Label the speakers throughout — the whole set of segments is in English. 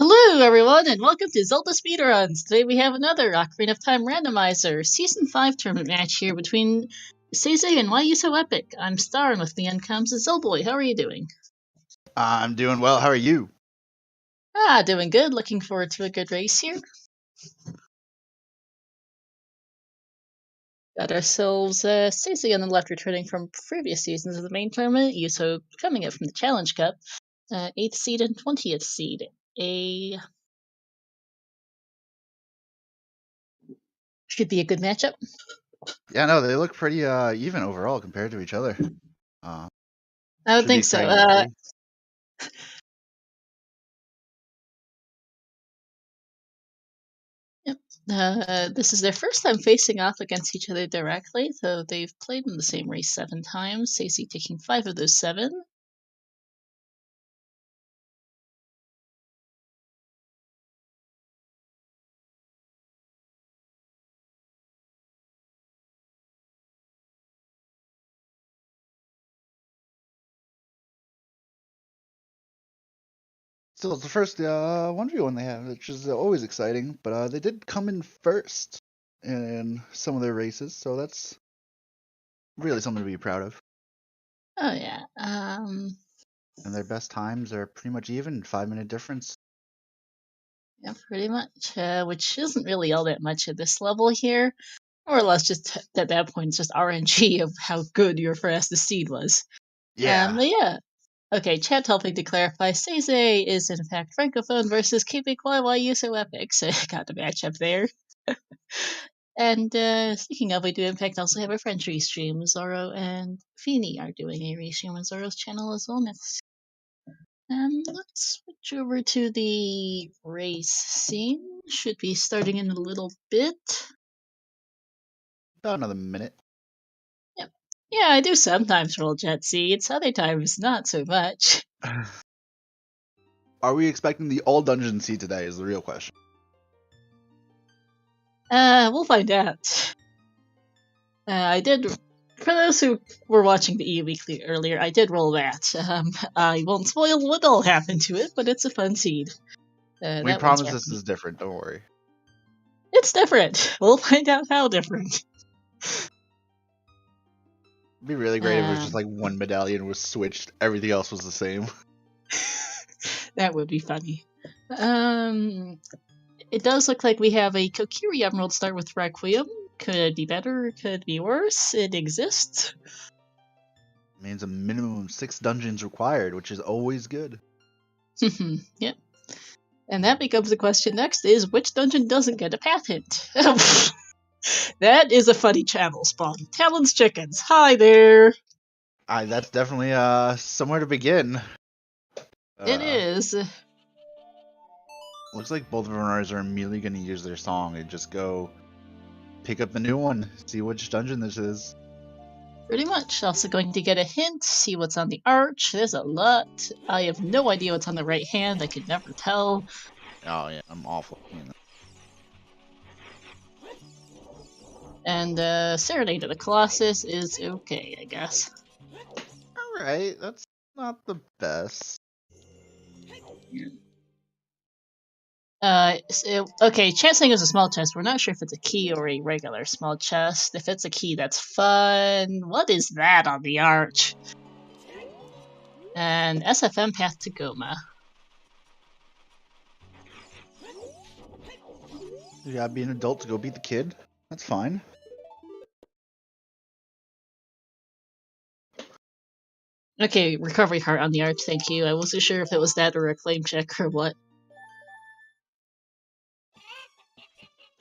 Speaker 1: Hello, everyone, and welcome to ZeldaSpeedRuns. Today we have another Ocarina of Time Randomizer Season 5 tournament match here between SeYsEy and YUSoEpic. I'm Star, and with me on comms is Zellboy. How are you doing?
Speaker 2: I'm doing well. How are you?
Speaker 1: Doing good. Looking forward to a good race here. Got ourselves SeYsEy on the left, returning from previous seasons of the main tournament. Yuso coming up from the Challenge Cup, 8th seed and 20th seed. Should be a good matchup.
Speaker 2: Yeah, no, they look pretty even overall compared to each other.
Speaker 1: I would think so. This is their first time facing off against each other directly, though they've played in the same race 7 times, SeYsEy taking 5 of those 7.
Speaker 2: Still, it's the first 1v1 they have, which is always exciting. But they did come in first in some of their races, so that's really something to be proud of.
Speaker 1: Oh, yeah.
Speaker 2: And their best times are pretty much even, 5-minute difference.
Speaker 1: Yeah, pretty much, which isn't really all that much at this level here. More or less, just at that point, it's just RNG of how good your fastest seed was.
Speaker 2: Yeah.
Speaker 1: But yeah. Okay, chat helping to clarify, SeYsEy is in fact Francophone versus Quebecois YUSoEpic, so got the matchup there. And speaking of, we do in fact also have a French restream. Zoro and Feeny are doing a restream on Zoro's channel as well next. Let's switch over to the race scene. Should be starting in a little bit.
Speaker 2: About another minute.
Speaker 1: Yep. Yeah, I do sometimes roll jet seeds, other times not so much.
Speaker 2: Are we expecting the all dungeon seed today is the real question.
Speaker 1: We'll find out. I did, for those who were watching the EU Weekly earlier, I did roll that. I won't spoil what all happened to it, but it's a fun seed.
Speaker 2: We promise this is different, don't worry.
Speaker 1: It's different. We'll find out how different.
Speaker 2: It'd be really great if it was just like one medallion was switched, everything else was the same.
Speaker 1: That would be funny. It does look like we have a Kokiri Emerald start with Requiem. Could be better, could be worse. It exists.
Speaker 2: Means a minimum of 6 dungeons required, which is always good.
Speaker 1: Yep. And that becomes the question next is, which dungeon doesn't get a path hint? That is a funny channel spawn. Talon's Chickens. Hi there.
Speaker 2: That's definitely somewhere to begin.
Speaker 1: It is.
Speaker 2: Looks like both of our runners are immediately going to use their song and just go pick up the new one, see which dungeon this is.
Speaker 1: Pretty much. Also going to get a hint, see what's on the arch. There's a lot. I have no idea what's on the right hand. I could never tell.
Speaker 2: Oh yeah, I'm awful.
Speaker 1: And Serenade of the Colossus is okay, I guess.
Speaker 2: Alright, that's not the best.
Speaker 1: Okay, chancing is a small chest. We're not sure if it's a key or a regular small chest. If it's a key, that's fun. What is that on the arch? And SFM path to Goma.
Speaker 2: You gotta be an adult to go beat the kid. That's fine.
Speaker 1: Okay, recovery heart on the arch, thank you. I wasn't sure if it was that or a claim check or what.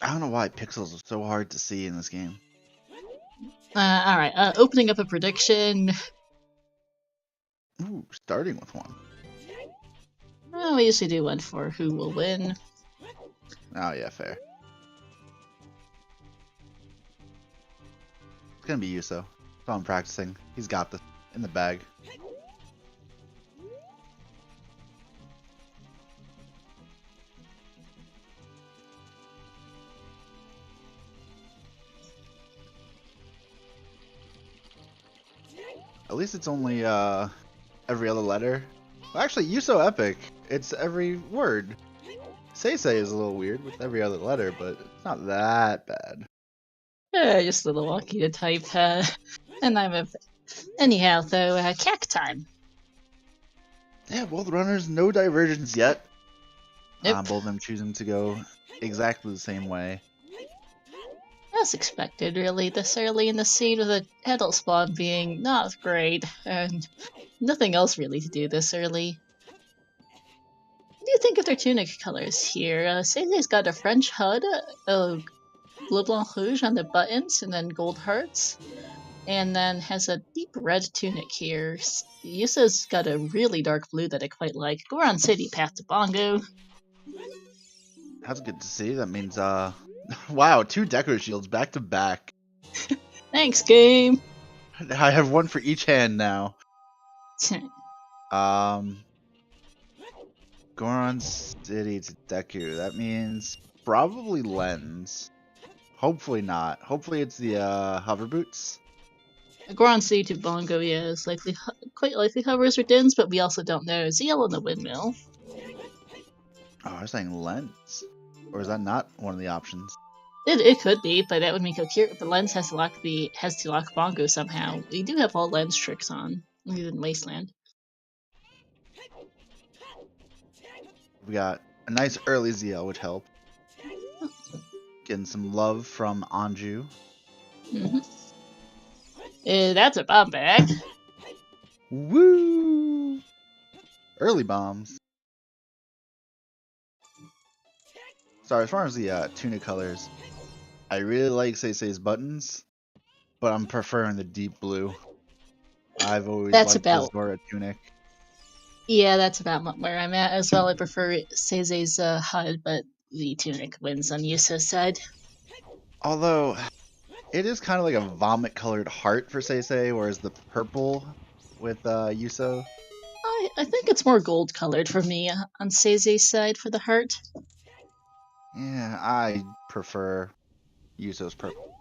Speaker 2: I don't know why pixels are so hard to see in this game.
Speaker 1: Alright, opening up a prediction.
Speaker 2: Ooh, starting with one.
Speaker 1: Well, we usually do one for who will win.
Speaker 2: Oh yeah, fair. It's gonna be Yuso. So I'm practicing. He's got this in the bag. At least it's only every other letter. Well, actually, YUSoEpic. It's every word. SeYsEy is a little weird with every other letter, but it's not that bad.
Speaker 1: Just a little wonky to type. And I'm a... Anyhow, though, cack time.
Speaker 2: Yeah, both runners, no divergence yet.
Speaker 1: Nope.
Speaker 2: Both of them choosing to go exactly the same way.
Speaker 1: As expected, really, this early in the scene with the adult spawn being not great, and nothing else really to do this early. What do you think of their tunic colors here? SeYsEy's got a French hood, bleu blanc rouge on the buttons, and then gold hearts, and then has a deep red tunic here. YUSo's got a really dark blue that I quite like. Goron City Path to Bongo.
Speaker 2: That's good to see. That means, wow, 2 Deco Shields back to back.
Speaker 1: Thanks, game!
Speaker 2: I have one for each hand now. Goron City to Deku. That means probably Lens. Hopefully not. Hopefully it's the hover boots.
Speaker 1: Goron City to Bongo, yeah, is likely, quite likely hovers or dins, but we also don't know. Zeal on the windmill.
Speaker 2: Oh, I was saying Lens. Or is that not one of the options?
Speaker 1: It could be, but that would make it the lens has to lock Bongo somehow. We do have all lens tricks on, other than Wasteland.
Speaker 2: We got a nice early ZL, which helped. Getting some love from Anju.
Speaker 1: That's a bomb bag.
Speaker 2: Woo! Early bombs. Sorry, as far as the tunic colors, I really like SeYsEy's buttons, but I'm preferring the deep blue. I've always liked the Zora tunic.
Speaker 1: Yeah, that's about where I'm at as well. I prefer SeYsEy's HUD, but the tunic wins on YUSo's side.
Speaker 2: Although, it is kind of like a vomit-colored heart for SeYsEy, whereas the purple with YUSo.
Speaker 1: I think it's more gold-colored for me on SeYsEy's side for the heart.
Speaker 2: Yeah, I prefer YUSo's purple.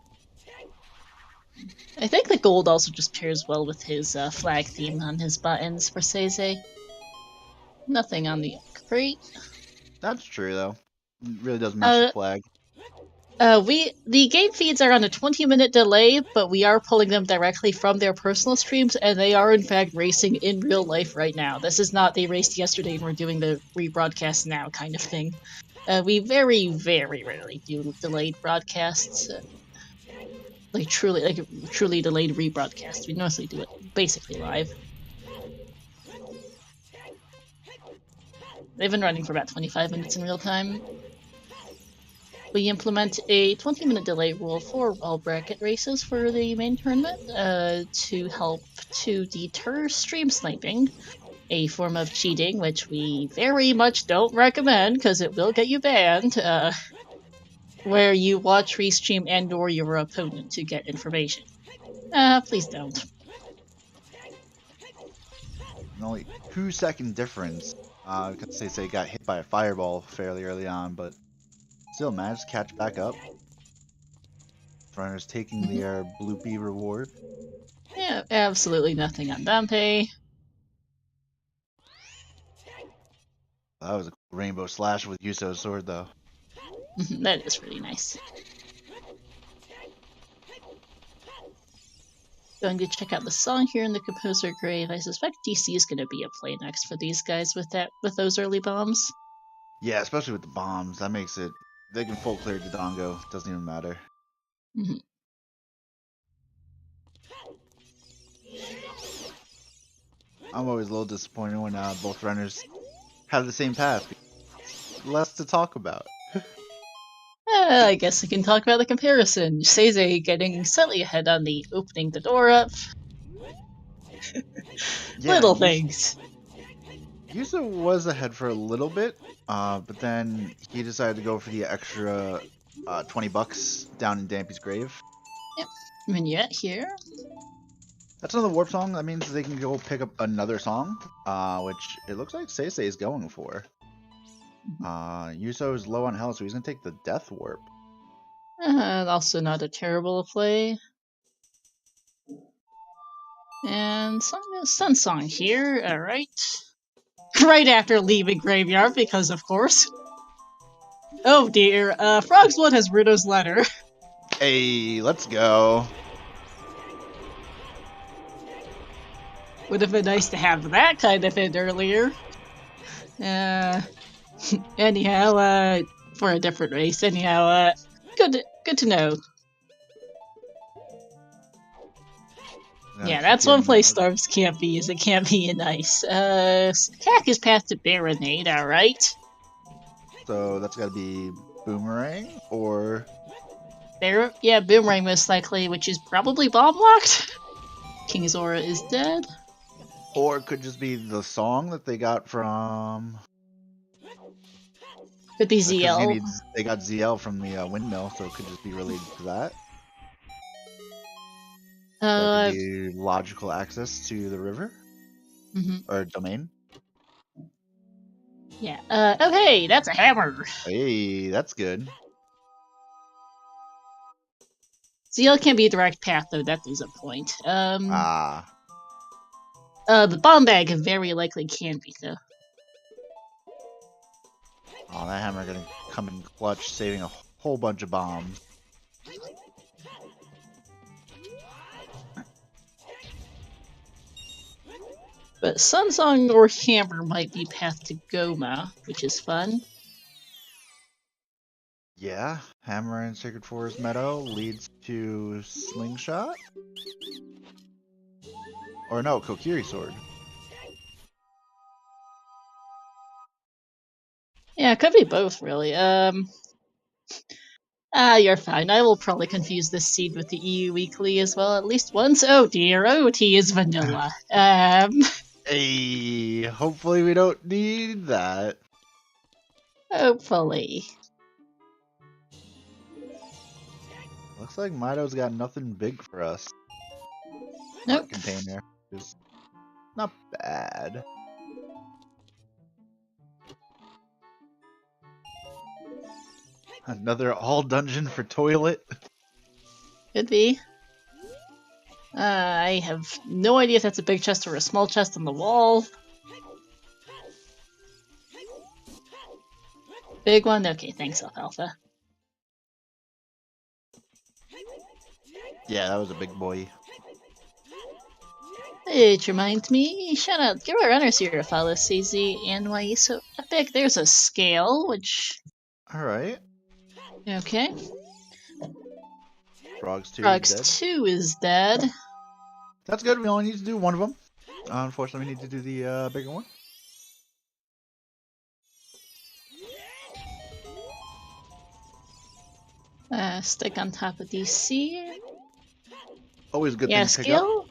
Speaker 1: I think the gold also just pairs well with his flag theme on his buttons for SeYsEy. Nothing on the crate.
Speaker 2: That's true, though. It really does match the flag.
Speaker 1: The game feeds are on a 20-minute delay, but we are pulling them directly from their personal streams, and they are in fact racing in real life right now. This is not they raced yesterday and we're doing the rebroadcast now kind of thing. We very, very rarely do delayed broadcasts. Truly delayed rebroadcasts. We mostly do it basically live. They've been running for about 25 minutes in real time. We implement a 20-minute delay rule for all bracket races for the main tournament to help to deter stream sniping, a form of cheating which we very much don't recommend because it will get you banned, where you watch restream and or your opponent to get information. Please don't.
Speaker 2: Only 2-second difference. Because SeYsEy got hit by a fireball fairly early on, but still managed to catch back up. Runners taking their bloopy reward.
Speaker 1: Yeah, absolutely nothing on Dante.
Speaker 2: That was a rainbow slash with YUSo's sword, though.
Speaker 1: That is really nice. Going to check out the song here in the Composer Grave. I suspect DC is going to be a play next for these guys with those early bombs.
Speaker 2: Yeah, especially with the bombs. That makes it... They can full clear Dodongo. Doesn't even matter. I'm always a little disappointed when both runners have the same path. Less to talk about.
Speaker 1: I guess I can talk about the comparison. SeYsEy getting slightly ahead on the opening the door up. Yeah, little things.
Speaker 2: YUSo was ahead for a little bit, but then he decided to go for the extra $20 down in Dampy's grave.
Speaker 1: Yep. Vignette here.
Speaker 2: That's another warp song. That means they can go pick up another song, which it looks like SeYsEy is going for. YUSo is low on health, so he's going to take the Death Warp.
Speaker 1: Also not a terrible play. And Sun Song here, alright. Right after leaving Graveyard, because of course. Oh dear, Frog's Blood has Rudo's letter.
Speaker 2: Hey, let's go.
Speaker 1: Would have been nice to have that kind of hint earlier. Anyhow, for a different race. Anyhow, good to know. Yeah, that's one place Storms can't be, is it can't be in ice. Cack is path to Baronade, alright.
Speaker 2: So that's gotta be Boomerang, or...
Speaker 1: Yeah, Boomerang most likely, which is probably bomb-locked. King Zora is dead.
Speaker 2: Or it could just be the song that they got from...
Speaker 1: Could be ZL.
Speaker 2: They got ZL from the windmill, so it could just be related to that. That could be logical access to the river. Or domain.
Speaker 1: Yeah. Oh hey, that's a hammer.
Speaker 2: Hey, that's good.
Speaker 1: ZL can't be a direct path though, that is a point.
Speaker 2: The
Speaker 1: bomb bag very likely can be though.
Speaker 2: Oh, that hammer gonna come in clutch, saving a whole bunch of bombs.
Speaker 1: But Sunsong or Hammer might be path to Goma, which is fun.
Speaker 2: Yeah, Hammer in Sacred Forest Meadow leads to Slingshot? Or no, Kokiri Sword.
Speaker 1: Yeah, it could be both, really. You're fine. I will probably confuse this seed with the EU Weekly as well at least once. Oh dear, OT is vanilla.
Speaker 2: Hey, hopefully we don't need that.
Speaker 1: Hopefully.
Speaker 2: Looks like Mido's got nothing big for us.
Speaker 1: Nope.
Speaker 2: Heart container is not bad. Another all dungeon for toilet.
Speaker 1: Could be. I have no idea if that's a big chest or a small chest on the wall. Big one? Okay, thanks, Alfalfa.
Speaker 2: Yeah, that was a big boy.
Speaker 1: It reminds me, shout out, give our runners here a follow, SeYsEy and YUSoEpic. There's a scale, which...
Speaker 2: Alright.
Speaker 1: Okay.
Speaker 2: Frogs 2
Speaker 1: Frogs
Speaker 2: is dead.
Speaker 1: 2 is dead.
Speaker 2: That's good, we only need to do one of them. Unfortunately, we need to do the bigger one.
Speaker 1: Stick on top of DC.
Speaker 2: Always a good thing to pick up.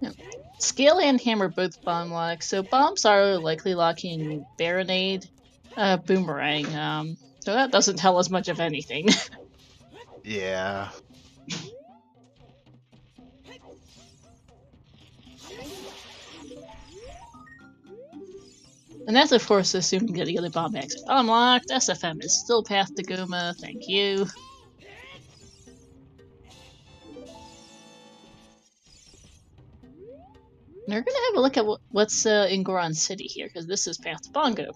Speaker 1: No. Scale and Hammer both bomb lock, so bombs are likely locking Baronade, Boomerang, so that doesn't tell us much of anything.
Speaker 2: Yeah.
Speaker 1: And that's of course assuming that the other bomb bags are unlocked. SFM is still path to Goma, thank you. And we're gonna have a look at what's in Goron City here, because this is path to Bongo.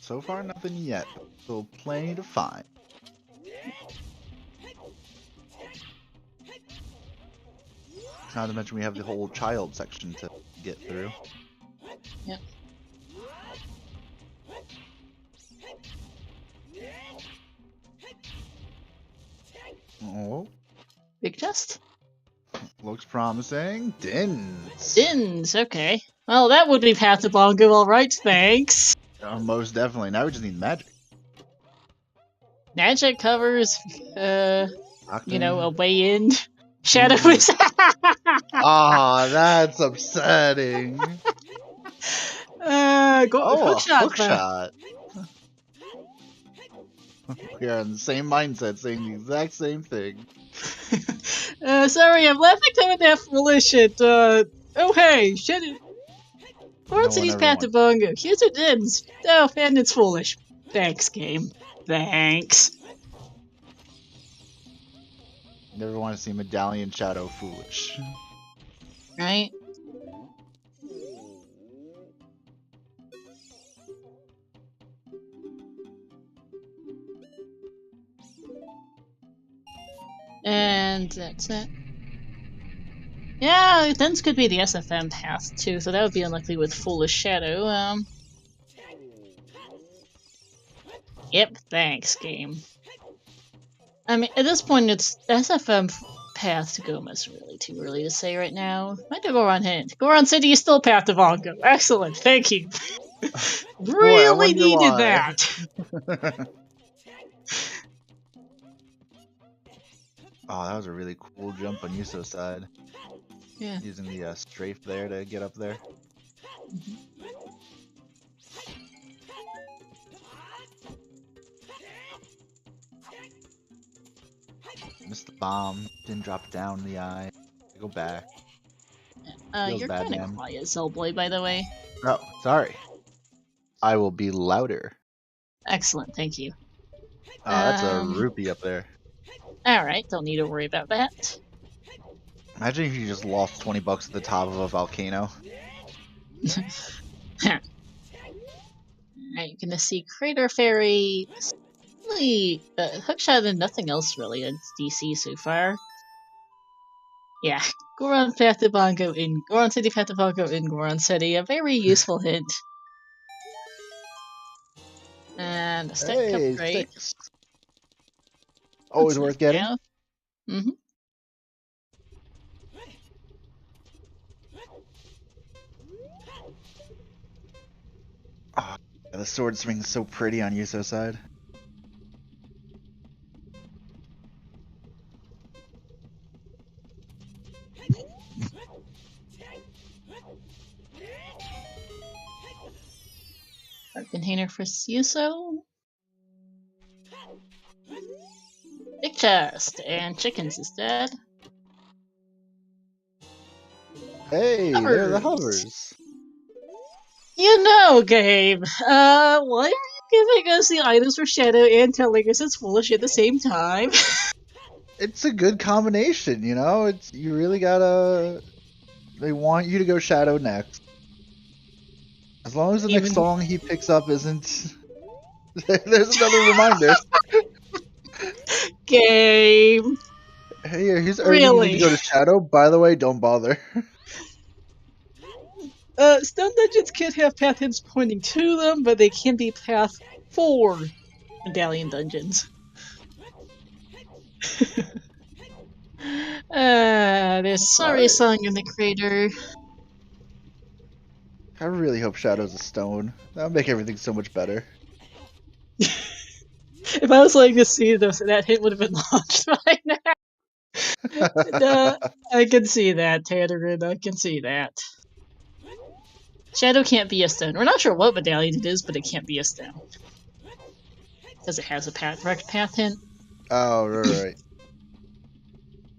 Speaker 2: So far, nothing yet. Still plenty to find. Not to mention we have the whole child section to get through.
Speaker 1: Yep.
Speaker 2: Oh.
Speaker 1: Big chest?
Speaker 2: Looks promising. Dins.
Speaker 1: Dins, okay. Well, that would be path to Bongo, alright, thanks.
Speaker 2: Most definitely. Now we just need magic.
Speaker 1: Magic covers, you know, a way in. Shadow is.
Speaker 2: Ah, that's upsetting.
Speaker 1: Hook shot.
Speaker 2: Hook shot. We are in the same mindset, saying the exact same thing.
Speaker 1: Sorry, I'm laughing to death malicious. Oh hey, shit it. Goron City's path to Bongo. Here's your dins. Oh, and it's foolish. Thanks, game. Thanks.
Speaker 2: Never want to see Medallion Shadow foolish.
Speaker 1: Right? And that's it. Yeah, Thens could be the SFM path too, so that would be unlikely with Foolish Shadow. Yep, thanks, game. I mean, at this point, it's SFM path to Goma is really too early to say right now. Might have Goron hint. Goron City is still path to Vongo. Excellent, thank you.
Speaker 2: Boy, I
Speaker 1: Really
Speaker 2: wonder
Speaker 1: needed
Speaker 2: why.
Speaker 1: that.
Speaker 2: Oh, that was a really cool jump on Yuso's side.
Speaker 1: Yeah.
Speaker 2: Using the strafe there to get up there. Missed the bomb. Didn't drop it down the eye. Go back. Feels
Speaker 1: You're
Speaker 2: bad,
Speaker 1: kind of
Speaker 2: man.
Speaker 1: quiet, Zellboy, by the way.
Speaker 2: Oh, sorry. I will be louder.
Speaker 1: Excellent, thank you.
Speaker 2: Oh, that's a rupee up there.
Speaker 1: Alright, don't need to worry about that.
Speaker 2: Imagine if you just lost 20 bucks at the top of a volcano.
Speaker 1: Alright, you're gonna see Crater Fairy. Really, Hookshot and nothing else really in DC so far. Yeah, Goron Path to Bongo in Goron City Path to Bongo in Goron City. A very useful hint. And a stack
Speaker 2: Hey,
Speaker 1: upgrade.
Speaker 2: 6. Always worth getting.
Speaker 1: Yeah. Mm-hmm.
Speaker 2: Oh, the sword swing's so pretty on Yuso's side.
Speaker 1: Art container for Yuso. Big chest and chickens instead.
Speaker 2: Hey, they're the
Speaker 1: Hovers.
Speaker 2: hovers.
Speaker 1: You know, Gabe. Why are you giving us the items for Shadow and telling us it's foolish at the same time?
Speaker 2: It's a good combination, you know? It's you really gotta. They want you to go Shadow next. As long as the next song he picks up isn't. There's another reminder.
Speaker 1: Game.
Speaker 2: Hey, he's urging you to go to Shadow. By the way, don't bother.
Speaker 1: Stone dungeons can't have path hints pointing to them, but they can be path for medallion dungeons. There's sorry song in the crater.
Speaker 2: I really hope Shadow's a stone. That would make everything so much better.
Speaker 1: If I was letting this see this, that hit would have been launched by now. I can see that, Tannerin. I can see that. Shadow can't be a stone. We're not sure what medallion it is, but it can't be a stone. Because it has a direct path hint.
Speaker 2: Oh, right.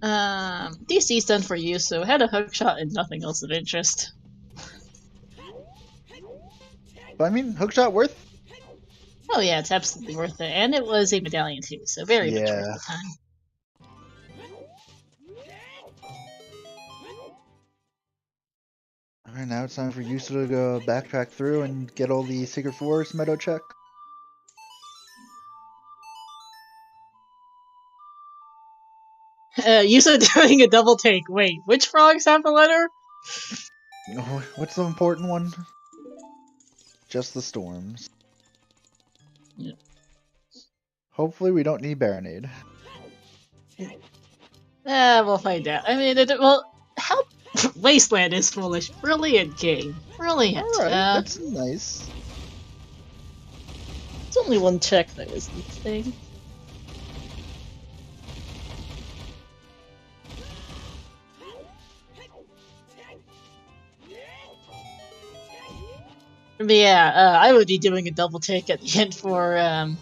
Speaker 1: DC's done for you, so had a hookshot and nothing else of interest.
Speaker 2: But I mean, hookshot worth?
Speaker 1: Oh yeah, it's absolutely worth it. And it was a medallion too, so very much worth the time.
Speaker 2: Alright, now it's time for Yuso to go backtrack through and get all the Secret Forest Meadow check.
Speaker 1: Yuso doing a double take. Wait, which frogs have the letter?
Speaker 2: What's the important one? Just the storms.
Speaker 1: Yeah.
Speaker 2: Hopefully we don't need Baronade.
Speaker 1: We'll find out. I mean, how Wasteland is foolish. Brilliant game. Brilliant.
Speaker 2: Alright, that's nice.
Speaker 1: It's only one check that was the thing. But yeah, I would be doing a double take at the end for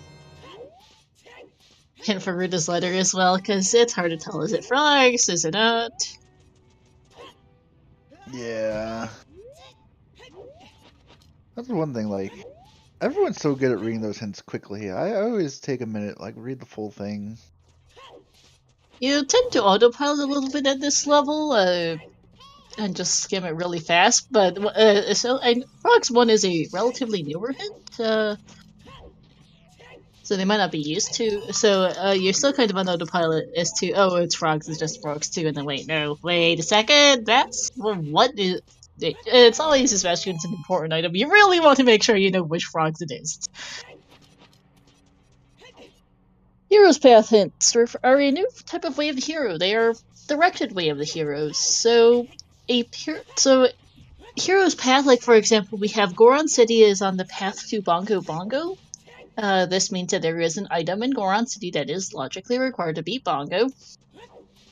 Speaker 1: Ruta's letter as well, because it's hard to tell. Is it frogs? Is it not?
Speaker 2: Yeah. That's one thing, like, everyone's so good at reading those hints quickly. I always take a minute, like, read the full thing.
Speaker 1: You tend to autopilot a little bit at this level, and just skim it really fast, but Frogs 1 is a relatively newer hint. So they might not be used to. So you're still kind of on autopilot as to, oh, it's frogs, it's just frogs too. And then wait a second, that's what is. It's always, especially when it's an important item, you really want to make sure you know which frogs it is. Hero's Path hints are a new type of way of the hero. They are directed way of the heroes. So Hero's Path, like for example, we have Goron City is on the path to Bongo Bongo. This means that there is an item in Goron City that is logically required to beat Bongo,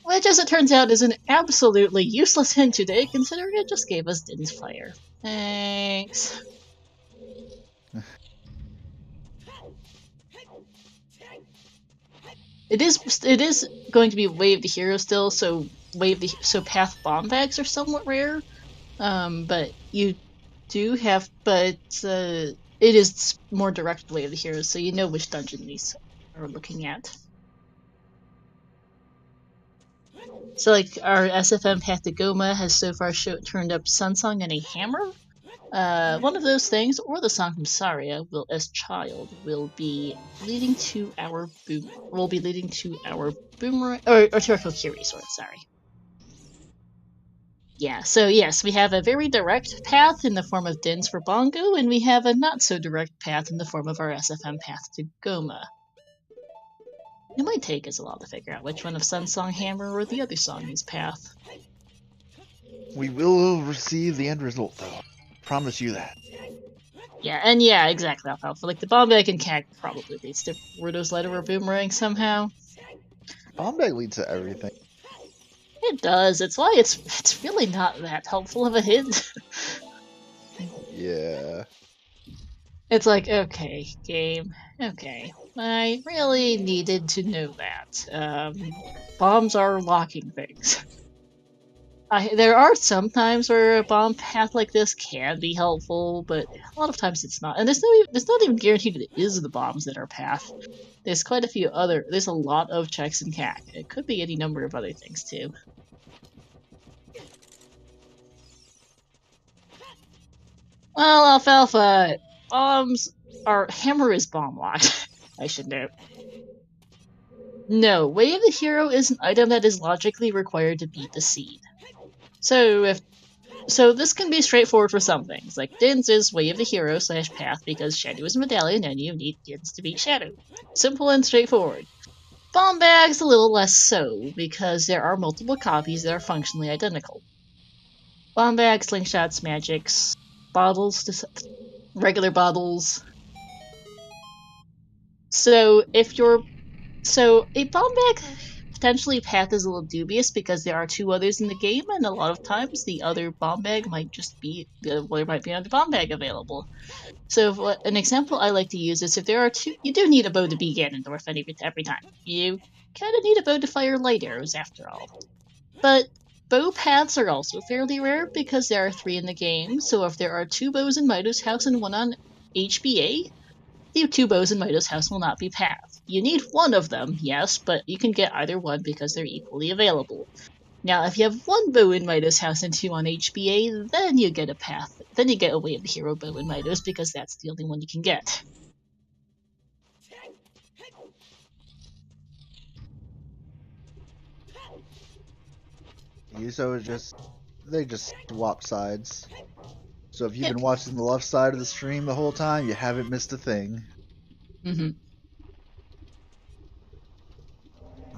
Speaker 1: which, as it turns out, is an absolutely useless hint today, considering it just gave us Din's Fire. Thanks. It is going to be Wave the Hero still, so Path bomb bags are somewhat rare, but you do have, it is more direct Way of the Heroes, so you know which dungeon these are looking at. So, like, our SFM Path to Goma has so far turned up Sun Song and a hammer. One of those things, or the song from Saria, as Child, will be leading to our boomerang, or to our Kokiri sword, sorry. Yeah, so yes, we have a very direct path in the form of Dins for Bongo, and we have a not so direct path in the form of our SFM Path to Goma. It might take us a while to figure out which one of Sun Song Hammer or the other song is path.
Speaker 2: We will receive the end result, though. Promise you that.
Speaker 1: Yeah, exactly, Alfalfa. Like, the bomb bag and CAG probably leads to Rudo's letter or boomerang somehow.
Speaker 2: Bomb bag leads to everything.
Speaker 1: It does. It's why it's really not that helpful of a hint.
Speaker 2: Yeah.
Speaker 1: It's like, okay, game. Okay. I really needed to know that. Bombs are locking things. There are some times where a bomb path like this can be helpful, but a lot of times it's not. And it's not even guaranteed it is the bombs that are path. There's quite a few other. There's a lot of checks and CAC. It could be any number of other things too. Well, Alfalfa, hammer is bomb locked. I should note. No, Way of the Hero is an item that is logically required to beat the seed. So this can be straightforward for some things, like Dins is Way of the Hero / Path because Shadow is a medallion and you need Dins to beat Shadow. Simple and straightforward. Bomb bags a little less so, because there are multiple copies that are functionally identical. Bomb bags, slingshots, magics, bottles, regular bottles. So a bomb bag potentially path is a little dubious because there are two others in the game, and a lot of times the other bomb bag might just be there might be another bomb bag available. So an example I like to use is if there are two, you do need a bow to beat Ganondorf every time. You kind of need a bow to fire light arrows after all. But bow paths are also fairly rare because there are 3 in the game. So if there are 2 bows in Mido's house and 1 on HBA, the 2 bows in Mido's house will not be path. You need 1 of them, yes, but you can get either one because they're equally available. Now, if you have 1 bow in Mido's house and 2 on HBA, then you get a path. Then you get a Way of the Hero bow in Mido's because that's the only one you can get.
Speaker 2: YUSo they just swap sides. So if you've been watching the left side of the stream the whole time, you haven't missed a thing.
Speaker 1: Mm-hmm.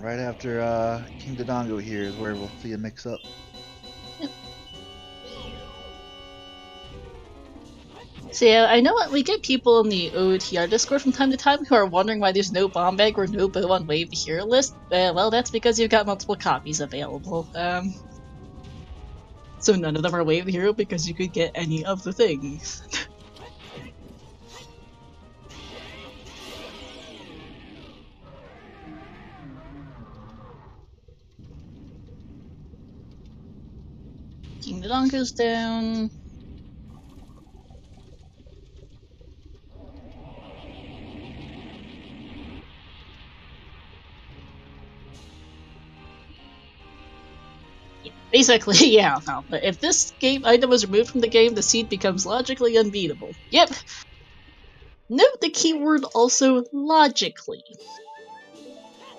Speaker 2: Right after King Dodongo here is where we'll see a mix-up.
Speaker 1: Yep. So yeah, I know we get people in the OoTR Discord from time to time who are wondering why there's no bomb bag or no bow on Way of the Hero list. Well, that's because you've got multiple copies available. So none of them are Way of the Hero because you could get any of the things. King Dodongo's down. Basically, yeah, Alpha. If this game item was removed from the game, the seed becomes logically unbeatable. Yep. Note the keyword also logically.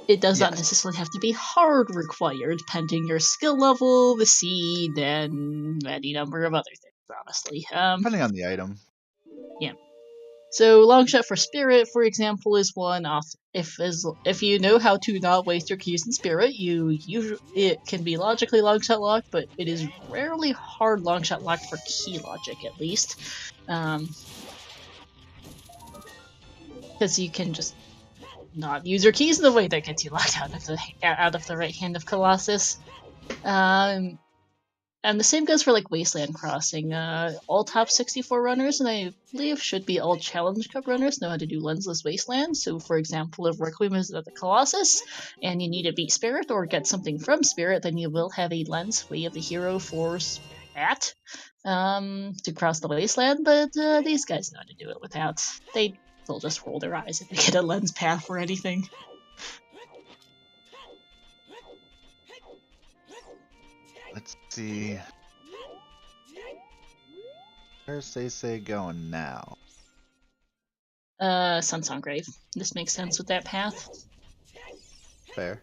Speaker 1: It does not
Speaker 2: Yes.
Speaker 1: necessarily have to be hard required, depending your skill level, the seed, and any number of other things, honestly.
Speaker 2: Depending on the item.
Speaker 1: Yeah. So Longshot for Spirit, for example, is one off. If you know how to not waste your keys in Spirit, it can be logically Longshot locked, but it is rarely hard Longshot locked for key logic, at least. Because you can just not use your keys in the way that gets you locked out of the right hand of Colossus. And the same goes for like Wasteland Crossing. All top 64 runners, and I believe should be all Challenge Cup runners, know how to do Lensless Wasteland. So, for example, if Requiem is at the Colossus and you need to beat Spirit or get something from Spirit, then you will have a lens Way of the Hero for that to cross the Wasteland. But these guys know how to do it without. They'll just roll their eyes if they get a lens path or anything.
Speaker 2: Let's see. Where's SeYsEy going now?
Speaker 1: Sunsong Grave. This makes sense with that path.
Speaker 2: Fair.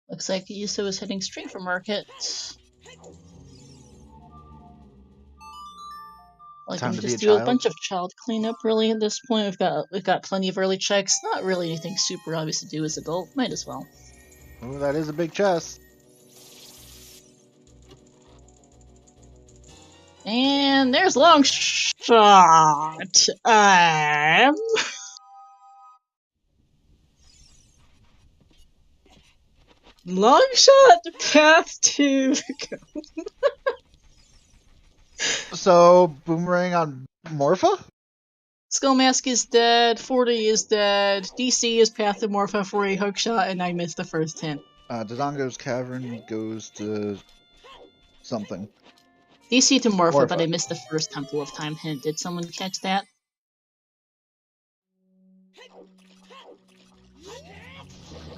Speaker 1: Looks like Yuso is heading straight for market. Like,
Speaker 2: Time
Speaker 1: I'm
Speaker 2: to be
Speaker 1: just
Speaker 2: a
Speaker 1: do a
Speaker 2: child?
Speaker 1: bunch of child cleanup really at this point. We've got plenty of early checks. Not really anything super obvious to do as adult. Might as well.
Speaker 2: Oh, that is a big chest.
Speaker 1: And there's long shot. Long shot path to
Speaker 2: So, Boomerang on Morpha?
Speaker 1: Skullmask is dead, 40 is dead, DC is path to Morpha for a hookshot, and I missed the first hint.
Speaker 2: Dodongo's Cavern goes to something.
Speaker 1: DC to Morpha, but
Speaker 2: Morpha.
Speaker 1: I missed the first Temple of Time hint. Did someone catch that?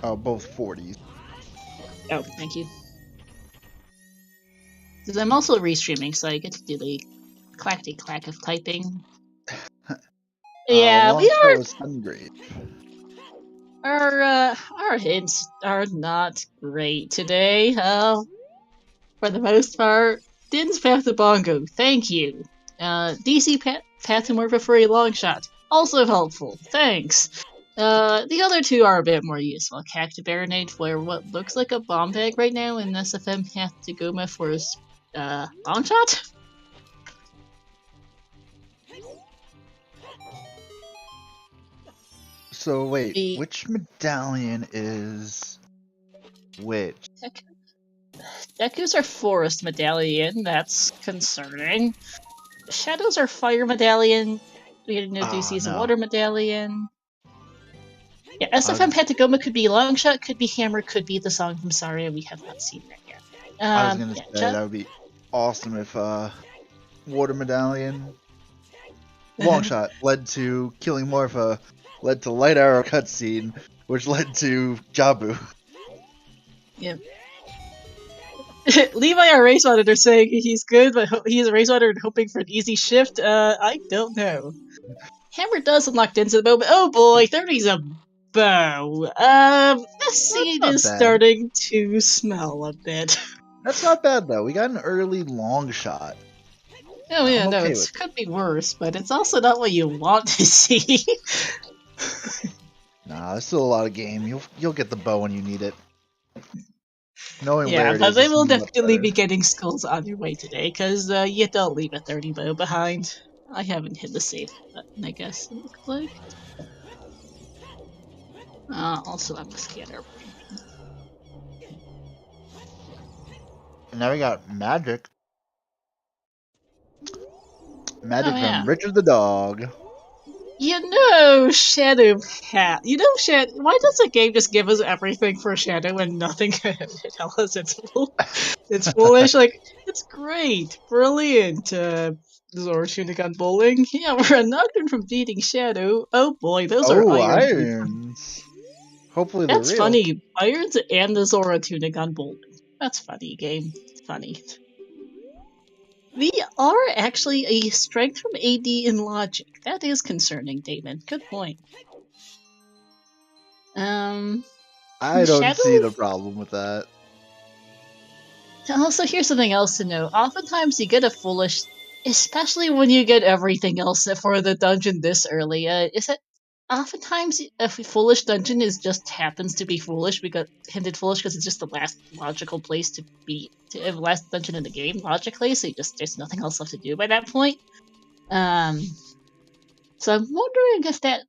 Speaker 2: Oh, both 40s.
Speaker 1: Oh, thank you. Because I'm also restreaming, so I get to do the clackety-clack of typing. Yeah,
Speaker 2: Long shot was Sungrave.
Speaker 1: Our hints are not great today. For the most part, Din's Path to Bongo, thank you. DC Path to Morpha for a long shot, also helpful, thanks. The other two are a bit more useful. Cacti Baronade for what looks like a bomb bag right now, and SFM Path to Goma for long shot?
Speaker 2: So wait, which medallion is which?
Speaker 1: Deku's our Forest Medallion, that's concerning. Shadows are Fire Medallion. We had no DC's Water Medallion. Yeah, SFM Patagoma could be Longshot, could be Hammer, could be the song from Saria. We have not seen that yet.
Speaker 2: I was gonna say that would be awesome if Water Medallion Longshot led to killing Morpha, led to Light Arrow cutscene, which led to Jabu.
Speaker 1: Yep. Levi, our race auditor, saying he's good, but he's a race auditor and hoping for an easy shift. I don't know. Hammer does unlock into the bow, but oh boy, 30's a bow. This seed is starting to smell a bit.
Speaker 2: That's not bad though. We got an early long shot.
Speaker 1: Oh yeah, no, it could be worse, but it's also not what you want to see.
Speaker 2: Nah, there's still a lot of game. You'll get the bow when you need it. Knowing
Speaker 1: yeah,
Speaker 2: where it
Speaker 1: but
Speaker 2: is
Speaker 1: they will definitely be getting skulls on your way today, because you don't leave a 30 bow behind. I haven't hit the save button, I guess it looks like. Also I'm a scanner.
Speaker 2: And now we got magic. Magic from Richard the Dog.
Speaker 1: You know, Shadow Hat. You know, why does the game just give us everything for Shadow and nothing to tell us it's foolish? Like, it's great. Brilliant. Zortunic bowling. Yeah, we're a Nocturne from beating Shadow. Oh boy, those are irons.
Speaker 2: Hopefully they're
Speaker 1: That's
Speaker 2: real.
Speaker 1: funny. Irons and the Zora tunic on Bolden. That's funny, game. Funny. We are actually a strength from AD in logic. That is concerning, Damon. Good point.
Speaker 2: I don't
Speaker 1: Shadow?
Speaker 2: see the problem with that.
Speaker 1: Also, here's something else to know. Oftentimes you get a foolish, especially when you get everything else for the dungeon this early. Is it oftentimes a foolish dungeon is just happens to be foolish because hinted foolish because it's just the last logical place to be, to last dungeon in the game logically. So there's nothing else left to do by that point. So I'm wondering if that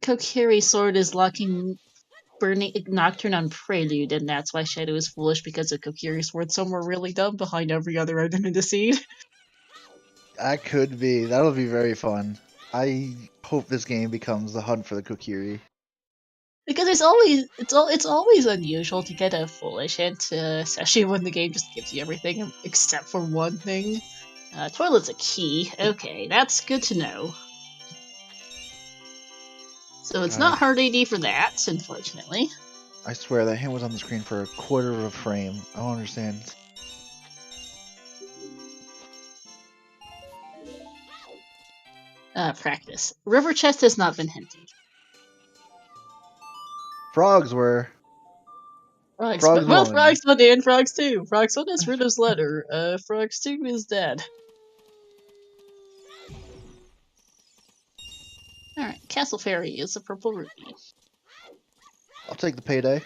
Speaker 1: Kokiri sword is locking Burning Nocturne on Prelude, and that's why Shadow is foolish because of Kokiri's sword somewhere really dumb behind every other item in the scene.
Speaker 2: That could be. That'll be very fun. I hope this game becomes the hunt for the Kokiri.
Speaker 1: Because it's always unusual to get a foolish hint, especially when the game just gives you everything except for one thing. Toilet's a key. Okay, that's good to know. So it's not hard AD for that, unfortunately.
Speaker 2: I swear that hint was on the screen for a quarter of a frame. I don't understand.
Speaker 1: Practice. River chest has not been hinted.
Speaker 2: Frogs were.
Speaker 1: Frogs,
Speaker 2: Frogs
Speaker 1: well,
Speaker 2: won.
Speaker 1: Frogs 1 and Frogs 2. Frogs 1 is Ridder's letter. Frogs 2 is dead. Alright, Castle Fairy is a purple ruby.
Speaker 2: I'll take the payday.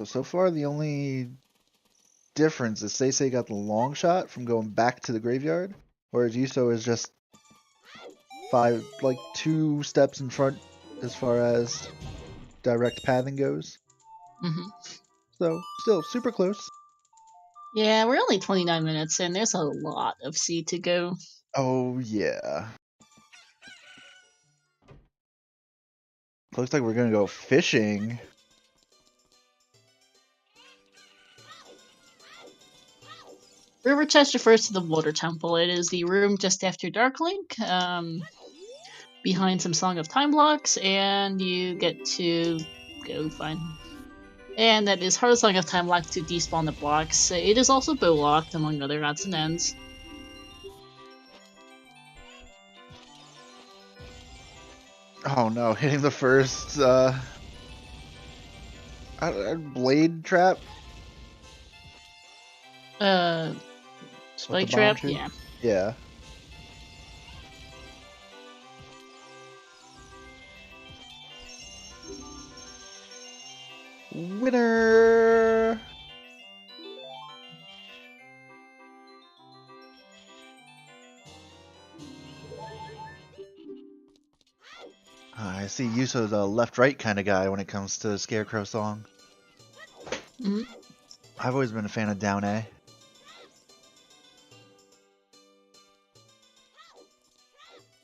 Speaker 2: So far the only difference is SeYsEy got the long shot from going back to the graveyard, whereas Yuso is just 2 steps in front as far as direct pathing goes. So still super close.
Speaker 1: Yeah, we're only 29 minutes in. There's a lot of sea to go.
Speaker 2: Oh yeah. Looks like we're gonna go fishing.
Speaker 1: River Chest refers to the Water Temple. It is the room just after Darklink, behind some Song of Time blocks, and you get to go find. And that is Heart Song of Time locked to despawn the blocks. It is also bow locked, among other odds and ends.
Speaker 2: Oh no, hitting the first blade trap?
Speaker 1: Spike trap? Yeah.
Speaker 2: Yeah. Winner! I see Yuso's a left-right kind of guy when it comes to Scarecrow song. I've always been a fan of Down A.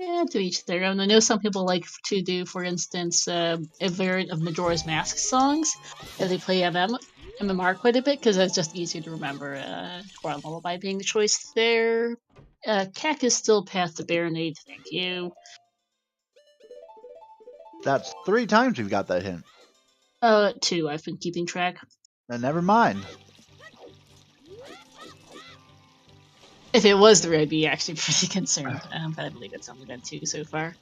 Speaker 1: Yeah, to each their own. I know some people like to do, for instance, a variant of Majora's Mask songs, as they play MMR quite a bit, because it's just easier to remember. Coral Lullaby being the choice there. Cactus still past the Baronade, thank you.
Speaker 2: That's 3 times we've got that hint.
Speaker 1: 2, I've been keeping track.
Speaker 2: Never mind.
Speaker 1: If it was 3, I'd be actually pretty concerned, but I believe it's only been 2 so far.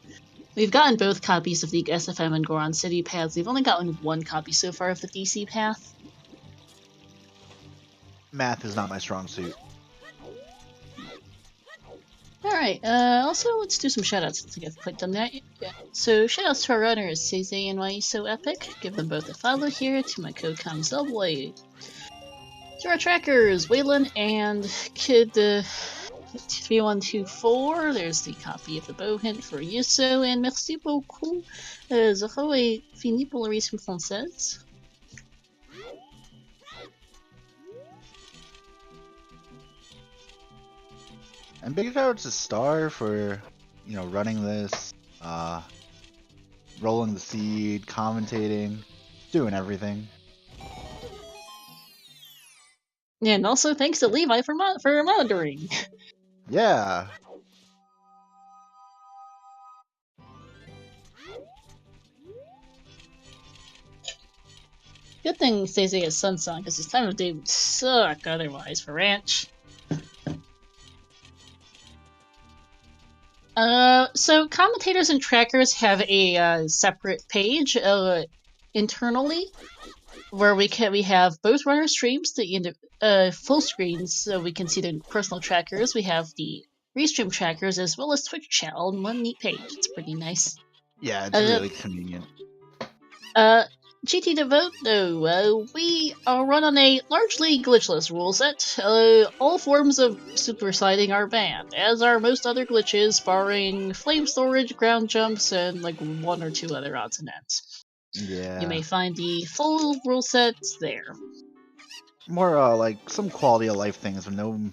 Speaker 1: We've gotten both copies of the SFM and Goron City paths. We've only gotten 1 copy so far of the DC path.
Speaker 2: Math is not my strong suit.
Speaker 1: Alright, also let's do some shoutouts since I have quite done that. Yeah. So shoutouts to our runners, SeYsEy and YUSoEpic. Give them both a follow here, to my co-com Zelboy. To our trackers, Waylon and Kid 3124. There's the copy of the bow hint for Yuso, and merci beaucoup. Zoro est fini pour le rythme française.
Speaker 2: And big shout out to Star for, running this, rolling the seed, commentating, doing everything.
Speaker 1: And also thanks to Levi for monitoring.
Speaker 2: Yeah.
Speaker 1: Good thing SeYsEy is Sun-Song, because this time of day would suck otherwise for Ranch. So commentators and trackers have a separate page internally where we have both runner streams, the full screens, so we can see their personal trackers. We have the restream trackers as well as Twitch chat all in one neat page. It's pretty nice.
Speaker 2: Yeah, it's really convenient.
Speaker 1: GT Devote, though, we run on a largely glitchless rule set. All forms of super sliding are banned, as are most other glitches, barring flame storage, ground jumps, and like one or two other odds and ends.
Speaker 2: Yeah.
Speaker 1: You may find the full rule sets there.
Speaker 2: More like some quality of life things with no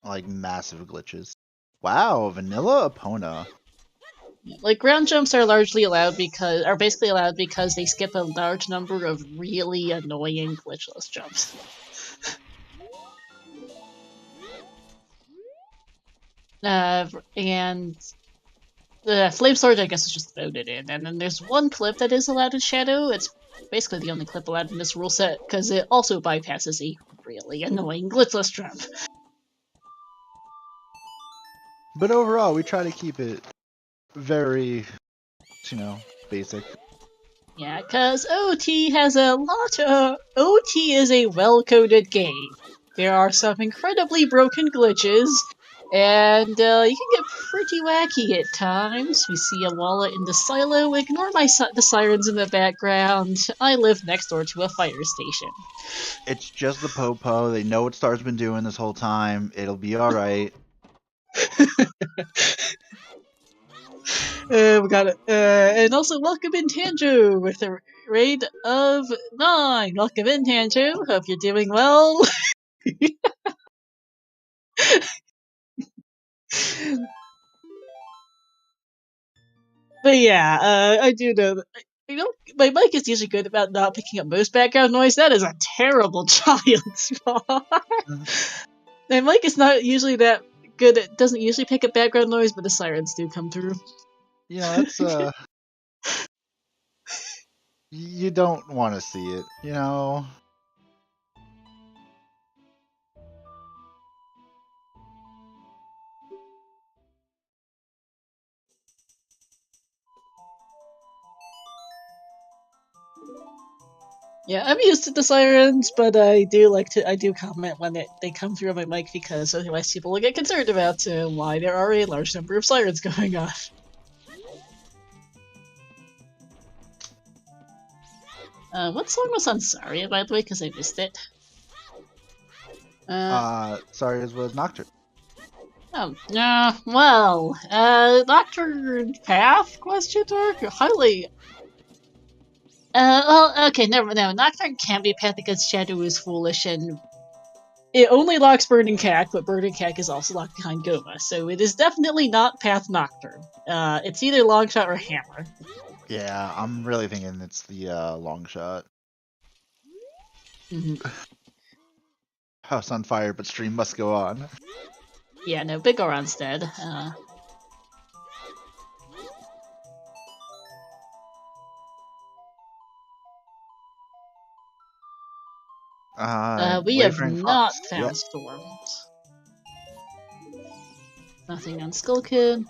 Speaker 2: like massive glitches. Wow, vanilla Epona.
Speaker 1: Like ground jumps are basically allowed because they skip a large number of really annoying glitchless jumps. And the flame storage, I guess, is just voted in. And then there's one clip that is allowed in Shadow. It's basically the only clip allowed in this rule set because it also bypasses a really annoying glitchless jump.
Speaker 2: But overall, we try to keep it very, basic.
Speaker 1: Yeah, because OT has a lot of... OT is a well-coded game. There are some incredibly broken glitches, and you can get pretty wacky at times. We see a wallet in the silo. Ignore the sirens in the background. I live next door to a fire station.
Speaker 2: It's just the Popo. They know what Star's been doing this whole time. It'll be alright.
Speaker 1: We got it. And also welcome in Tanjo with a raid of 9. Welcome in Tanjo. Hope you're doing well. But yeah, I do know that. My mic is usually good about not picking up most background noise. That is a terrible child spot. My mic is not usually that good. It doesn't usually pick up background noise, but the sirens do come through.
Speaker 2: Yeah, that's you don't want to see it,
Speaker 1: Yeah, I'm used to the sirens, but I do comment when they come through on my mic because otherwise people will get concerned about why there are a large number of sirens going off. What song was on Saria, by the way, because I missed it?
Speaker 2: Saria's was Nocturne.
Speaker 1: Oh, well, Nocturne Path, question mark? Highly... well, okay, no, Nocturne can't be Path because Shadow is foolish, and it only locks Burning Cack, but Burning Cack is also locked behind Goma, so it is definitely not Path Nocturne. It's either Longshot or Hammer.
Speaker 2: Yeah, I'm really thinking it's the long shot. House on fire, but stream must go on.
Speaker 1: Yeah, no, Big Oron's dead. We have not found storms. Nothing on Skull Kid.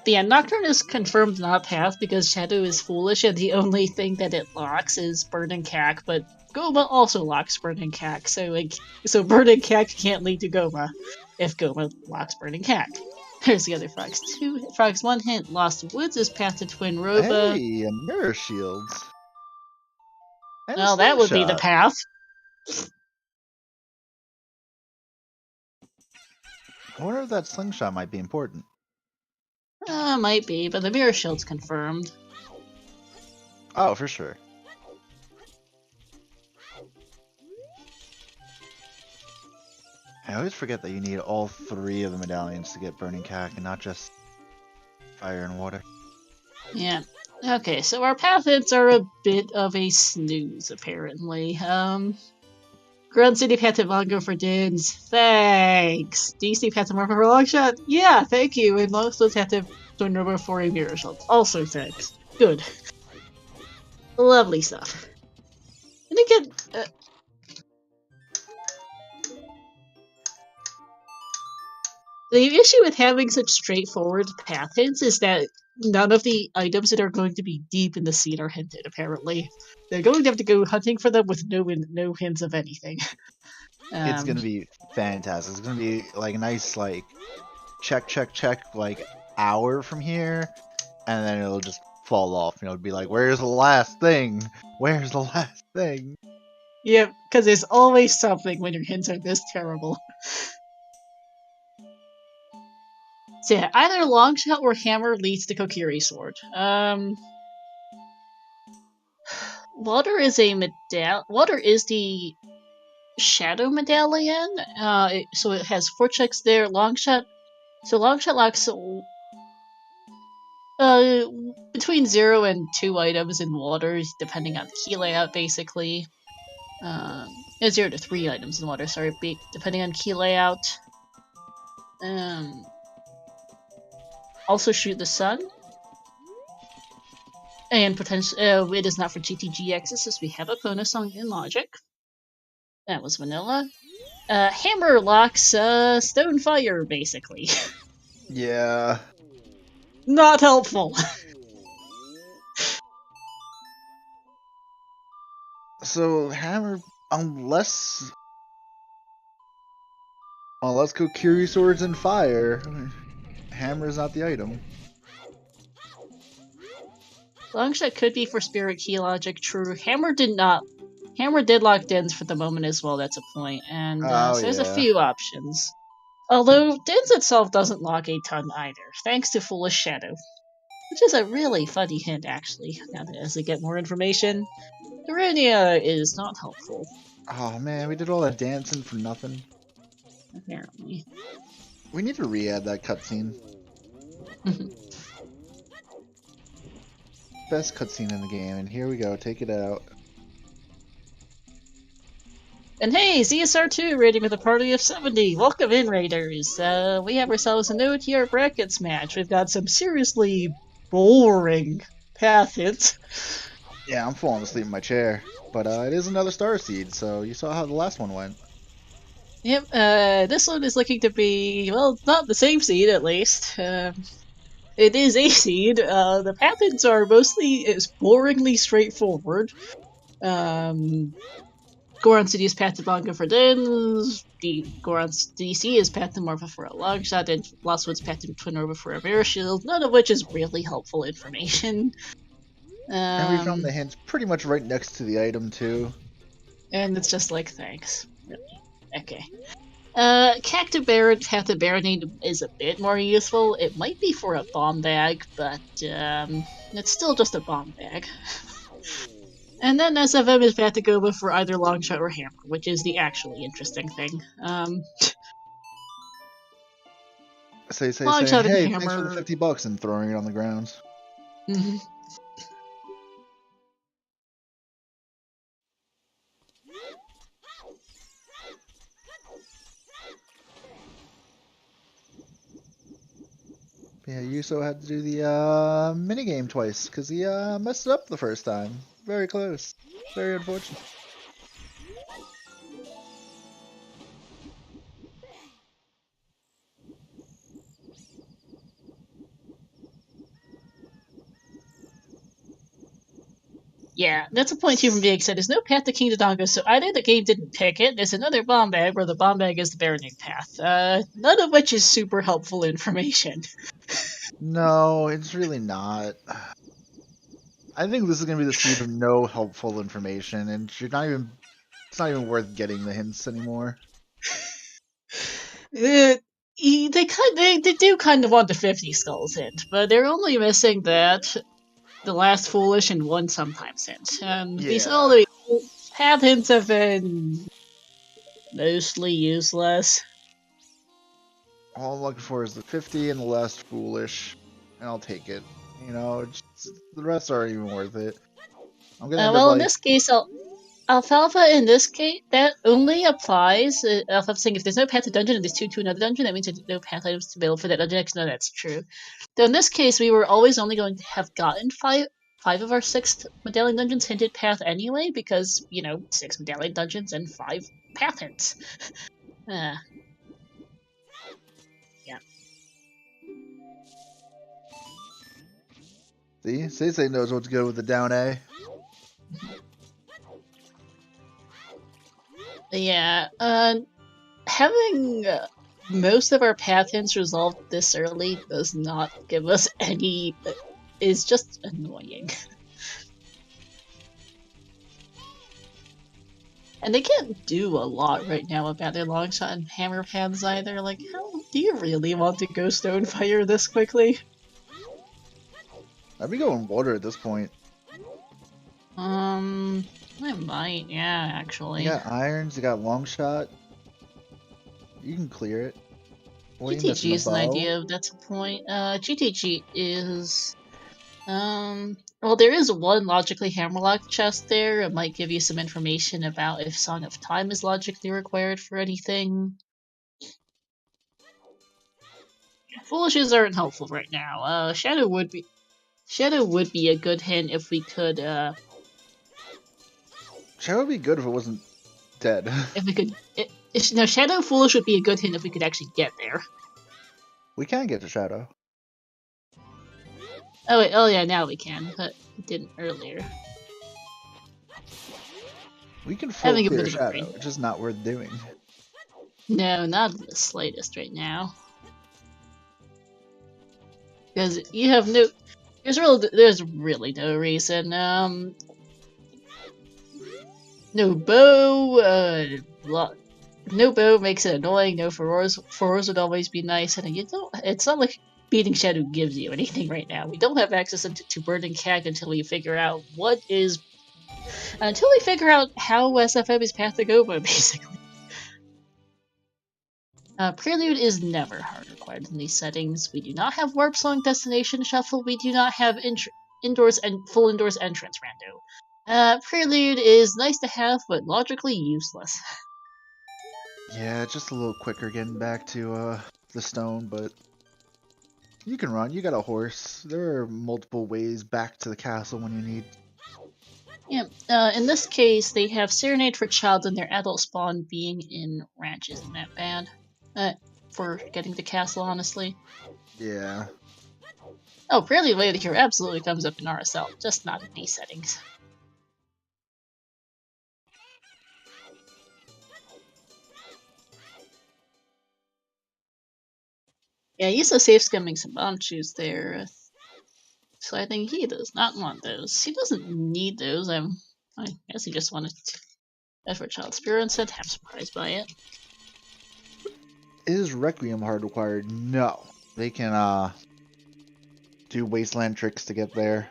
Speaker 1: But yeah, Nocturne is confirmed not Path because Shadow is foolish and the only thing that it locks is Burning Cack, but Goma also locks Burning Cack, so Burning Cack can't lead to Goma if Goma locks Burning Cack. There's the other frogs. 2 frogs, 1 hint. Lost Woods is Path to Twin Roba.
Speaker 2: Hey, and mirror shields.
Speaker 1: Well, that would be the path.
Speaker 2: I wonder if that slingshot might be important.
Speaker 1: Might be, but the mirror shield's confirmed.
Speaker 2: Oh, for sure. I always forget that you need all 3 of the medallions to get Burning Cack and not just fire and water.
Speaker 1: Yeah. Okay, so our path hits are a bit of a snooze, apparently. Ground City Patent Manga for Dins. Thanks. DC Patent Manga for Longshot. Yeah, thank you. And most of Patent Turnover for a Mirror Shot. Also thanks. Good. Lovely stuff. And again, the issue with having such straightforward path hints is that none of the items that are going to be deep in the scene are hinted, apparently. They're going to have to go hunting for them with no hints of anything.
Speaker 2: It's gonna be fantastic. It's gonna be like a nice like check like hour from here, and then it'll just fall off. You know, it'll be like, where's the last thing? Where's the last thing?
Speaker 1: Yeah, because there's always something when your hints are this terrible. So yeah, either Longshot or Hammer leads to Kokiri Sword. Water is the Shadow Medallion. So it has 4 checks there. Longshot. So Longshot locks between 0 and 2 items in water, depending on the key layout, basically. 0 to 3 items in water, sorry, depending on key layout. Also shoot the sun. And potentially, it is not for GTG access, as we have a bonus song in Logic. That was vanilla. Hammer locks Stone Fire, basically.
Speaker 2: Yeah.
Speaker 1: Not helpful.
Speaker 2: So Hammer, unless Kokiri Swords and Fire, Hammer is not the item.
Speaker 1: Longshot could be for Spirit Key Logic, true. Hammer did lock Dens for the moment as well, that's a point. And so there's a few options. Although Dens itself doesn't lock a ton either, thanks to Foolish Shadow. Which is a really funny hint, actually, now that as we get more information. Darunia is not helpful.
Speaker 2: Oh man, we did all that dancing for nothing.
Speaker 1: Apparently.
Speaker 2: We need to re-add that cutscene. Best cutscene in the game, and here we go, take it out.
Speaker 1: And hey, ZSR2 rating with a party of 70. Welcome in, Raiders. We have ourselves an OoTR brackets match. We've got some seriously boring path hits.
Speaker 2: Yeah, I'm falling asleep in my chair. But it is another Star Seed, so you saw how the last one went.
Speaker 1: Yep, this one is looking to be, well, not the same seed at least. It is a seed. The path hits are mostly boringly straightforward. Goron City is path to Blanca for Dins, Goron DC is path to Morpha for a long shot, and Lost Woods path to Twin Orba for a mirror shield, none of which is really helpful information.
Speaker 2: And we found the hints pretty much right next to the item, too.
Speaker 1: And it's just like, thanks. Really? Okay. Cactus Baron, path to Baronade is a bit more useful. It might be for a bomb bag, but it's still just a bomb bag. And then SFM is path to Goba for either Longshot or Hammer, which is the actually interesting thing.
Speaker 2: Say,
Speaker 1: Longshot and
Speaker 2: hey,
Speaker 1: Hammer.
Speaker 2: thanks for the $50 and throwing it on the ground. Yeah, Yuso had to do the minigame twice, because he messed it up the first time. Very close. Very unfortunate.
Speaker 1: Yeah, that's a point too from being said. There's no path to King Dodongo, so either the game didn't pick it, there's another bomb bag where the bomb bag is the Baronade path. None of which is super helpful information.
Speaker 2: No, it's really not. I think this is gonna be the seed of no helpful information, and it's not even worth getting the hints anymore.
Speaker 1: They do kind of want the 50 skulls hint, but they're only missing that, the last Foolish, and one sometimes hint. And these all the path hints have been mostly useless.
Speaker 2: All I'm looking for is the 50 and the last Foolish, and I'll take it. You know, the rest aren't even worth it. I'm gonna end up
Speaker 1: In this case, Alfalfa in this case, that only applies. Alfalfa saying if there's no path to dungeon and there's two to another dungeon, that means there's no path items available for that dungeon next. No, that's true. Though in this case, we were always only going to have gotten five of our 6 medallion dungeons hinted path anyway, because, 6 medallion dungeons and 5 path hints. Yeah.
Speaker 2: See, SeYsEy knows what to go with the down A.
Speaker 1: Yeah, having most of our path hints resolved this early does not give us any. Is just annoying. And they can't do a lot right now about their long shot and hammer paths either. Like, how do you really want to go Stonefire this quickly?
Speaker 2: I'd be going water at this point.
Speaker 1: I might, yeah, actually.
Speaker 2: You got irons, you got long shot. You can clear it.
Speaker 1: GTG is an idea, that's a point. GTG is... well, there is one logically hammerlock chest there. It might give you some information about if Song of Time is logically required for anything. Foolishes aren't helpful right now. Shadow would be a good hint if we could,
Speaker 2: Shadow would be good if it wasn't dead.
Speaker 1: If we could... no, Shadow Foolish would be a good hint if we could actually get there.
Speaker 2: We can get to Shadow.
Speaker 1: Oh wait, oh yeah, now we can, but we didn't earlier.
Speaker 2: We can full
Speaker 1: Having a
Speaker 2: clear
Speaker 1: bit of a
Speaker 2: Shadow,
Speaker 1: brain.
Speaker 2: which is not worth doing.
Speaker 1: No, not the slightest right now. Because you have no... There's really no reason. No bow, no bow makes it annoying, no furrows would always be nice, and it's not like beating Shadow gives you anything right now. We don't have access to Burning Cag until we figure out how SFM is path to go by, basically. Prelude is never hard required in these settings. We do not have Warp Song Destination Shuffle, we do not have full indoors entrance rando. Prelude is nice to have, but logically useless.
Speaker 2: Yeah, just a little quicker getting back to the stone, but you can run. You got a horse. There are multiple ways back to the castle when you need.
Speaker 1: Yeah, in this case, they have Serenade for Child and their adult spawn being in Ranch isn't that bad. For getting to castle, honestly.
Speaker 2: Yeah.
Speaker 1: Oh, Prelude Way here absolutely comes up in RSL, just not in these settings. Yeah, Yusa safe scumming some bomb shoes there. So I think he does not want those. He doesn't need those. I guess he just wanted to. As for Child Spirit instead, I'm surprised by it.
Speaker 2: Is Requiem hard required? No. They can do wasteland tricks to get there.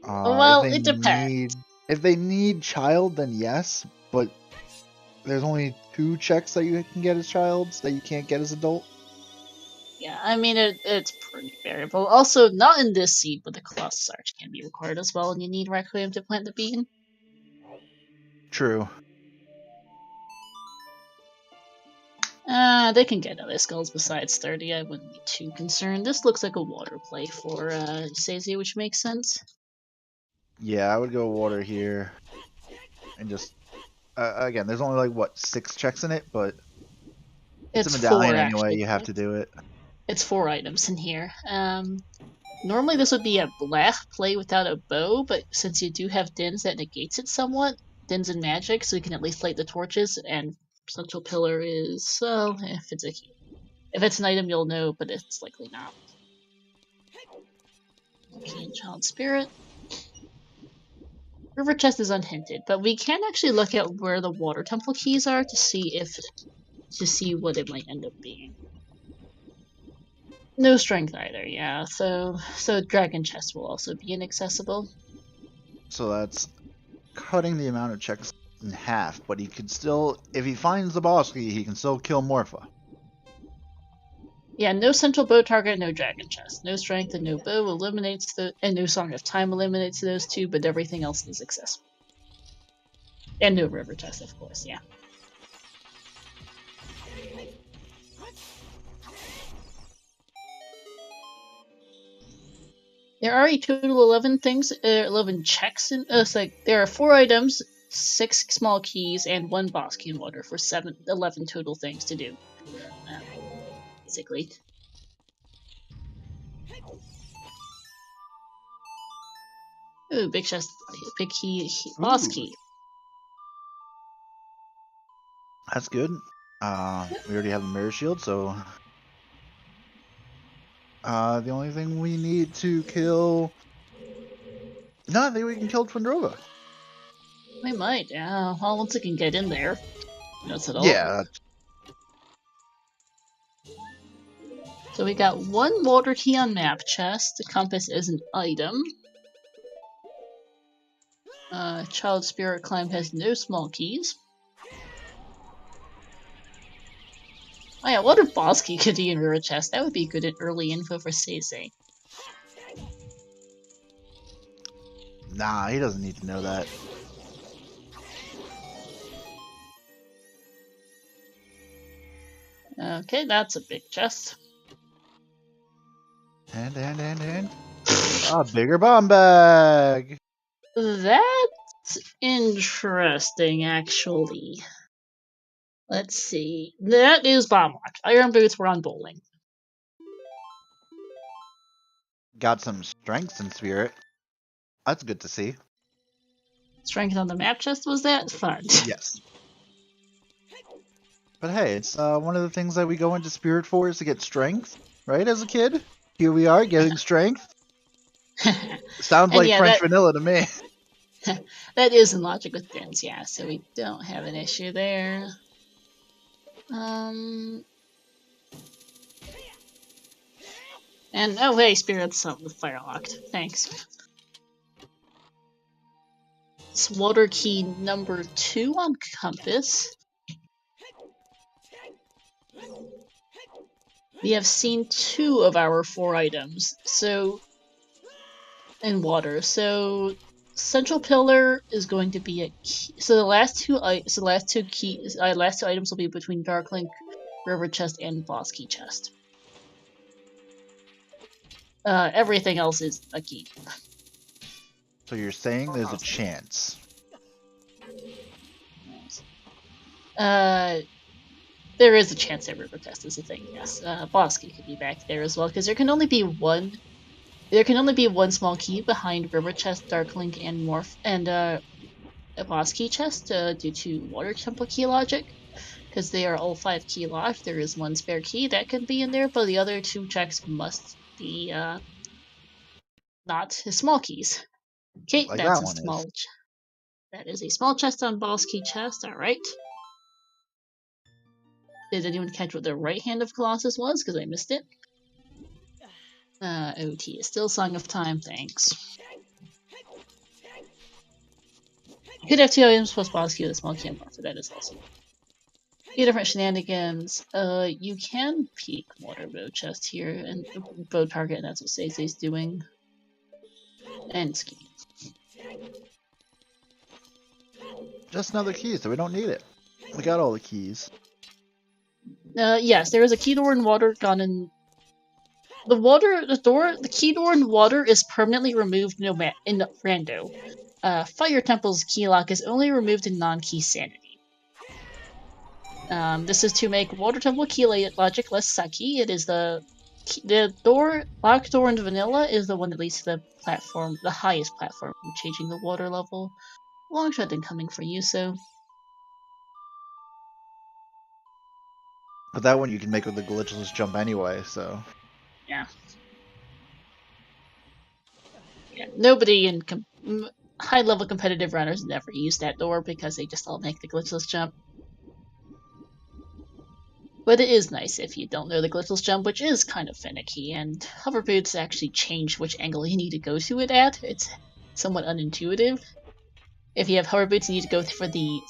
Speaker 1: Well, it depends.
Speaker 2: If they need Child, then yes, but there's only 2 checks that you can get as Childs that you can't get as adult.
Speaker 1: Yeah, I mean, it's pretty variable. Also, not in this seed, but the Colossus Arch can be required as well, and you need Requiem to plant the beacon.
Speaker 2: True.
Speaker 1: They can get other skulls besides 30. I wouldn't be too concerned. This looks like a water play for SeYsEy, which makes sense.
Speaker 2: Yeah, I would go water here. And just... again, there's only, 6 checks in it, but... It's a medallion anyway, you have to do it.
Speaker 1: It's 4 items in here. Normally this would be a black play without a bow, but since you do have Dins, that negates it somewhat. Dins and magic, so you can at least light the torches, and Central Pillar is, well, if it's an item you'll know, but it's likely not. Okay, and Child Spirit. River Chest is unhinted, but we can actually look at where the Water Temple keys are to see what it might end up being. No strength either, yeah. So Dragon Chest will also be inaccessible.
Speaker 2: So that's cutting the amount of checks in half, but he can still, if he finds the boss key, he can still kill Morpha.
Speaker 1: Yeah, no central bow target, no Dragon Chest. No strength and no bow eliminates and no Song of Time eliminates those 2, but everything else is accessible. And no river chest, of course, yeah. There are a total 11 things, 11 checks. It's like there are 4 items, 6 small keys, and 1 boss key in water for 11 total things to do. Basically. Ooh, big chest, big key, boss key.
Speaker 2: That's good. We already have the mirror shield, so the only thing we need to kill. No, I think we can kill Twindrova.
Speaker 1: We might, yeah. Well, once we can get in there. That's it all.
Speaker 2: Yeah.
Speaker 1: So we got 1 water key on map chest. The compass is an item. Child Spirit Climb has no small keys. Oh yeah, what if boss key could be in river chest? That would be good at early info for SeYsEy.
Speaker 2: Nah, he doesn't need to know that.
Speaker 1: Okay, that's a big chest.
Speaker 2: And. A bigger bomb bag!
Speaker 1: That's interesting, actually. Let's see. That is Bomb Watch. Iron Boots were on bowling.
Speaker 2: Got some strengths in spirit. That's good to see.
Speaker 1: Strength on the map chest, was that? Fun.
Speaker 2: Yes. But hey, it's one of the things that we go into spirit for is to get strength, right? As a kid, here we are getting strength. Sounds like
Speaker 1: yeah,
Speaker 2: French vanilla to me.
Speaker 1: That is in logic with Dins, yeah, so we don't have an issue there. And oh hey, Spirit's fire locked. Thanks. It's water key number 2 on compass. We have seen 2 of our 4 items, so in water. So central pillar is going to be a key. So the last two items will be between Darklink, River Chest, and Boss Key Chest. Everything else is a key.
Speaker 2: So you're saying there's a chance?
Speaker 1: There is a chance that River Chest is a thing. Yes, Boss Key could be back there as well because there can only be one. There can only be 1 small key behind River Chest, Darklink, and Morph, and a Boss Key Chest due to Water Temple key logic. Because they are all 5 key locked, there is 1 spare key that can be in there, but the other 2 checks must be not small keys. Okay,
Speaker 2: Like
Speaker 1: that's
Speaker 2: that
Speaker 1: a
Speaker 2: one
Speaker 1: small.
Speaker 2: is.
Speaker 1: That is a small chest on Boss Key Chest. All right. Did anyone catch what the right hand of Colossus was? Because I missed it. OT is still Song of Time, thanks. You could have 2 items plus boss key with a small key and marker, that is also. 2 different shenanigans. You can peek water bow chest here and bow target, and that's what SeYsEy's doing. And ski.
Speaker 2: Just another key, so we don't need it. We got all the keys.
Speaker 1: Yes, there is a key door in water gone in. The key door in water is permanently removed in rando. Fire Temple's key lock is only removed in non-key sanity. This is to make Water Temple key logic less sucky. It is the locked door in vanilla is the one that leads to the platform, the highest platform, changing the water level. Long shot incoming for YUSo.
Speaker 2: But that one you can make with the glitchless jump anyway, so.
Speaker 1: Yeah. Nobody in high-level competitive runners never use that door because they just all make the glitchless jump. But it is nice if you don't know the glitchless jump, which is kind of finicky, and hover boots actually change which angle you need to go to it at. It's somewhat unintuitive. If you have hover boots, you need to go for the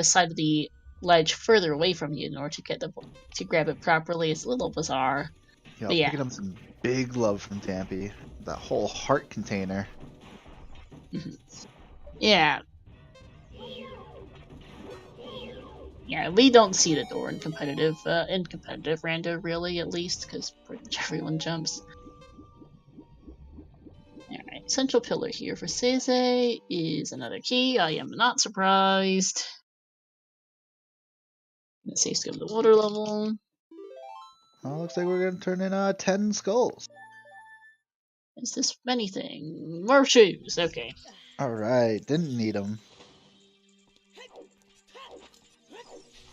Speaker 1: side of the ledge further away from you in order to grab it properly. It's a little bizarre.
Speaker 2: Yeah,
Speaker 1: but yeah.
Speaker 2: Picking up some big love from Tampy. That whole heart container.
Speaker 1: Yeah. Yeah, we don't see the door in competitive rando, really, at least, because pretty much everyone jumps. Alright, central pillar here for SeYsEy is another key. I am not surprised. Let's see, skip the water level.
Speaker 2: Oh, looks like we're gonna turn in 10 skulls.
Speaker 1: Is this anything? More shoes, okay.
Speaker 2: Alright, didn't need them.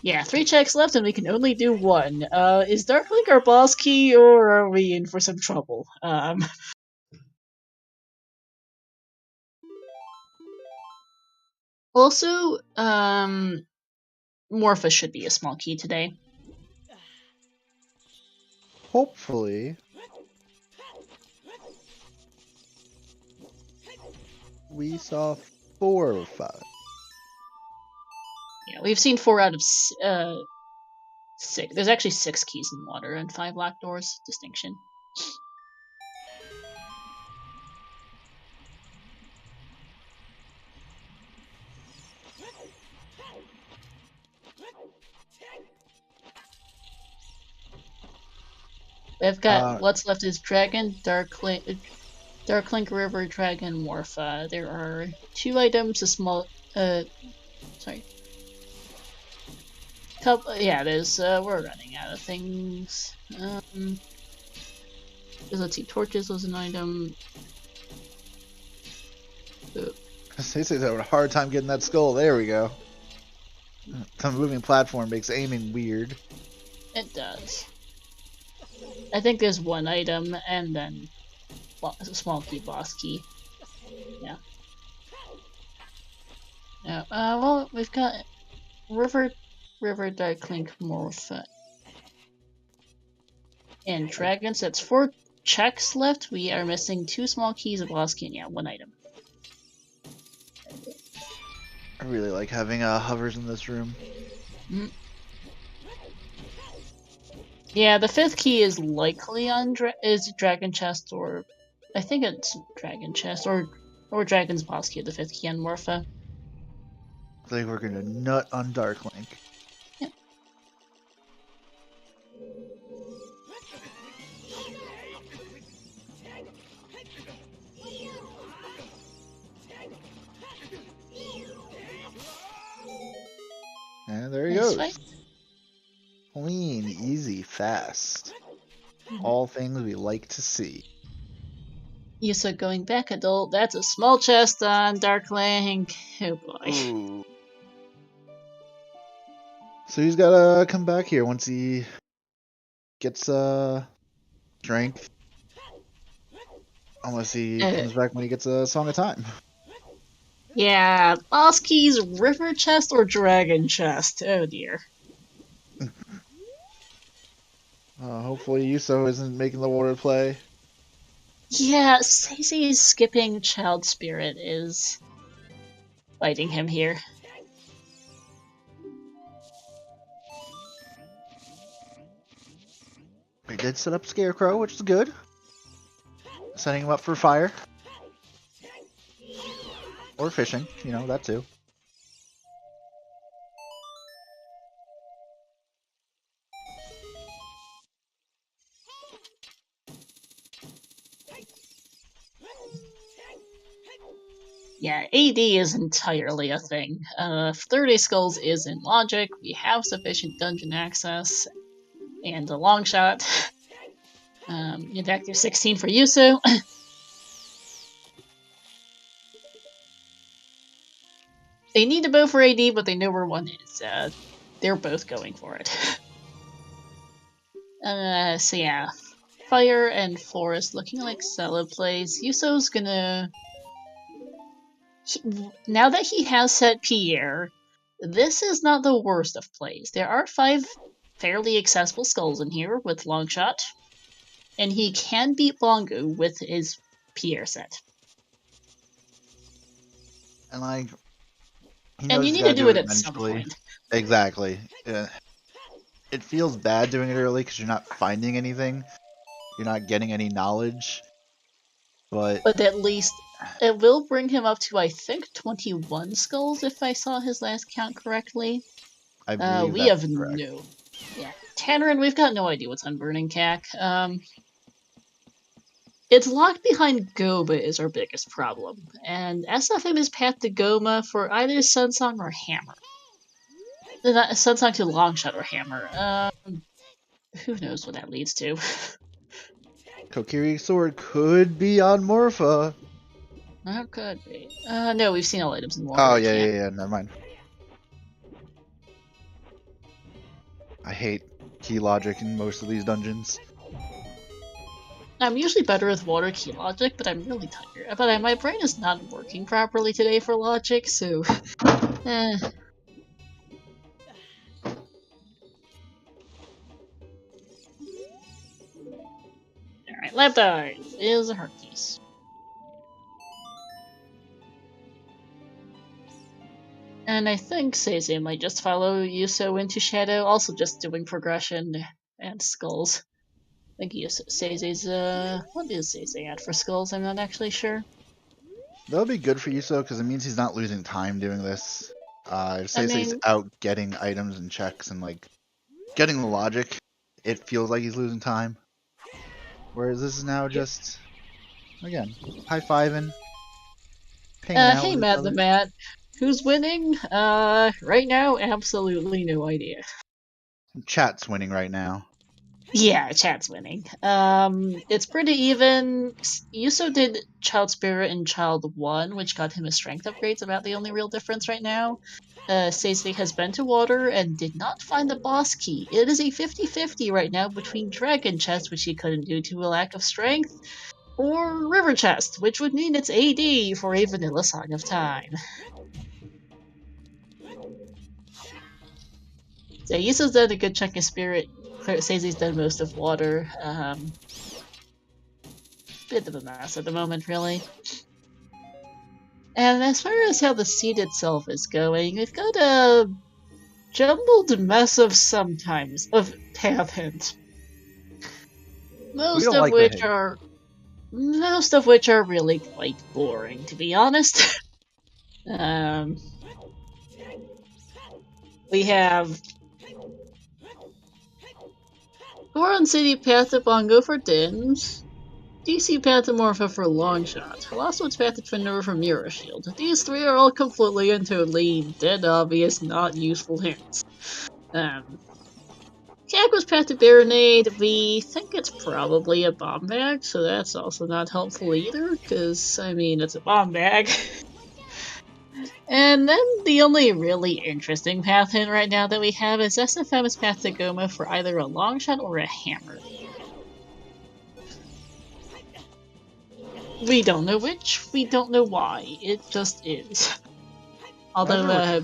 Speaker 1: Yeah, 3 checks left and we can only do 1. Is Darklink our boss key or are we in for some trouble? Also, Morpha should be a small key today.
Speaker 2: Hopefully. We saw 4 of 5.
Speaker 1: Yeah, we've seen 4 out of 6. There's actually 6 keys in water and 5 black doors. Distinction. We've got what's left is Dragon, Darklink River, Dragon, Morpha. There are 2 items, a small, sorry. Yeah, there's, we're running out of things. Let's see, torches was an item.
Speaker 2: SeYsEy's having a hard time getting that skull. There we go. The moving platform makes aiming weird.
Speaker 1: It does. I think there's 1 item and then a small key, boss key. Yeah. Yeah. Well, we've got River, Darklink, Morpha, and Dragons. That's 4 checks left. We are missing 2 small keys, a boss key, and yeah, 1 item.
Speaker 2: I really like having hovers in this room.
Speaker 1: Mm. Yeah, the 5th key is likely on Dragon Chest, or I think it's Dragon Chest, or Dragon's boss key, the 5th key on Morpha.
Speaker 2: I think we're gonna nut on Darklink.
Speaker 1: Yeah.
Speaker 2: And there he
Speaker 1: Nice
Speaker 2: goes.
Speaker 1: fight.
Speaker 2: Clean, easy, fast. All things we like to see.
Speaker 1: YUSo going back adult. That's a small chest on Darklink. Oh boy.
Speaker 2: Ooh. So he's gotta come back here once he gets strength. Unless he comes back when he gets a Song of Time.
Speaker 1: Yeah, boss keys, river chest or dragon chest. Oh dear.
Speaker 2: Hopefully YUSo isn't making the water play.
Speaker 1: Yeah, SeYsEy's skipping Child Spirit is biting him here.
Speaker 2: We did set up Scarecrow, which is good. Setting him up for fire. Or fishing, you know, that too.
Speaker 1: Yeah, AD is entirely a thing. 30 skulls is in logic. We have sufficient dungeon access and a long shot. In fact, there's 16 for YUSo. They need to bow for AD, but they know where one is. They're both going for it. So yeah. Fire and Forest looking like Zelda plays. YUSo's gonna... now that he has set Pierre, this is not the worst of plays. There are 5 fairly accessible skulls in here with Longshot, and he can beat Bongo with his Pierre set.
Speaker 2: And like,
Speaker 1: and you need to do it at some point.
Speaker 2: Exactly. It feels bad doing it early because you're not finding anything. You're not getting any knowledge. But
Speaker 1: at least it will bring him up to, I think, 21 skulls if I saw his last count correctly.
Speaker 2: I believe
Speaker 1: We
Speaker 2: that's
Speaker 1: have
Speaker 2: correct.
Speaker 1: no. Yeah, Tannerin, we've got no idea what's on Burning Cack. It's locked behind Goba is our biggest problem, and SFM is path to Goma for either Sunsong or Hammer. Not Sunsong to Longshot or Hammer. Who knows what that leads to?
Speaker 2: Kokiri Sword could be on Morpha.
Speaker 1: That could be. No, we've seen all items in water.
Speaker 2: Oh,
Speaker 1: It
Speaker 2: yeah,
Speaker 1: can't.
Speaker 2: yeah, never mind. I hate key logic in most of these dungeons.
Speaker 1: I'm usually better with water key logic, but I'm really tired. But my brain is not working properly today for logic, so. Alright, lab dive is a heart piece. And I think SeYsEy might just follow Yuso into Shadow, also just doing progression and skulls. I think SeYsEy's, what is SeYsEy at for skulls? I'm not actually sure.
Speaker 2: That'll be good for Yuso because it means he's not losing time doing this. If
Speaker 1: I
Speaker 2: Seisei's
Speaker 1: mean,
Speaker 2: out getting items and checks and like getting the logic, it feels like he's losing time. Whereas this is now just, again, high-fiving, hanging out
Speaker 1: hey
Speaker 2: with each
Speaker 1: Matt the
Speaker 2: other.
Speaker 1: Matt. Who's winning? Right now, absolutely no idea.
Speaker 2: Chat's winning right now.
Speaker 1: Yeah, chat's winning. It's pretty even. Yuso did Child Spirit in Child 1, which got him a strength upgrade. It's about the only real difference right now. SeYsEy has been to water and did not find the boss key. It is a 50-50 right now between Dragon Chest, which he couldn't do to a lack of strength, or River Chest, which would mean it's AD for a vanilla Song of Time. So Yuso's done a good chunk of Spirit. SeYsEy's done most of water. Bit of a mess at the moment, really. And as far as how the seed itself is going, we've got a jumbled mess of sometimes of path hints. Most of which are really quite boring, to be honest. We have Goron City Path to Bongo for Dins, DC Pathomorpha for Longshot, Colossal Pathofender for Mirror Shield. These three are all completely and totally dead obvious, not useful hints. Cactus Path to Baronade, we think it's probably a bomb bag, so that's also not helpful either, because, I mean, it's a bomb bag. And then the only really interesting path hint right now that we have is SFM's Path to Goma for either a long shot or a hammer. We don't know which, we don't know why, it just is. Although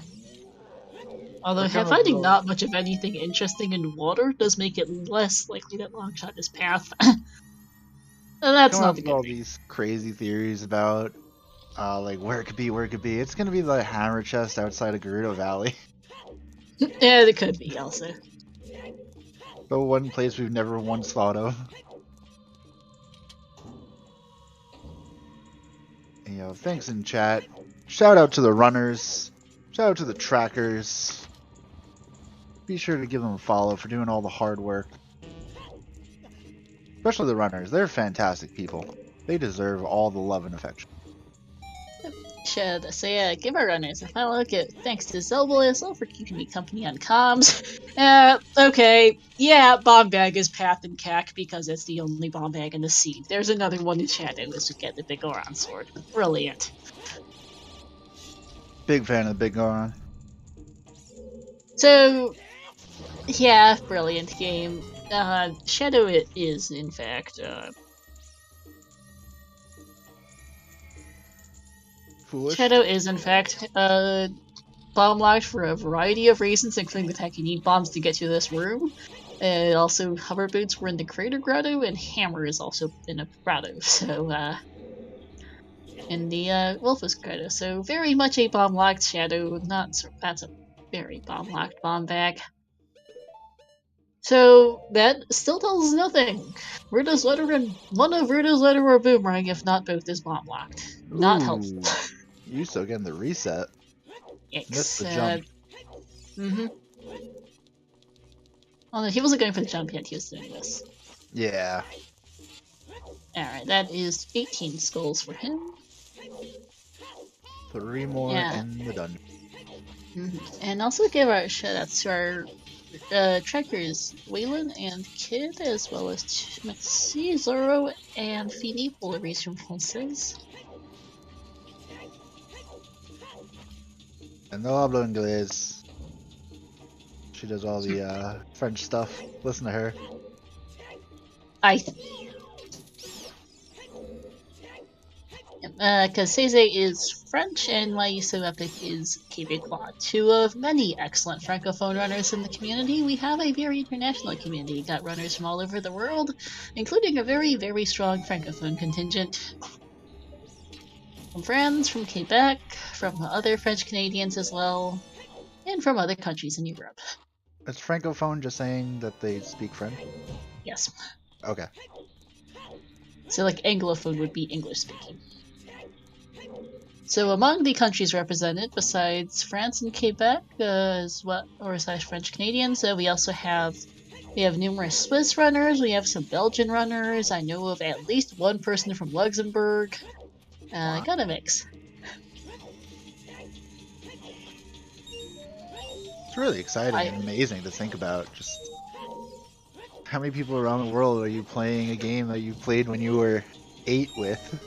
Speaker 1: finding not much of anything interesting in water does make it less likely that Longshot is path. That's not the good
Speaker 2: all
Speaker 1: thing.
Speaker 2: these crazy theories about like where it could be. It's gonna be the hammer chest outside of Gerudo Valley.
Speaker 1: Yeah, it could be also.
Speaker 2: The one place we've never once thought of. You know, thanks in chat. Shout out to the runners. Shout out to the trackers. Be sure to give them a follow for doing all the hard work. Especially the runners. They're fantastic people. They deserve all the love and affection.
Speaker 1: Should say, give our runners a follow. Thanks to Zelda as well for keeping me company on comms. Okay, yeah, bomb bag is path and cack because it's the only bomb bag in the seed. There's another one in Shadow is to get the Big Goron sword. Brilliant.
Speaker 2: Big fan of the Big Goron.
Speaker 1: So, yeah, brilliant game. Shadow is, in fact,
Speaker 2: Foolish.
Speaker 1: Shadow is, in fact, bomb locked for a variety of reasons, including the fact you need bombs to get to this room. Also, hover boots were in the Crater Grotto, and Hammer is also in a grotto, so, in the, Wolfus Grotto. So, very much a bomb locked Shadow, that's a very bomb locked bomb bag. So, that still tells us nothing. Rudo's letter and one of Rudo's letter or Boomerang, if not both, is bomb locked. Not helpful.
Speaker 2: Yuso getting the reset.
Speaker 1: Yikes.
Speaker 2: Missed the jump.
Speaker 1: Oh no, he wasn't going for the jump yet, he was doing this.
Speaker 2: Yeah.
Speaker 1: Alright, that is 18 skulls for him.
Speaker 2: 3 more in the dungeon.
Speaker 1: And also give our shoutouts to our trekkers, Waylon and Kid, as well as Maxi, Zoro, and Philippe pour la version française.
Speaker 2: No hablo inglés. She does all the French stuff. Listen to her.
Speaker 1: Because SeYsEy is French and YUSoEpic is Québécois. Two of many excellent francophone runners in the community. We have a very international community. Got runners from all over the world, including a very, very strong francophone contingent. From France, from Quebec, from other French Canadians as well, and from other countries in Europe.
Speaker 2: Is francophone just saying that they speak French?
Speaker 1: Yes.
Speaker 2: Okay.
Speaker 1: So like Anglophone would be English speaking. So among the countries represented, besides France and Quebec, as well, or slash French Canadians, we also have numerous Swiss runners. We have some Belgian runners. I know of at least one person from Luxembourg.
Speaker 2: Wow.
Speaker 1: Got a mix.
Speaker 2: It's really exciting and amazing to think about. Just how many people around the world are you playing a game that you played when you were 8 with?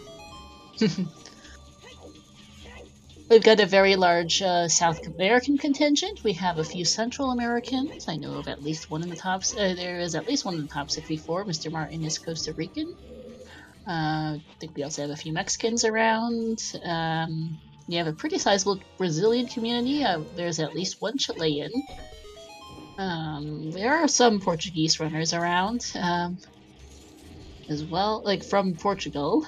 Speaker 1: We've got a very large South American contingent. We have a few Central Americans. I know of at least one in the top. There is at least one in the top 64. Mr. Martin is Costa Rican. I think we also have a few Mexicans around. We have a pretty sizable Brazilian community. There's at least one Chilean. There are some Portuguese runners around as well, like from Portugal.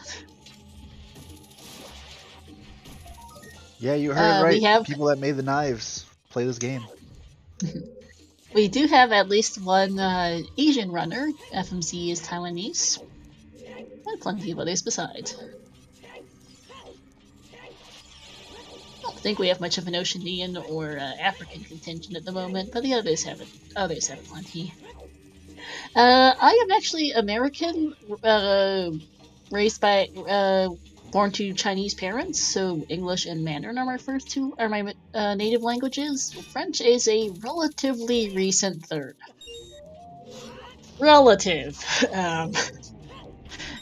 Speaker 2: Yeah, you heard right.
Speaker 1: We have
Speaker 2: people that made the knives play this game.
Speaker 1: We do have at least one Asian runner. FMC is Taiwanese. And plenty of others besides. I don't think we have much of an Oceanian or African contingent at the moment, but the others have it. Others have plenty. I am actually American, raised by born to Chinese parents, so English and Mandarin are my native languages. French is a relatively recent third.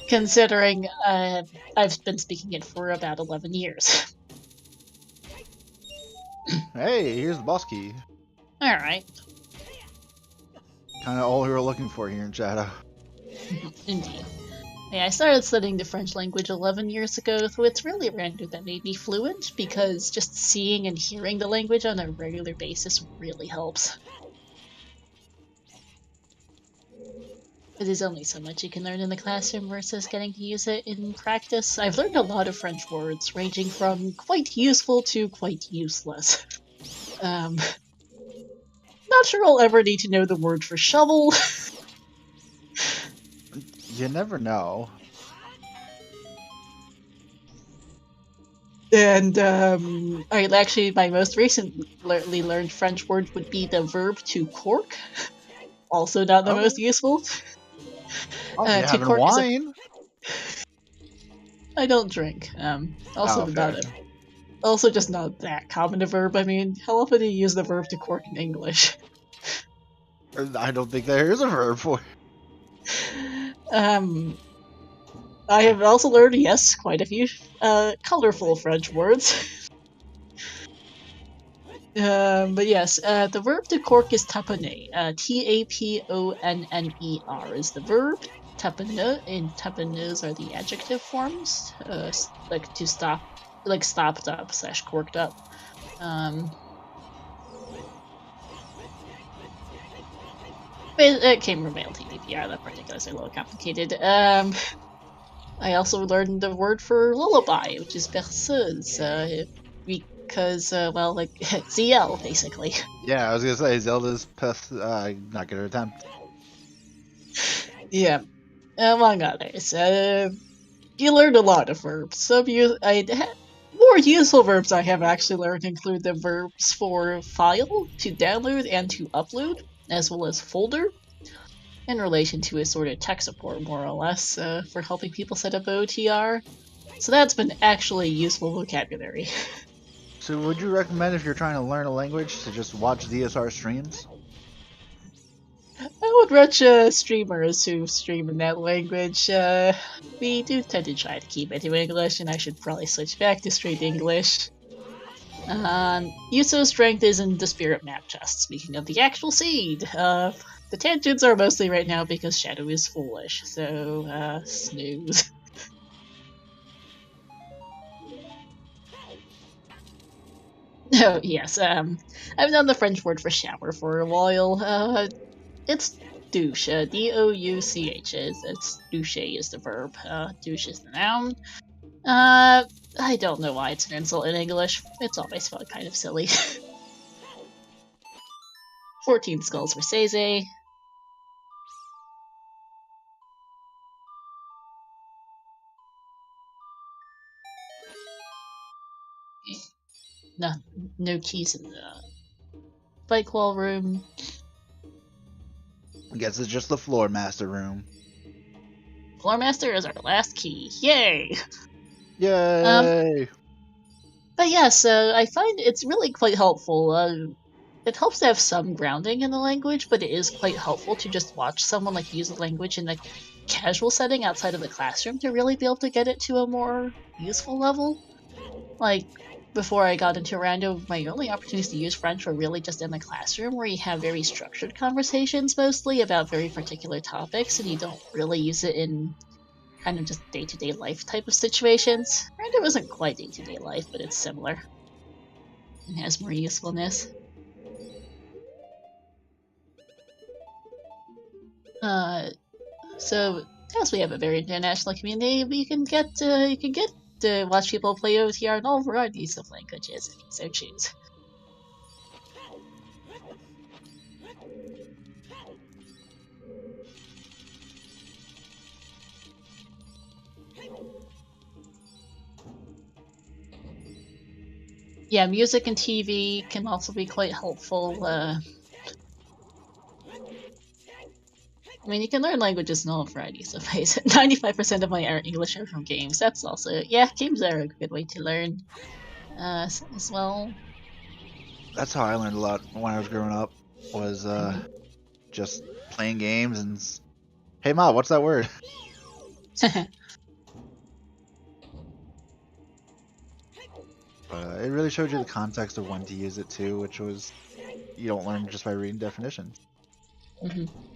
Speaker 1: Considering I've been speaking it for about 11 years.
Speaker 2: Hey, here's the boss key.
Speaker 1: Alright.
Speaker 2: Kind of all we were looking for here in Shadow.
Speaker 1: Indeed. Yeah, I started studying the French language 11 years ago, so it's really Rando that made me fluent, because just seeing and hearing the language on a regular basis really helps. There's only so much you can learn in the classroom versus getting to use it in practice. I've learned a lot of French words, ranging from quite useful to quite useless. Not sure I'll ever need to know the word for shovel.
Speaker 2: You never know.
Speaker 1: And actually, my most recently learned French word would be the verb to cork. Also not the most useful.
Speaker 2: Oh, you having wine?
Speaker 1: I don't drink. Also just not that common a verb. I mean, how often do you use the verb to cork in English?
Speaker 2: I don't think there is a verb for
Speaker 1: it. I have also learned, yes, quite a few colorful French words. But yes, the verb to cork is taponner. Taponner is the verb. Taponner and taponneuse are the adjective forms. Like to stop, like stopped up / corked up. It came from male TDPR. That particular is a little complicated. I also learned the word for lullaby, which is berceuse, because, well, like, ZL, basically.
Speaker 2: Yeah, I was gonna say, Zelda's not gonna attempt.
Speaker 1: Yeah, among others. You learned a lot of verbs. More useful verbs I have actually learned include the verbs for file, to download, and to upload, as well as folder, in relation to a sort of tech support, more or less, for helping people set up OOTR. So that's been actually useful vocabulary.
Speaker 2: So would you recommend if you're trying to learn a language to just watch DSR streams?
Speaker 1: I would watch streamers who stream in that language. We do tend to try to keep it to English, and I should probably switch back to straight English. YUSo's strength is in the spirit map chest. Speaking of the actual seed, the tangents are mostly right now because Shadow is foolish, so snooze. Oh yes, I've known the French word for shower for a while. It's douche, D-O-U-C-H. It's douche is the verb, douche is the noun. I don't know why it's an insult in English. It's always felt kind of silly. 14 skulls for SeYsEy. No, no keys in the bike wall room.
Speaker 2: I guess it's just the floor master room.
Speaker 1: Floor master is our last key. Yay!
Speaker 2: Yay!
Speaker 1: But yeah, so I find it's really quite helpful. It helps to have some grounding in the language, but it is quite helpful to just watch someone like use the language in a casual setting outside of the classroom to really be able to get it to a more useful level. Like, before I got into Rando, my only opportunities to use French were really just in the classroom, where you have very structured conversations mostly about very particular topics, and you don't really use it in kind of just day-to-day life type of situations. Rando isn't quite day-to-day life, but it's similar. It has more usefulness. So as we have a very international community, you can get to watch people play OOTR in all varieties of languages if you so choose. Yeah, music and TV can also be quite helpful. I mean, you can learn languages in all varieties of ways. 95% of my English are from games. That's also, yeah, games are a good way to learn as well.
Speaker 2: That's how I learned a lot when I was growing up, was just playing games and... Hey Ma, what's that word? It really showed you the context of when to use it too, which was... You don't learn just by reading definitions.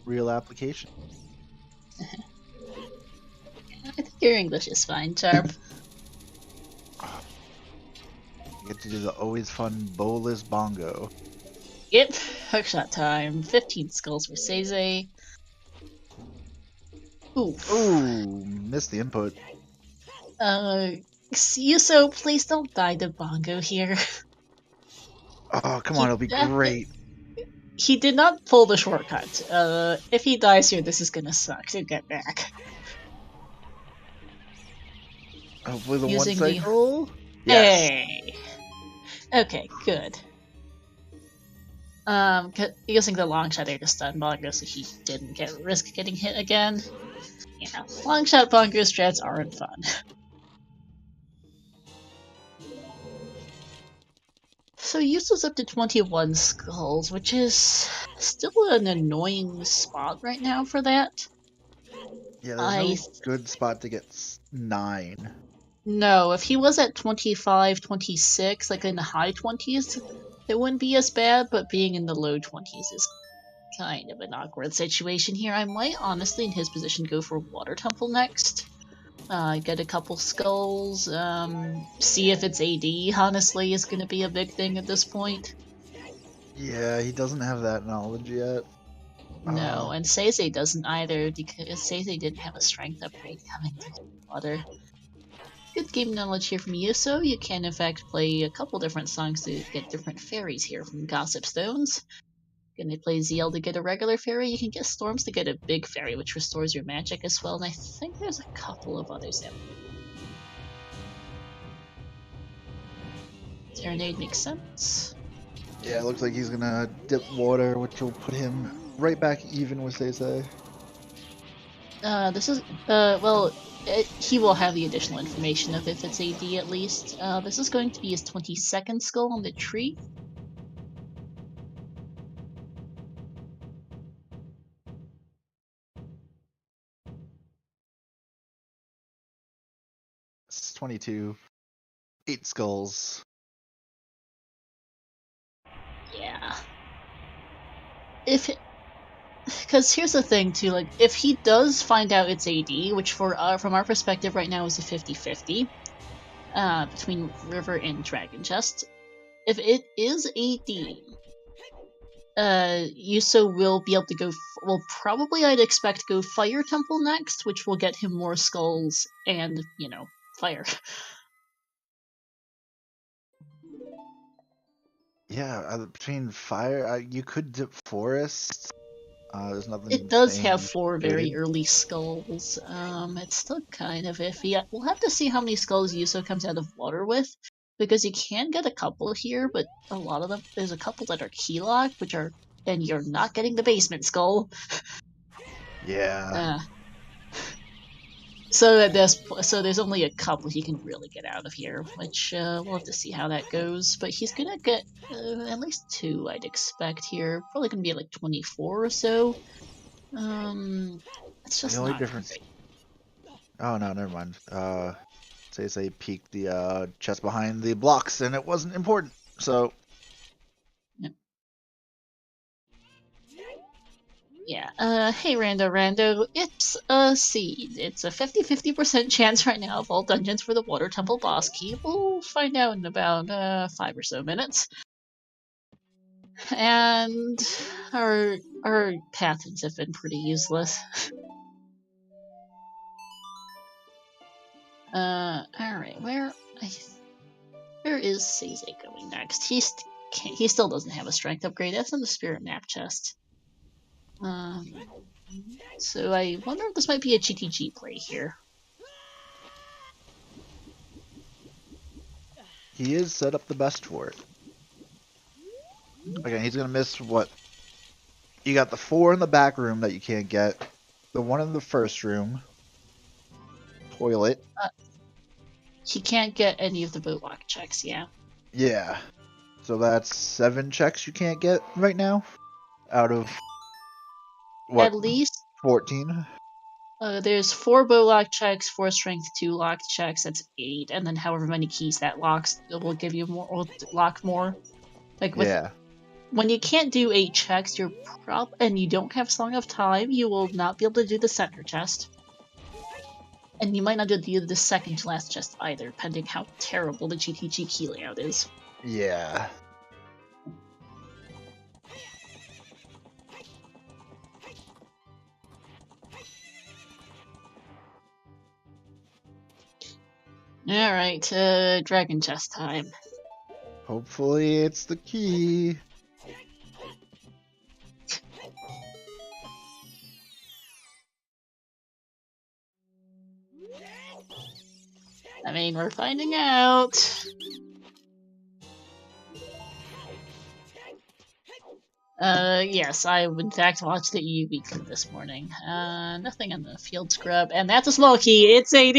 Speaker 2: Real application.
Speaker 1: I think your English is fine, Charp.
Speaker 2: You get to do the always fun bowless bongo.
Speaker 1: Yep, hookshot time. 15 skulls for SeYsEy.
Speaker 2: Ooh, missed the input.
Speaker 1: YUSo, please don't die to bongo here.
Speaker 2: Oh, come on, it'll be great.
Speaker 1: He did not pull the shortcut. If he dies here, this is gonna suck to get back.
Speaker 2: Hopefully the
Speaker 1: Using
Speaker 2: one cycle? Yes.
Speaker 1: Hey! Okay, good. Using the long shot there to stun bongo so he didn't risk getting hit again. You know, long shot bongo strats aren't fun. So YUSo's up to 21 skulls, which is still an annoying spot right now for that.
Speaker 2: Yeah, there's no good spot to get 9.
Speaker 1: No, if he was at 25, 26, like in the high 20s, it wouldn't be as bad, but being in the low 20s is kind of an awkward situation here. I might honestly, in his position, go for Water Temple next. Get a couple skulls, see if it's AD, honestly, is going to be a big thing at this point.
Speaker 2: Yeah, he doesn't have that knowledge yet.
Speaker 1: No, and SeYsEy doesn't either, because SeYsEy didn't have a strength upgrade coming to water. Good game knowledge here from YUSo. You can in fact play a couple different songs to get different fairies here from Gossip Stones. Gonna play Zelda to get a regular fairy. You can get Storms to get a big fairy, which restores your magic as well, and I think there's a couple of others there. Serenade makes sense.
Speaker 2: Yeah, it looks like he's gonna dip water, which will put him right back even with SeYsEy.
Speaker 1: This is, well, he will have the additional information of if it's AD at least. This is going to be his 22nd skull on the tree.
Speaker 2: It's 22. 8 skulls.
Speaker 1: Yeah. Because here's the thing too, like, if he does find out it's AD, which from our perspective right now is a 50-50, between River and Dragon Chest, if it is AD, Yuso will be able to go, well, probably I'd expect go Fire Temple next, which will get him more skulls and, you know, fire.
Speaker 2: Yeah, between fire, you could dip forest. There's nothing
Speaker 1: It does
Speaker 2: saying
Speaker 1: have
Speaker 2: you
Speaker 1: 4
Speaker 2: should.
Speaker 1: very early skulls. It's still kind of iffy. We'll have to see how many skulls Yuso comes out of water with, because you can get a couple here, but a lot of them, there's a couple that are key locked, and you're not getting the basement skull.
Speaker 2: Yeah.
Speaker 1: So there's only a couple he can really get out of here, which we'll have to see how that goes. But he's gonna get at least 2, I'd expect here. Probably gonna be like 24 or so. It's just
Speaker 2: The only
Speaker 1: not
Speaker 2: difference.
Speaker 1: great.
Speaker 2: Oh no, never mind. SeYsEy peeked the chest behind the blocks, and it wasn't important. So.
Speaker 1: Yeah. Hey, Rando. It's a seed. It's a 50-50% chance right now of all dungeons for the Water Temple boss key. We'll find out in about 5 or so minutes. And our patterns have been pretty useless. Alright, where is SeYsEy going next? He still doesn't have a strength upgrade. That's in the Spirit Map chest. So I wonder if this might be a GTG play here.
Speaker 2: He is set up the best for it. Again, he's gonna miss what? You got the 4 in the back room that you can't get. The 1 in the first room. Toilet.
Speaker 1: He can't get any of the boat lock checks, yeah.
Speaker 2: Yeah. So that's 7 checks you can't get right now? Out of what?
Speaker 1: At least
Speaker 2: 14?
Speaker 1: there's 4 bow lock checks, 4 strength 2 lock checks, that's 8, and then however many keys that locks, it will give you more, will lock more. Like when you can't do 8 checks, and you don't have Song of Time, you will not be able to do the center chest. And you might not do the second to last chest either, depending how terrible the GTG key layout is.
Speaker 2: Yeah.
Speaker 1: Alright, Dragon Chest time.
Speaker 2: Hopefully it's the key.
Speaker 1: I mean, we're finding out. Yes, I in fact watched the EU Weekly this morning. Nothing on the field scrub, and that's a small key. It's AD.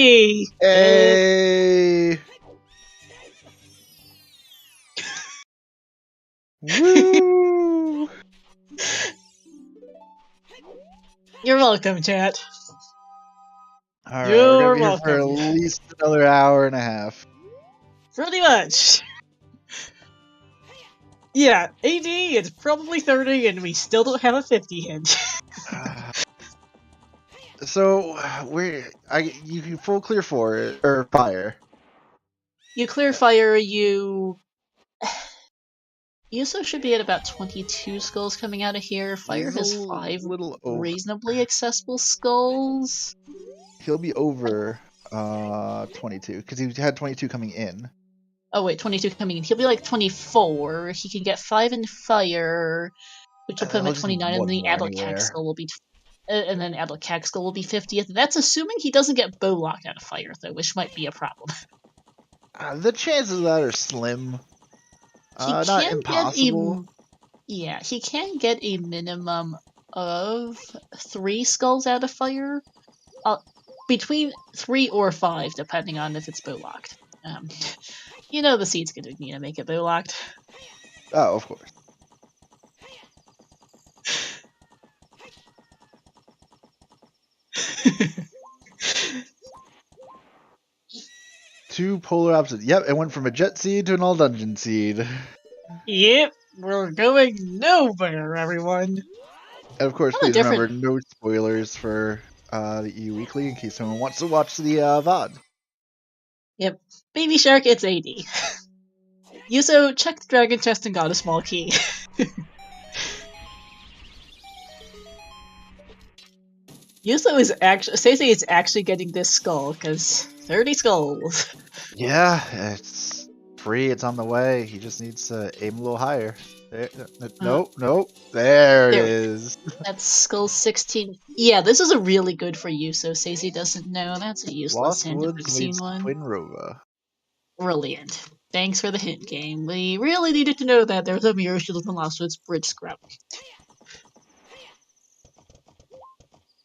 Speaker 2: Hey! Woo!
Speaker 1: You're welcome, chat.
Speaker 2: Alright, we're gonna be here for at
Speaker 1: welcome.
Speaker 2: least another hour and a half.
Speaker 1: Pretty much. Yeah, AD, it's probably 30, and we still don't have a 50 hint.
Speaker 2: So, you can full clear for it, or fire.
Speaker 1: You clear fire, Yuso should be at about 22 skulls coming out of here. Fire has 5 reasonably accessible skulls.
Speaker 2: He'll be over 22, because he had 22 coming in.
Speaker 1: Oh wait, 22 coming in. He'll be like 24. He can get 5 in fire, which will put him at 29, and the Adlakak skull will be... and then Adlakak skull will be 50th. That's assuming he doesn't get bow locked out of fire, though, which might be a problem.
Speaker 2: The chances of that are slim.
Speaker 1: He
Speaker 2: Not
Speaker 1: can get
Speaker 2: impossible.
Speaker 1: he can get a minimum of 3 skulls out of fire. Between 3 or 5, depending on if it's bow locked. Um, you know the seed's gonna need to make it bow locked.
Speaker 2: Oh, of course. Two polar opposites. Yep, it went from a jet seed to an all dungeon seed.
Speaker 1: Yep, we're going nowhere, everyone.
Speaker 2: And of course,
Speaker 1: What a
Speaker 2: please remember,
Speaker 1: different.
Speaker 2: no spoilers for the EU Weekly in case someone wants to watch the VOD.
Speaker 1: Yep, Baby Shark, it's AD. Yuso, check the dragon chest and got a small key. Yuso is actually. SeYsEy is actually getting this skull, because 30 skulls.
Speaker 2: Yeah, it's free. It's on the way. He just needs to aim a little higher. There, nope, nope. There it
Speaker 1: There we go.
Speaker 2: is.
Speaker 1: That's skull 16. Yeah, this is a really good for SeYsEy. SeYsEy doesn't know. That's a useless
Speaker 2: Lost
Speaker 1: hint if
Speaker 2: Woods
Speaker 1: I've seen
Speaker 2: leads to
Speaker 1: one.
Speaker 2: Twin Rova.
Speaker 1: Brilliant. Thanks for the hint, game. We really needed to know that there's a mirror shield in Lost Woods bridge scrub.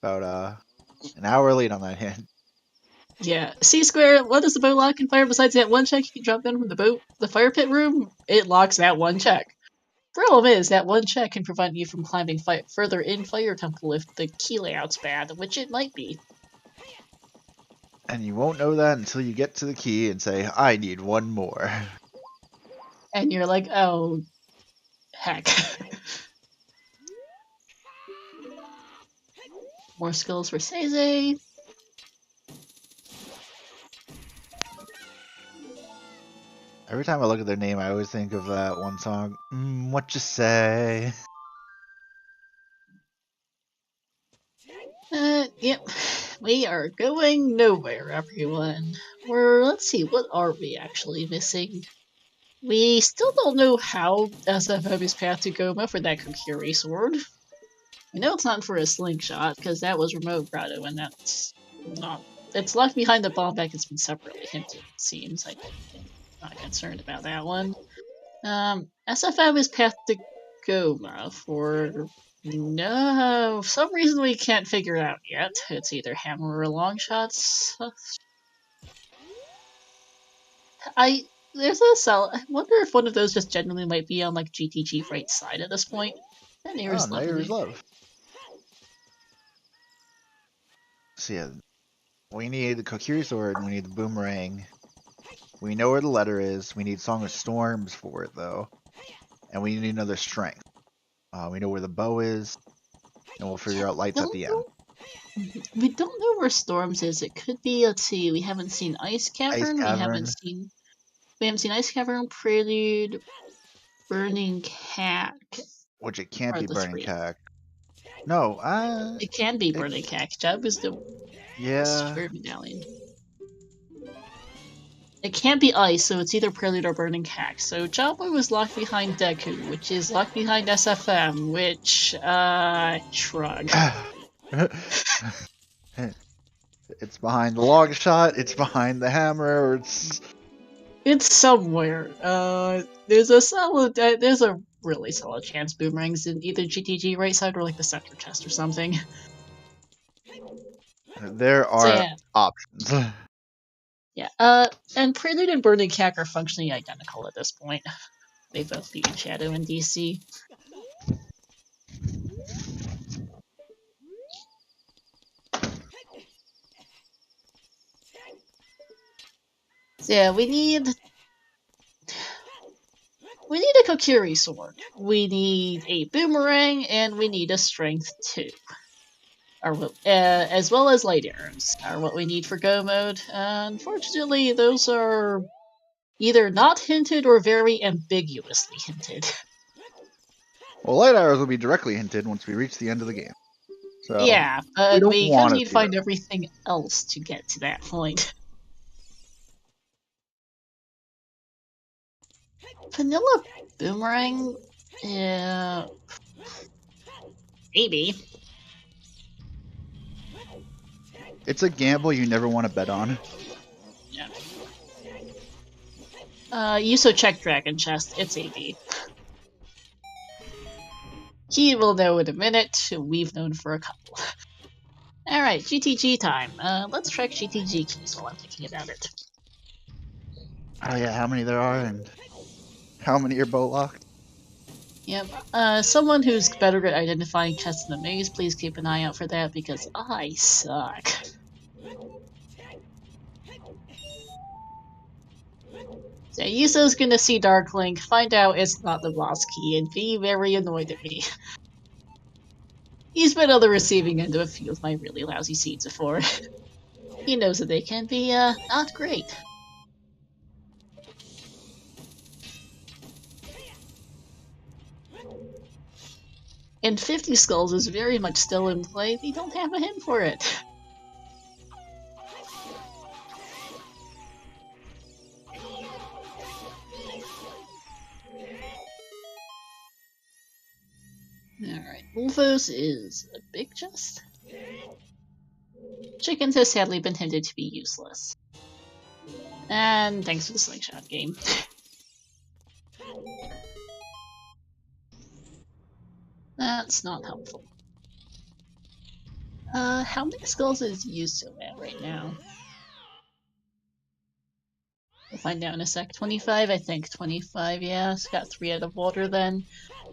Speaker 2: About an hour late on that hint.
Speaker 1: Yeah. C square, what does the bow lock and fire besides that one check you can drop down from the boat? The fire pit room? It locks that one check. Problem is, that one check can prevent you from climbing further in Fire Temple if the key layout's bad, which it might be.
Speaker 2: And you won't know that until you get to the key and say, I need one more.
Speaker 1: And you're like, oh, heck. More skills for SeYsEy.
Speaker 2: Every time I look at their name, I always think of that one song, What You Say?
Speaker 1: Yep. We are going nowhere, everyone. Let's see, what are we actually missing? We still don't know how SFM is path to Goma for that Kokiri sword. We know it's not for a slingshot, because that was remote grotto, and that's not. It's left behind the bomb back. It's been separately hinted, it seems. I'm not concerned about that one. SFM is path to Goma for some reason we can't figure out yet. It's either hammer or long shots. There's a cell. I wonder if one of those just genuinely might be on like GTG right side at this point. That
Speaker 2: Oh,
Speaker 1: is
Speaker 2: Nayru's
Speaker 1: lovely.
Speaker 2: Love. So yeah, we need the Kokiri sword and we need the boomerang. We know where the letter is. We need Song of Storms for it though. And we need another strength. We know where the bow is, and we'll figure out lights at the end.
Speaker 1: We don't know where Storms is. It could be. Let's see. We haven't seen Ice
Speaker 2: Ice
Speaker 1: Cavern.
Speaker 2: Cavern.
Speaker 1: We haven't seen Ice Cavern, Prelude, Burning Cack.
Speaker 2: Which it can't
Speaker 1: Are
Speaker 2: be
Speaker 1: the
Speaker 2: Burning
Speaker 1: 3.
Speaker 2: Cack. No,
Speaker 1: It can be
Speaker 2: it,
Speaker 1: Burning Cack. Jub is the
Speaker 2: yeah.
Speaker 1: Spirit Medallion. It can't be Ice, so it's either Prelude or Burning Cack. So Jabba was locked behind Deku, which is locked behind SFM, which, shrug.
Speaker 2: It's behind the log shot, it's behind the hammer, or
Speaker 1: It's somewhere. There's a really solid chance Boomerang's in either GTG right side or like the center chest or something.
Speaker 2: there are
Speaker 1: So yeah.
Speaker 2: options.
Speaker 1: Yeah, and Prelude and Burning Cack are functionally identical at this point. They both beat Shadow and DC. So yeah, we need a Kokiri sword. We need a boomerang, and we need a strength 2. As well as light arrows are what we need for Go mode. Unfortunately, those are either not hinted or very ambiguously hinted.
Speaker 2: Well, light arrows will be directly hinted once we reach the end of the game. So
Speaker 1: Yeah,
Speaker 2: we
Speaker 1: but
Speaker 2: don't
Speaker 1: we kind
Speaker 2: want
Speaker 1: of
Speaker 2: to
Speaker 1: need to
Speaker 2: see
Speaker 1: find
Speaker 2: that.
Speaker 1: everything else to get to that point. Vanilla boomerang? Maybe.
Speaker 2: It's a gamble you never want to bet on.
Speaker 1: Yeah. Yuso check Dragon Chest. It's AD. He will know in a minute. We've known for a couple. Alright, GTG time. Let's track GTG keys while I'm thinking about it.
Speaker 2: Oh yeah, how many there are and how many are bow locked?
Speaker 1: Yep. Someone who's better at identifying chests in the maze, please keep an eye out for that because I suck. So Yuso's gonna see Dark Link, find out it's not the boss key, and be very annoyed at me. He's been on the receiving end of a few of my really lousy seeds before. He knows that they can be, not great. And 50 Skulls is very much still in play, they don't have a hint for it. Alright, Wolfos is a big chest. Chickens has sadly been hinted to be useless. And thanks for the slingshot game. That's not helpful. How many skulls is Yuso at right now? We'll find out in a sec. 25, I think. 25, yeah. It's got 3 out of water then.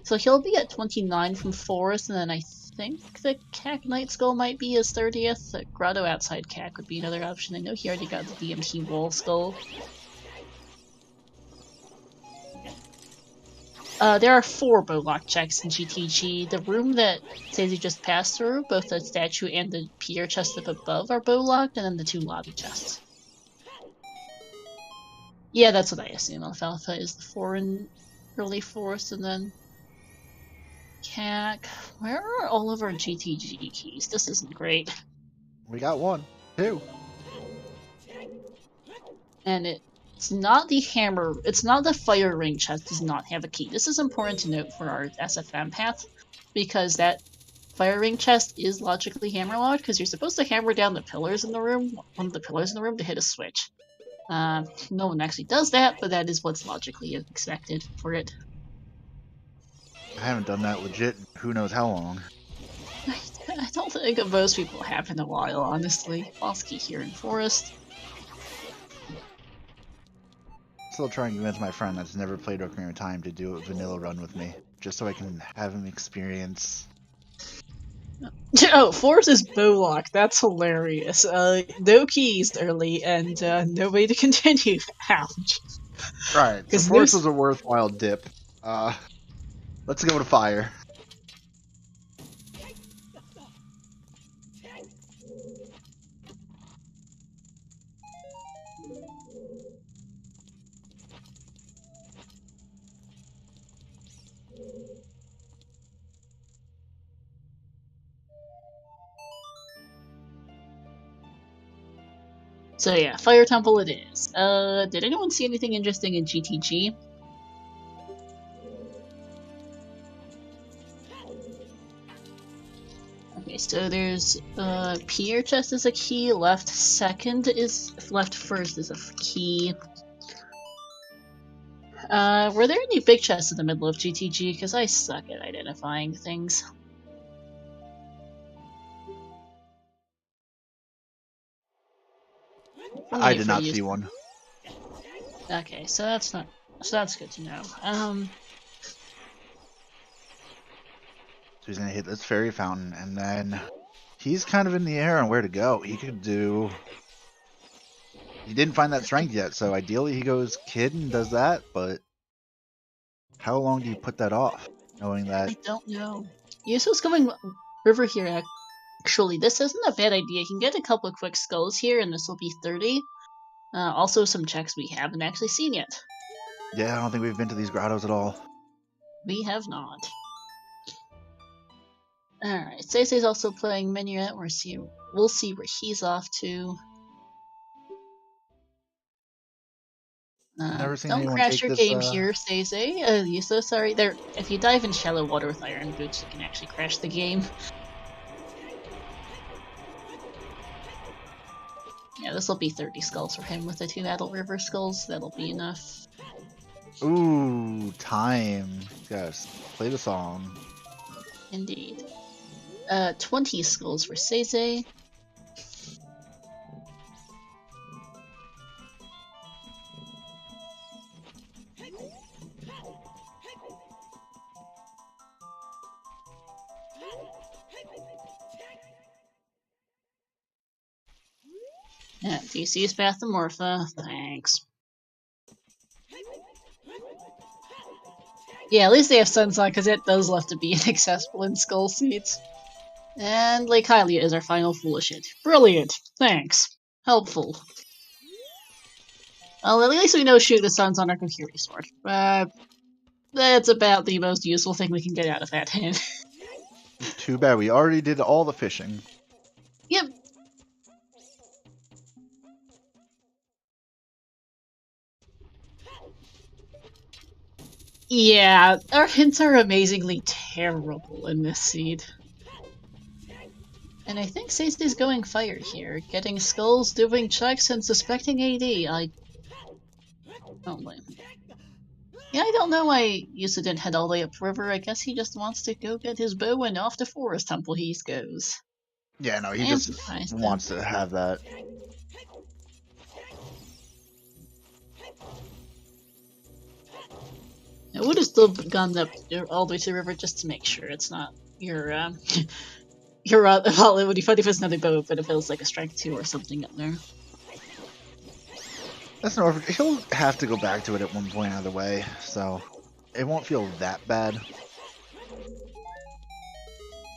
Speaker 1: So he'll be at 29 from Forest, and then I think the Cack Night Skull might be his 30th. The Grotto outside Cack would be another option. I know he already got the DMT Wall Skull. There are 4 bowlock checks in GTG. The room that SeYsEy just passed through, both the statue and the pier chest up above are bowlocked, and then the 2 lobby chests. Yeah, that's what I assume. Alfalfa is the 4 in early Forest, and then Cack. Where are all of our GTG keys? This isn't great.
Speaker 2: We got 1, 2.
Speaker 1: And it's not the hammer, it's not the fire ring chest does not have a key. This is important to note for our SFM path, because that fire ring chest is logically hammerlocked, because you're supposed to hammer down the pillars in the room, one of the pillars in the room, to hit a switch. No one actually does that, but that is what's logically expected for it.
Speaker 2: I haven't done that legit in who knows how long.
Speaker 1: I don't think most people have in a while, honestly. Boss key here in Forest.
Speaker 2: Still trying to convince my friend that's never played Ocarina of Time to do a vanilla run with me, just so I can have him experience.
Speaker 1: Oh, Forest is bowlock. That's hilarious. No keys early and no way to continue. Ouch.
Speaker 2: Right, so Forest was a worthwhile dip. Let's go to fire.
Speaker 1: So yeah, Fire Temple it is. Did anyone see anything interesting in GTG? Okay, so there's Pier chest is a key, left first is a key. Were there any big chests in the middle of GTG? Because I suck at identifying things.
Speaker 2: I did not see one.
Speaker 1: Okay, so that's not. So that's good to know.
Speaker 2: So he's gonna hit this fairy fountain, and then he's kind of in the air on where to go. He could do. He didn't find that strength yet, so ideally he goes Kid and does that. But how long do you put that off, knowing that?
Speaker 1: I don't know. Yuso's going river here. Actually, this isn't a bad idea. You can get a couple of quick skulls here, and this will be 30. Also, some checks we haven't actually seen yet.
Speaker 2: Yeah, I don't think we've been to these grottos at all.
Speaker 1: We have not. Alright, SeYsEy's also playing Minuet. We'll see where he's off to.
Speaker 2: Never seen
Speaker 1: don't
Speaker 2: anyone
Speaker 1: crash
Speaker 2: take
Speaker 1: your
Speaker 2: this,
Speaker 1: game here, SeYsEy. You're so sorry. If you dive in shallow water with iron boots, you can actually crash the game. Yeah, Yeah, this will be 30 skulls for him with the 2 Adult River skulls. That'll be enough.
Speaker 2: Ooh, time. Yes, play the song.
Speaker 1: Indeed. 20 skulls for SeYsEy. Yeah, DC's Pathomorpha. Thanks. Yeah, at least they have Sunsong, because it does love to be inaccessible in Skull Seeds. And Lake Hylia is our final foolish hit. Brilliant! Thanks. Helpful. Well, at least we know shoot the suns on our Kokiri sword. That's about the most useful thing we can get out of that hand.
Speaker 2: Too bad, we already did all the fishing.
Speaker 1: Yep. Yeah, our hints are amazingly terrible in this seed. And I think SeYsEy's going fire here, getting skulls, doing checks, and suspecting AD. I don't blame him. Yeah, I don't know why Yusa didn't head all the way upriver. I guess he just wants to go get his bow and off to Forest Temple he goes.
Speaker 2: Yeah, no, he just wants to have that.
Speaker 1: I would have still gone up all the way to the river just to make sure it's not your well, it would be funny if it's another bow, but if it was like a strike 2 or something up there.
Speaker 2: That's Norfolk. He'll have to go back to it at one point either way, so it won't feel that bad.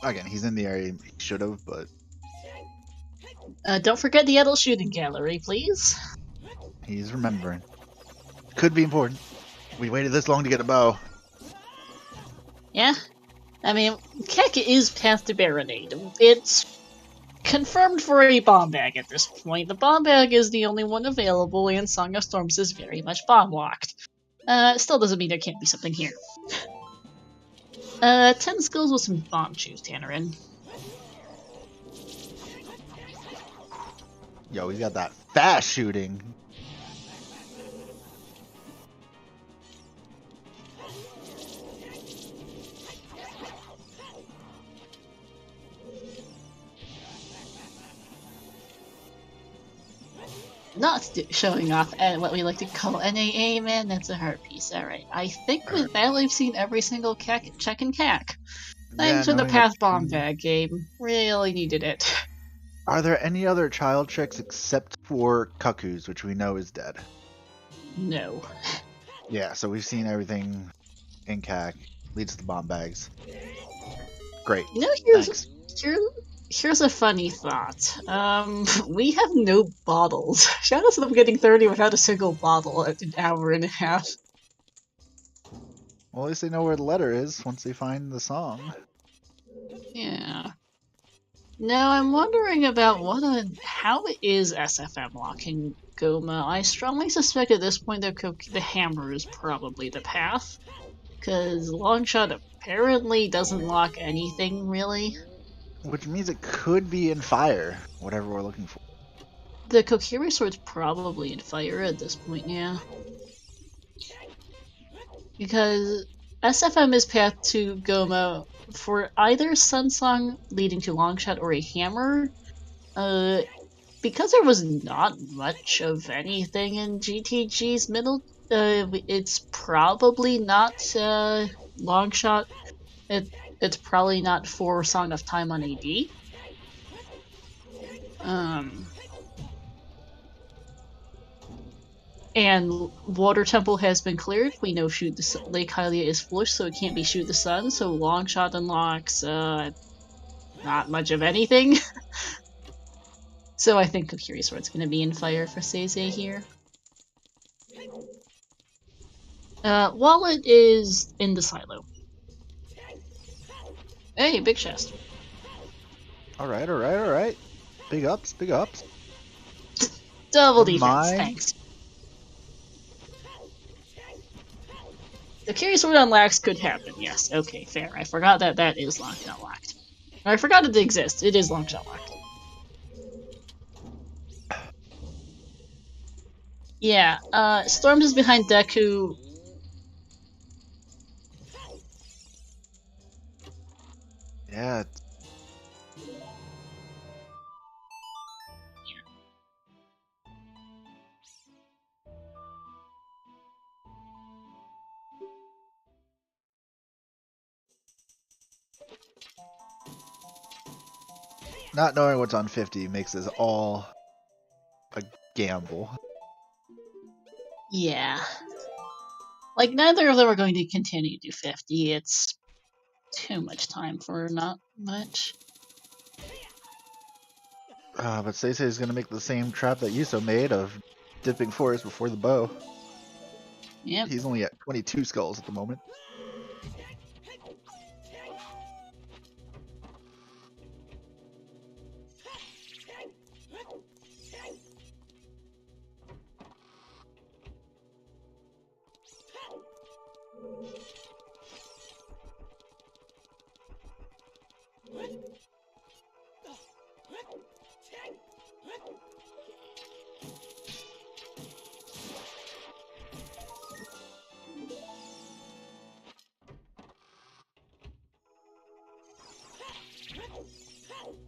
Speaker 2: Again, he's in the area he should have, but...
Speaker 1: Don't forget the adult shooting gallery, please.
Speaker 2: He's remembering. Could be important. We waited this long to get a bow.
Speaker 1: Yeah. I mean, Keck is Path to Baronade. It's confirmed for a bomb bag at this point. The bomb bag is the only one available, and Song of Storms is very much bomb locked. Still doesn't mean there can't be something here. 10 skulls with some bomb juice, Tannerin.
Speaker 2: Yo, he's got that fast shooting.
Speaker 1: Not showing off at what we like to call NAA, man, that's a heart piece. Alright, I think with that we've seen every single check and cack. Thanks for the Path Bomb Bag game. Really needed it.
Speaker 2: Are there any other child tricks except for Cuckoo's, which we know is dead?
Speaker 1: No.
Speaker 2: Yeah, so we've seen everything in CAC. Leads to the bomb bags. Great.
Speaker 1: You know, here's a funny thought. We have no bottles. Shout out to them getting 30 without a single bottle at an hour and a half.
Speaker 2: Well, at least they know where the letter is once they find the song.
Speaker 1: Yeah. Now I'm wondering about how is SFM locking Goma. I strongly suspect at this point that the hammer is probably the path, because Longshot apparently doesn't lock anything really.
Speaker 2: Which means it could be in fire, whatever we're looking for.
Speaker 1: The Kokiri sword's probably in fire at this point, yeah. Because SFM is path to Goma for either Sunsong leading to Longshot or a hammer. Because there was not much of anything in GTG's middle, it's probably not Longshot. It's probably not for Song of Time on AD. And Water Temple has been cleared. We know Shoot the Lake Hylia is flushed, so it can't be Shoot the Sun. So Longshot unlocks not much of anything. So I think Kokiri Sword's going to be in fire for SeYsEy here. Wallet is in the silo. Hey, big chest.
Speaker 2: Alright, alright, alright. Big ups, big ups.
Speaker 1: Double defense, thanks. The Kokiri Sword unlocks could happen, yes. Okay, fair. I forgot that is Longshot locked. I forgot it exists. It is Longshot locked. Yeah, Storms is behind Deku.
Speaker 2: Yeah. Not knowing what's on 50 makes this all a gamble.
Speaker 1: Yeah. Like, neither of them are going to continue to do 50. It's too much time for not much.
Speaker 2: But SeYsEy is going to make the same trap that Yuso made of dipping forest before the bow.
Speaker 1: Yep.
Speaker 2: He's only at 22 skulls at the moment.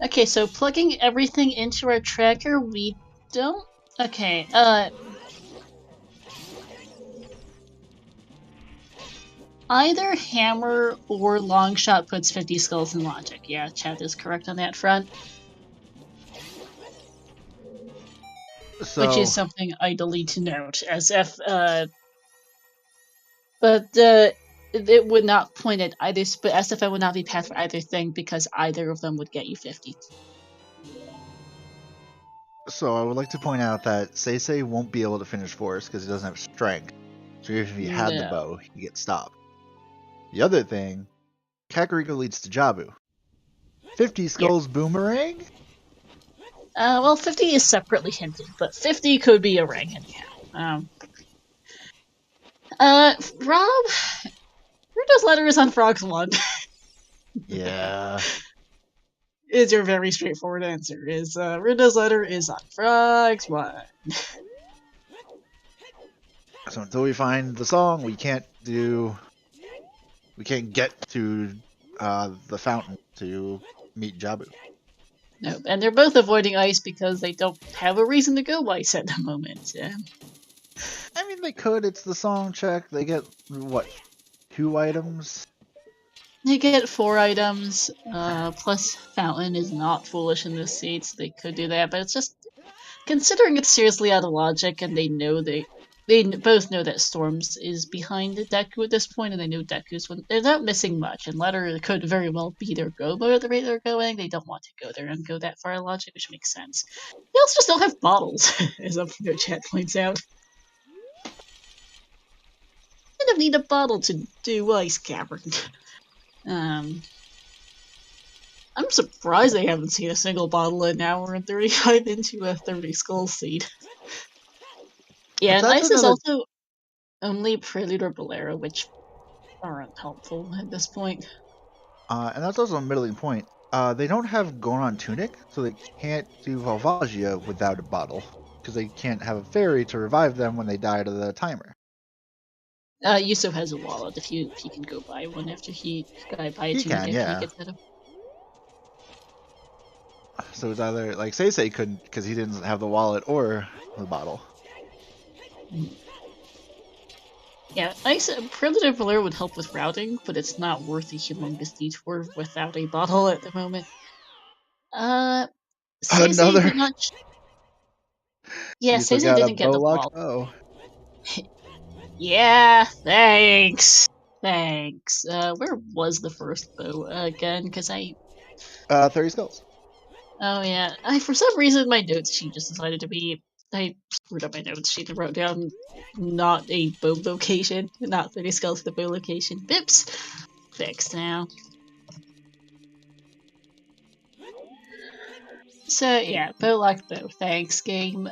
Speaker 1: Okay, so plugging everything into our tracker, we don't. Okay, either hammer or long shot puts 50 skulls in logic. Yeah, chat is correct on that front. Which is
Speaker 2: So,
Speaker 1: something idly to note, as if, but it would not point at either, but SFI would not be passed for either thing because either of them would get you 50.
Speaker 2: so I would like to point out that SeYsEy won't be able to finish forest because he doesn't have strength. So even if he had the
Speaker 1: No.
Speaker 2: bow, he'd get stopped. The other thing, Kakariko leads to Jabu. 50
Speaker 1: Yeah.
Speaker 2: skulls boomerang?
Speaker 1: Well, 50 is separately hinted, but 50 could be a rank anyhow. Rob, Rudo's letter is on Frogs 1.
Speaker 2: Yeah.
Speaker 1: Is your very straightforward answer. Is Rudo's letter is on Frogs 1.
Speaker 2: So until we find the song, we can't get to the fountain to meet Jabu.
Speaker 1: Nope, and they're both avoiding ice because they don't have a reason to go ice at the moment.
Speaker 2: I mean, they could. It's the song check. They get, what, 2 items?
Speaker 1: They get 4 items, plus Fountain is not foolish in this seat, so they could do that, but it's just, considering it's seriously out of logic, and they both know that Storms is behind Deku at this point, and they know Deku's when they're not missing much, and Letter could very well be their go mode at the rate they're going. They don't want to go there and go that far in logic, which makes sense. They also just don't have bottles, as up here chat points out. They don't need a bottle to do Ice Cavern. I'm surprised they haven't seen a single bottle in an hour and 35 into a 30 skull seed. Yeah,
Speaker 2: But
Speaker 1: and
Speaker 2: that's
Speaker 1: Ice is
Speaker 2: another,
Speaker 1: also only Prelude or Bolero, which aren't helpful at this point.
Speaker 2: and that's also a middling point. They don't have Goron Tunic, so they can't do Valvagia without a bottle, because they can't have a fairy to revive them when they die to the timer.
Speaker 1: Yusuf has a wallet if he can go buy one after he buy a
Speaker 2: He
Speaker 1: tunic
Speaker 2: can,
Speaker 1: after he
Speaker 2: yeah.
Speaker 1: gets out of.
Speaker 2: So it's either, like, SeYsEy couldn't, because he didn't have the wallet or the bottle.
Speaker 1: Yeah, Ice Prelude or Bolero would help with routing, but it's not worth a humongous detour without a bottle at the moment. SeYsEy
Speaker 2: Another,
Speaker 1: did not. Yeah,
Speaker 2: you still
Speaker 1: SeYsEy
Speaker 2: got a
Speaker 1: didn't get
Speaker 2: bow
Speaker 1: the
Speaker 2: locked
Speaker 1: ball.
Speaker 2: bow.
Speaker 1: Yeah, thanks. Thanks. Where was the first bow again? Because
Speaker 2: 30 skulls.
Speaker 1: oh yeah, for some reason my notes sheet just decided to be. I screwed up my notes sheet and wrote down not a bow location, not 30 skulls for the bow location. Bips! Fixed now. So yeah, bow locked bow. Thanks, game.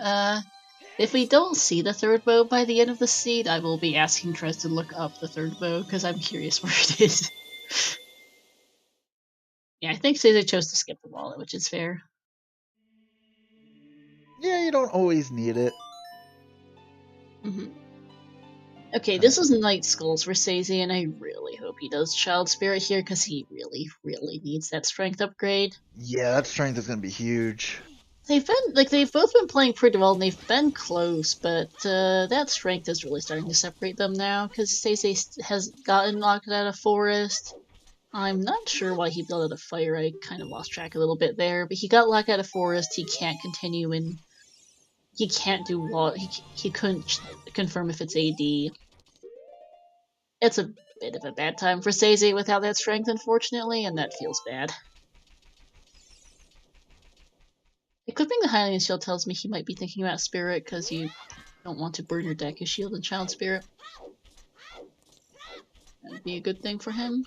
Speaker 1: If we don't see the third bow by the end of the seed, I will be asking Trez to look up the third bow because I'm curious where it is. Yeah, I think Caesar chose to skip the wallet, which is fair.
Speaker 2: Yeah, you don't always need it.
Speaker 1: Mm-hmm. Okay, this is Night Skulls for SeYsEy, and I really hope he does Child Spirit here, because he really, really needs that strength upgrade.
Speaker 2: Yeah, that strength is going to be huge.
Speaker 1: They've both been playing pretty well, and they've been close, but that strength is really starting to separate them now, because SeYsEy has gotten locked out of Forest. I'm not sure why he built out of Fire, I kind of lost track a little bit there, but he got locked out of Forest, he can't continue in... He can't do wall. He couldn't confirm if it's AD. It's a bit of a bad time for SeYsEy without that strength, unfortunately, and that feels bad. Equipping the Hylian Shield tells me he might be thinking about Spirit, because you don't want to burn your deck of Shield and Child Spirit. That would be a good thing for him.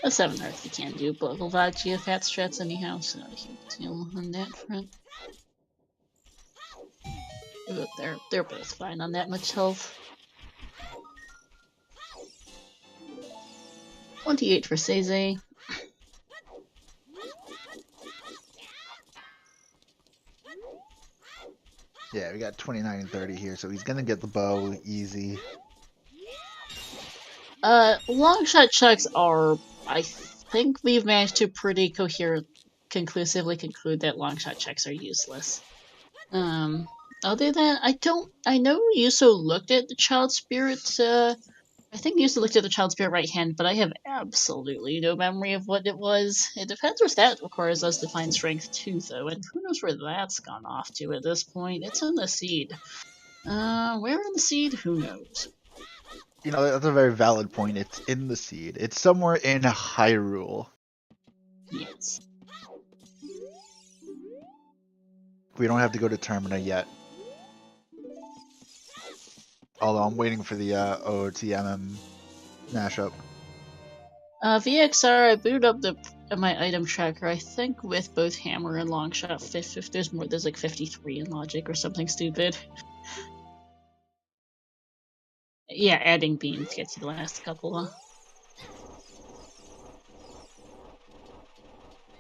Speaker 1: A 7 Earth he can do, but he'll have Geofat strats anyhow, so not a huge deal on that front. They're both fine on that much health. 28 for SeYsEy.
Speaker 2: Yeah, we got 29 and 30 here, so he's gonna get the bow easy.
Speaker 1: Long shot checks are... I think we've managed to pretty conclusively conclude that long shot checks are useless. Other than... I know Yuso looked at the Child Spirit, I think Yuso looked at the Child Spirit right hand, but I have absolutely no memory of what it was. It depends where stat requires us to find strength 2, though, and who knows where that's gone off to at this point. It's in the seed. Where in the seed? Who knows?
Speaker 2: You know, that's a very valid point. It's in the seed. It's somewhere in Hyrule.
Speaker 1: Yes.
Speaker 2: We don't have to go to Termina yet. Although I'm waiting for the OOTMM mashup.
Speaker 1: VXR, I booted up my item tracker, I think with both hammer and long shot. If there's more, there's like 53 in logic or something stupid. Yeah, adding beams gets you the last couple, huh?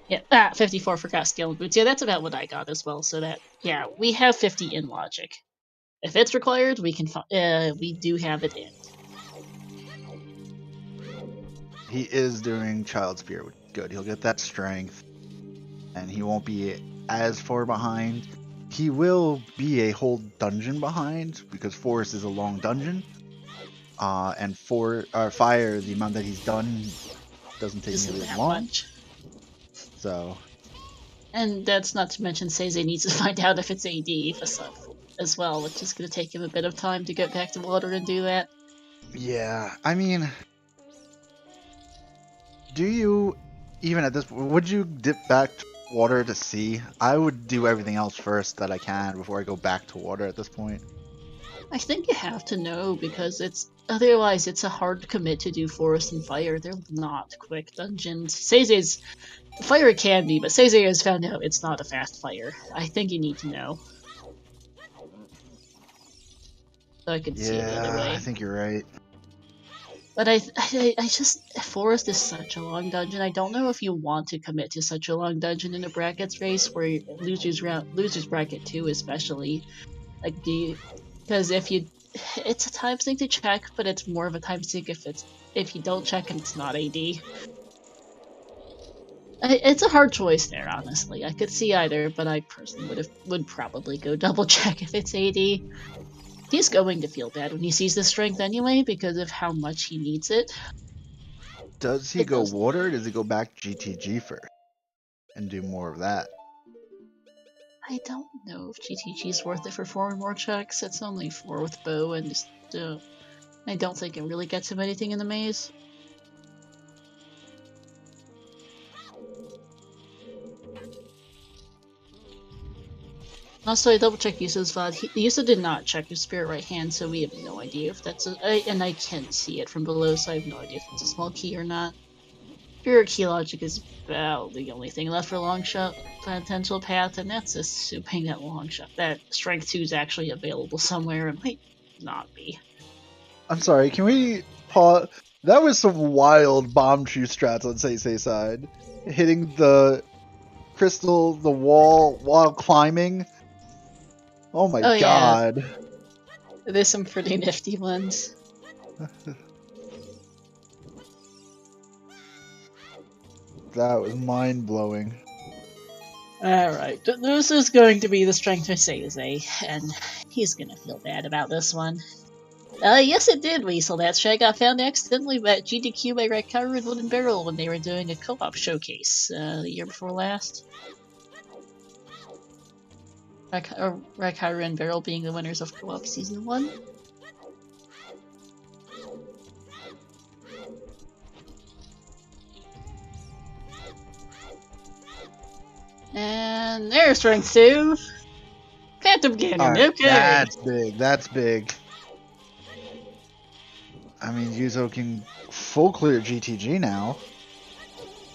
Speaker 1: Yeah, 54 forgot scale and boots. Yeah, that's about what I got as well. So that, yeah, we have 50 in logic. If it's required, we do have it in.
Speaker 2: He is doing Child Spirit, which is good. He'll get that strength, and he won't be as far behind. He will be a whole dungeon behind, because Forest is a long dungeon. And Fire, the amount that he's done, doesn't take nearly as long. Much. So.
Speaker 1: And that's not to mention SeYsEy needs to find out if it's AD as well, which is going to take him a bit of time to get back to water and do that.
Speaker 2: Yeah, I mean, do you, even at this point, would you dip back to water to see? I would do everything else first that I can before I go back to water at this point.
Speaker 1: I think you have to know, because otherwise it's a hard commit to do Forest and Fire. They're not quick dungeons. SeYsEy's Fire can be, but SeYsEy has found out it's not a fast fire. I think you need to know. So I could see it the other way.
Speaker 2: I think you're right.
Speaker 1: But I just... Forest is such a long dungeon. I don't know if you want to commit to such a long dungeon in a brackets race, where losers bracket 2 especially. Like, because if you... It's a time sink to check, but it's more of a time sink if you don't check and it's not AD. It's a hard choice there, honestly. I could see either, but I personally would probably go double check if it's AD. He's going to feel bad when he sees the strength anyway, because of how much he needs it.
Speaker 2: Does he go water, or does he go back GTG first and do more of that?
Speaker 1: I don't know if GTG is worth it for 4 more checks. It's only 4 with bow, and just, I don't think it really gets him anything in the maze. Also, I double-checked Yuso's VOD. Yuso did not check his Spirit right hand, so we have no idea if that's and I can't see it from below, so I have no idea if it's a small key or not. Spirit key logic is about the only thing left for long shot potential path, and that's assuming that long shot, that strength 2 is actually available somewhere. It might not be.
Speaker 2: I'm sorry, can we pause? That was some wild bomb tree strats on SeYsEy side. Hitting the crystal, the wall, while climbing. Oh my
Speaker 1: Oh yeah,
Speaker 2: god.
Speaker 1: there's some pretty nifty ones.
Speaker 2: That was mind-blowing.
Speaker 1: Alright, this is going to be the strength for SeYsEy, and he's gonna feel bad about this one. Yes it did, Weasel. That strike got found accidentally at GDQ by Raikaru and Wooden Barrel when they were doing a co-op showcase the year before last. Raikaru and Barrel being the winners of co-op Season 1. And there's strength 2. Phantom Cannon,
Speaker 2: Alright,
Speaker 1: okay.
Speaker 2: that's big, that's big. I mean, Yuzo can full clear GTG now.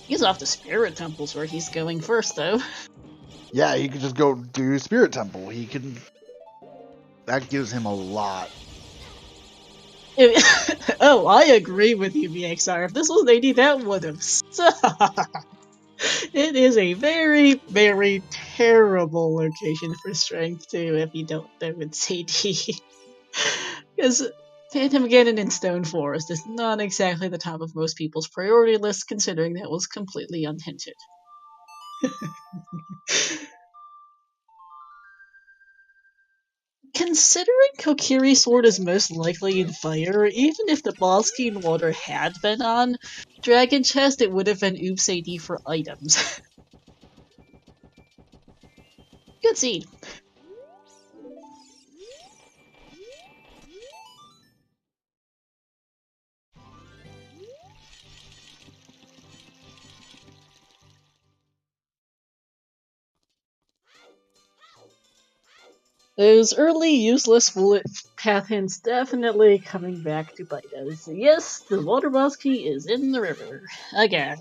Speaker 1: He's off to Spirit Temples where he's going first, though.
Speaker 2: Yeah, he could just go do Spirit Temple. He can... That gives him a lot.
Speaker 1: Oh, I agree with you, BXR. If this was 80, that would have sucked. It is a very, very terrible location for Strength 2 if you don't know it's AD. Because Phantom Ganon in Stone Forest is not exactly the top of most people's priority list, considering that was completely unhinted. Considering Kokiri's sword is most likely in fire, even if the boss key in water had been on Dragon Chest, it would have been Oops AD for items. Good seed. Those early useless bullet path hints definitely coming back to bite us. Yes, the water boss key is in the river. Again.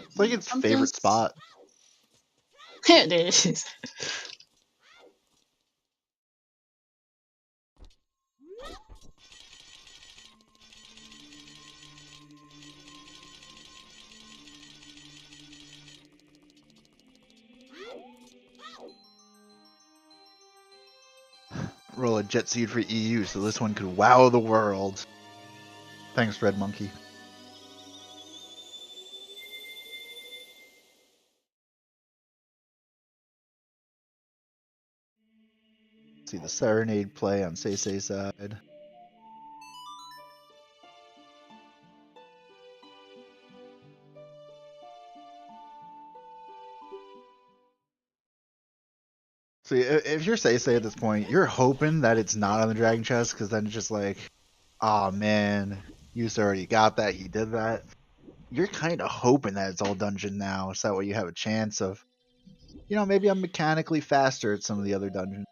Speaker 2: It's like its favorite spot.
Speaker 1: It is.
Speaker 2: Roll a jet seed for EU so this one could wow the world. Thanks, Red Monkey. See the Serenade play on SeYsEy side. See, if you're SeYsEy at this point, you're hoping that it's not on the Dragon Chest, because then it's just like, oh man, Yusa already got that, he did that. You're kind of hoping that it's all dungeon now, so that way you have a chance of, you know, maybe I'm mechanically faster at some of the other dungeons.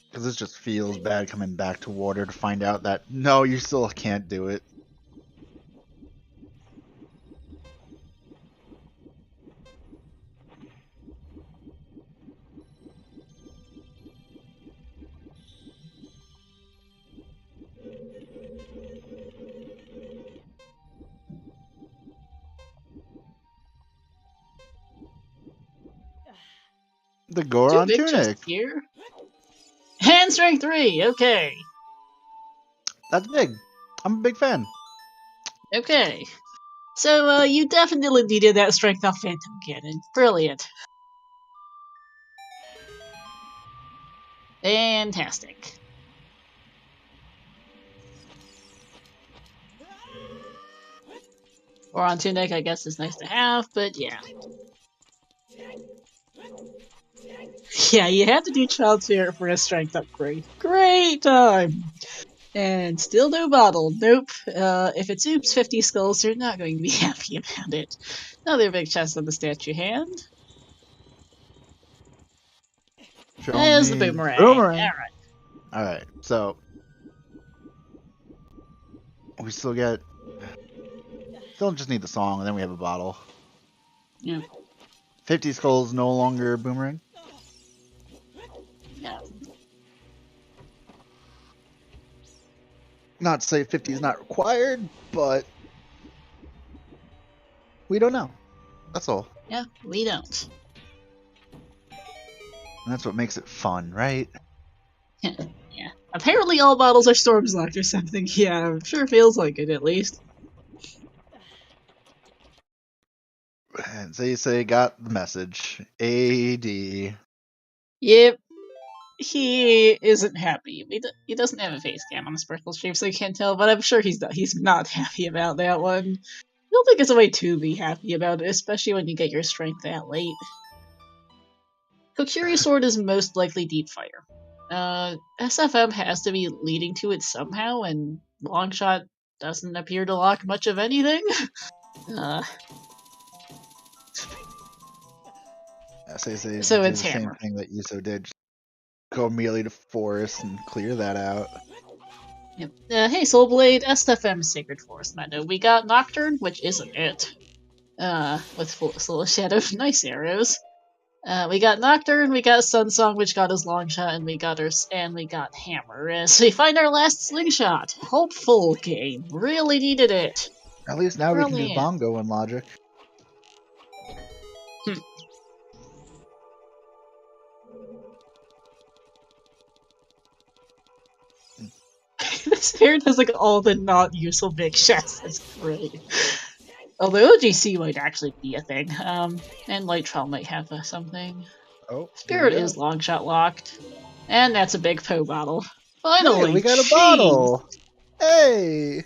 Speaker 2: Because this just feels bad coming back to water to find out that, no, you still can't do it. The Goron
Speaker 1: Two big chests
Speaker 2: Tunic.
Speaker 1: here. And strength 3, okay.
Speaker 2: That's big. I'm a big fan.
Speaker 1: Okay. So, you definitely needed that strength off Phantom Cannon. Brilliant. Fantastic. Or on Tunic, I guess, is nice to have, but yeah. Yeah, you had to do Child Spirit for a strength upgrade. Great time! And still no bottle. Nope. If it's Oops 50 skulls, you're not going to be happy about it. Another big chest on the statue hand. There's the boomerang.
Speaker 2: Boomerang.
Speaker 1: Alright.
Speaker 2: Alright, so we still get Still just need the song, and then we have a bottle.
Speaker 1: Yeah.
Speaker 2: 50 skulls no longer boomerang.
Speaker 1: Yeah.
Speaker 2: Not to say 50 is not required, but we don't know. That's all.
Speaker 1: Yeah, we don't.
Speaker 2: And that's what makes it fun, right?
Speaker 1: Yeah. Apparently all bottles are storms locked or something. Yeah, sure feels like it at least.
Speaker 2: And SeYsEy got the message. AD.
Speaker 1: Yep. He isn't happy. He doesn't have a face cam on the Sparkle stream, so you can't tell, but I'm sure he's not happy about that one. I don't think it's a way to be happy about it, especially when you get your strength that late. Kokiri Sword is most likely Deep Fire. SFM has to be leading to it somehow, and Longshot doesn't appear to lock much of anything.
Speaker 2: SeYsEy
Speaker 1: So
Speaker 2: did
Speaker 1: it's
Speaker 2: the same
Speaker 1: Hammer.
Speaker 2: thing that YUSo did. Just go immediately to Forest and clear that out.
Speaker 1: Yep. Hey, Soulblade, SFM Sacred Forest Meadow. We got Nocturne, which isn't it. With full Soul Shadow, nice arrows. We got Nocturne, we got Sunsong, which got us Longshot, and we got Hammer. As we find our last slingshot. Hopeful game. Really needed it.
Speaker 2: At least now we can do
Speaker 1: Brilliant.
Speaker 2: Bongo and Logic.
Speaker 1: This parent has like all the not useful big shots. That's great. Although OGC might actually be a thing. And Light Trial might have something.
Speaker 2: Oh,
Speaker 1: Spirit is Longshot locked. And that's a big Poe bottle. Finally!
Speaker 2: Hey, we got a
Speaker 1: jeez.
Speaker 2: bottle! Hey!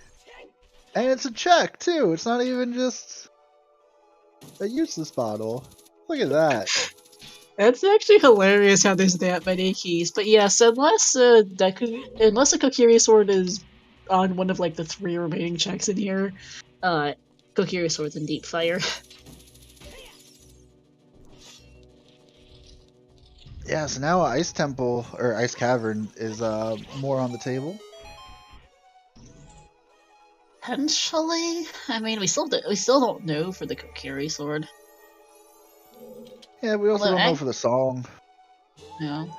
Speaker 2: And it's a check, too. It's not even just a useless bottle. Look at that.
Speaker 1: That's actually hilarious how there's that many keys. But yes, unless a Kokiri Sword is on one of like the 3 remaining checks in here, Kokiri Sword's in Deep Fire.
Speaker 2: Yeah, so now Ice Temple, or Ice Cavern, is more on the table.
Speaker 1: Potentially? I mean, we still don't know for the Kokiri Sword.
Speaker 2: Yeah, we also don't know for the song.
Speaker 1: No.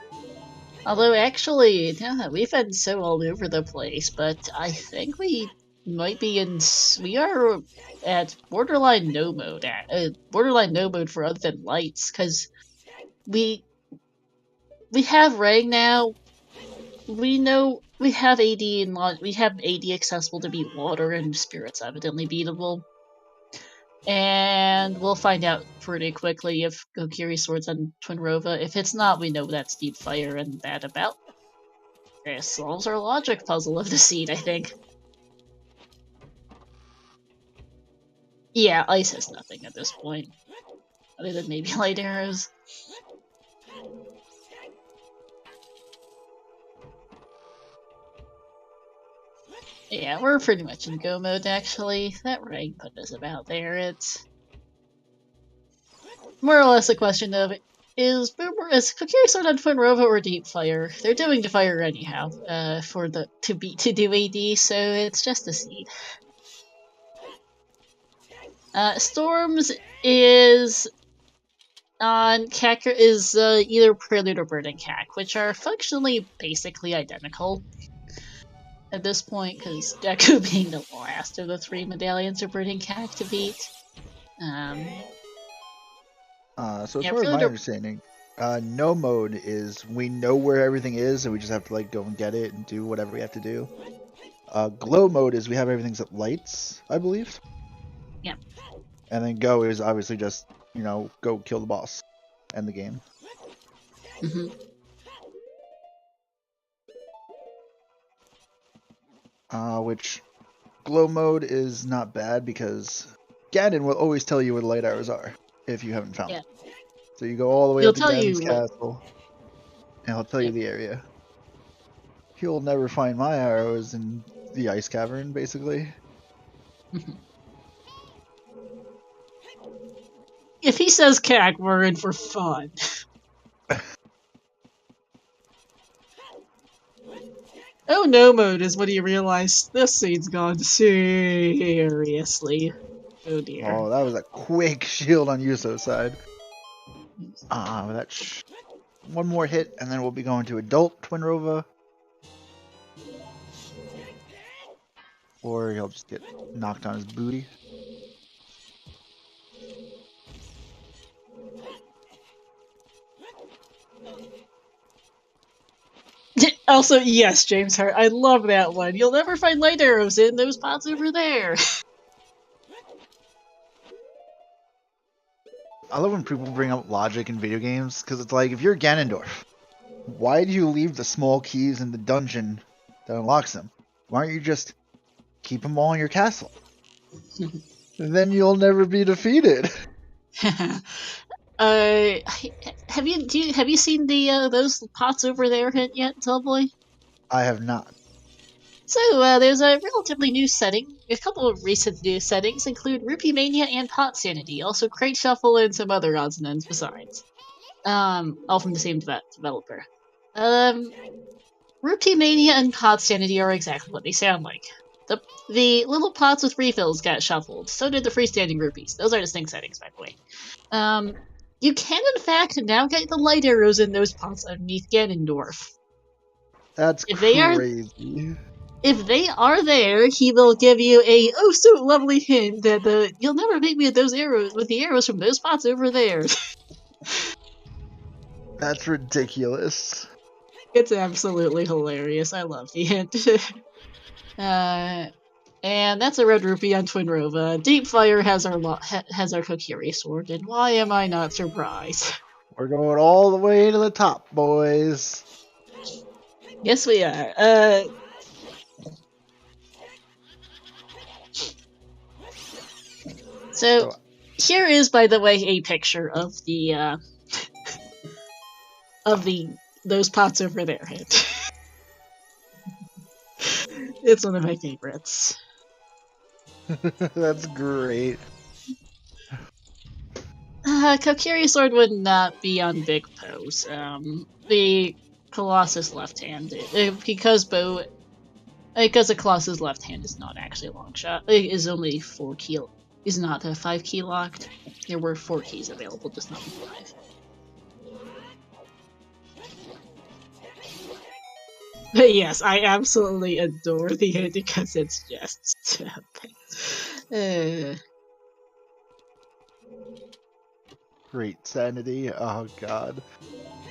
Speaker 1: Although actually, yeah, we've been so all over the place, but I think we might be we are at borderline no mode for other than lights, because we have Rang now. We know we have AD accessible to beat water, and Spirit's evidently beatable. And we'll find out pretty quickly if Kokiri Sword's on Twinrova. If it's not, we know that's Deep Fire, and that about solves our logic puzzle of the seed, I think. Yeah, Ice has nothing at this point. Other than maybe light arrows. Yeah, we're pretty much in go mode, actually. That rank put us about there. It's more or less a question of, is Kokiri Sword on Twinrova or Deep Fire? They're doing Deep Fire anyhow, to do AD, so it's just a seed. Storms is on either Prelude or Burning Cack, which are functionally basically identical at this point, because Deku being the last of the 3 medallions are Burning Cack to beat.
Speaker 2: So as far as my understanding, no mode is we know where everything is and we just have to like go and get it and do whatever we have to do. Glow mode is we have everything's at lights, I believe.
Speaker 1: Yeah.
Speaker 2: And then go is obviously just, go kill the boss. End the game.
Speaker 1: Mm-hmm.
Speaker 2: Which glow mode is not bad because Ganon will always tell you where the light arrows are if you haven't found them. So you go all the way up to Ganon's castle, and he'll tell you the area. He'll never find my arrows in the ice cavern, basically.
Speaker 1: If he says cack, we're in for fun. Oh no mode is when you realize this scene's gone seriously. Oh dear.
Speaker 2: Oh, that was a quick shield on Yuso's side. One more hit, and then we'll be going to Adult Twinrova. Or he'll just get knocked on his booty.
Speaker 1: Also, yes, James Hart, I love that one. You'll never find light arrows in those pots over there.
Speaker 2: I love when people bring up logic in video games, because it's like, if you're Ganondorf, why do you leave the small keys in the dungeon that unlocks them? Why don't you just keep them all in your castle? Then you'll never be defeated.
Speaker 1: Have you seen the those pots over there hit yet, Tallboy?
Speaker 2: I have not.
Speaker 1: So, there's a relatively new setting. A couple of recent new settings include Rupee Mania and Pot Sanity, also Crate Shuffle and some other odds and ends besides. All from the same developer. Rupee Mania and Pot Sanity are exactly what they sound like. The little pots with refills got shuffled. So did the freestanding rupees. Those are distinct settings, by the way. You can, in fact, now get the light arrows in those pots underneath Ganondorf.
Speaker 2: That's crazy.
Speaker 1: If they are there, he will give you a oh so lovely hint that you'll never beat me with those arrows with the arrows from those spots over there.
Speaker 2: That's ridiculous.
Speaker 1: It's absolutely hilarious. I love the hint. And that's a red rupee on Twinrova. Deep Fire has our Kokiri sword, and why am I not surprised?
Speaker 2: We're going all the way to the top, boys.
Speaker 1: Yes, we are. So here is, by the way, a picture of those pots over there. It's one of my favorites.
Speaker 2: That's great.
Speaker 1: Kokiri sword would not be on big pose. The Colossus left hand, because the Colossus left hand is not actually a long shot. It is only 4 key. Is not a 5 key locked. There were 4 keys available, just not 5. But yes, I absolutely adore the hint because it's just
Speaker 2: Great sanity. Oh god.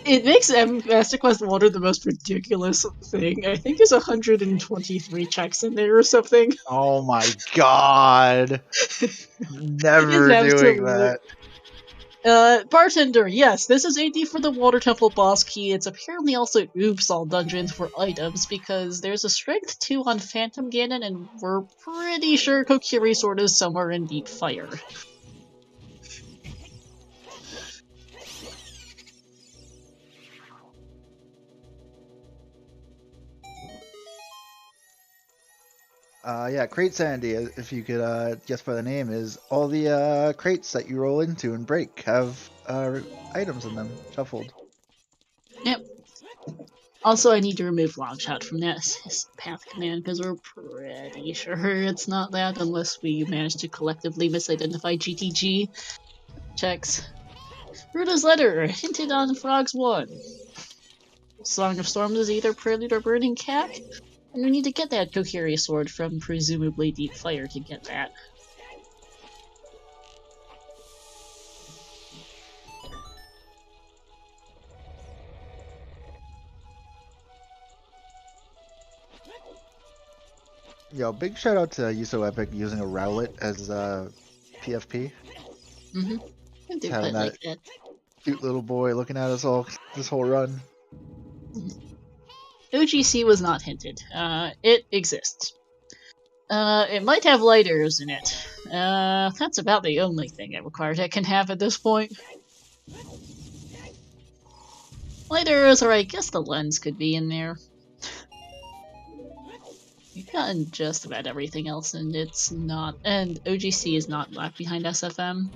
Speaker 1: It makes Master Quest 1 the most ridiculous thing. I think there's 123 checks in there or something.
Speaker 2: Oh my god. Never doing that.
Speaker 1: Bartender, yes, this is AD for the Water Temple boss key. It's apparently also oops all dungeons for items because there's a strength 2 on Phantom Ganon and we're pretty sure Kokiri Sword is somewhere in Deep Fire.
Speaker 2: Yeah, crate sanity, if you could guess by the name, is all the crates that you roll into and break have items in them, shuffled.
Speaker 1: Yep. Also, I need to remove Longshot from that path command because we're pretty sure it's not that unless we manage to collectively misidentify GTG checks. Ruda's letter hinted on Frogs 1. Song of Storms is either Prelude or Burning Cap. And we need to get that Kokiri sword from presumably Deep Fire to get that.
Speaker 2: Yo, big shout out to YUSoEpic using a Rowlet as PFP.
Speaker 1: Mm-hmm. I do quite like that.
Speaker 2: Cute little boy looking at us all this whole run.
Speaker 1: OGC was not hinted. It exists. It might have light arrows in it. That's about the only thing it requires it can have at this point. Light arrows, or I guess the lens could be in there. We've gotten just about everything else, and it's not. And OGC is not left behind SFM.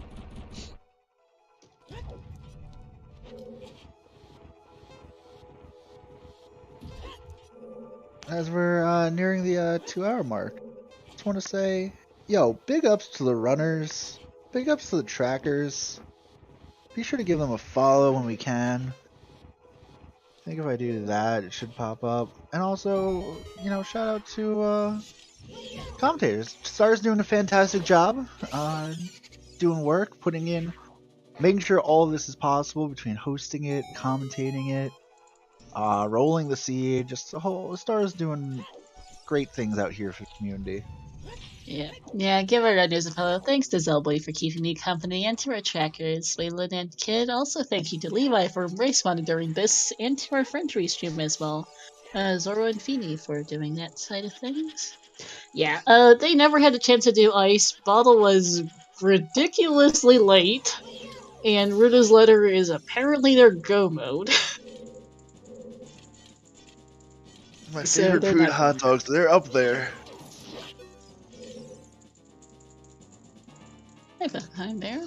Speaker 1: As
Speaker 2: we're nearing the 2-hour mark, just want to say, Yo, big ups to the runners. Big ups to the trackers. Be sure to give them a follow when we can. I think if I do that, it should pop up. And also, you know, shout out to commentators. Star's doing a fantastic job. Doing work, putting in, making sure all of this is possible between hosting it, commentating it, rolling the seed. Just the whole Star's doing great things out here for the community.
Speaker 1: Yeah, give our runners a follow. Thanks to Zelboy for keeping me company, and to our trackers, Waylon and Kid. Also, thank you to Levi for race monitoring this, and to our friend stream as well. Zoro and Feeny for doing that side of things. Yeah, they never had a chance to do ice. Bottle was ridiculously late, and Ruda's letter is apparently their go mode.
Speaker 2: My
Speaker 1: So
Speaker 2: favorite
Speaker 1: they're
Speaker 2: food,
Speaker 1: not
Speaker 2: hot
Speaker 1: going.
Speaker 2: dogs, they're up there.
Speaker 1: Hey, behind there.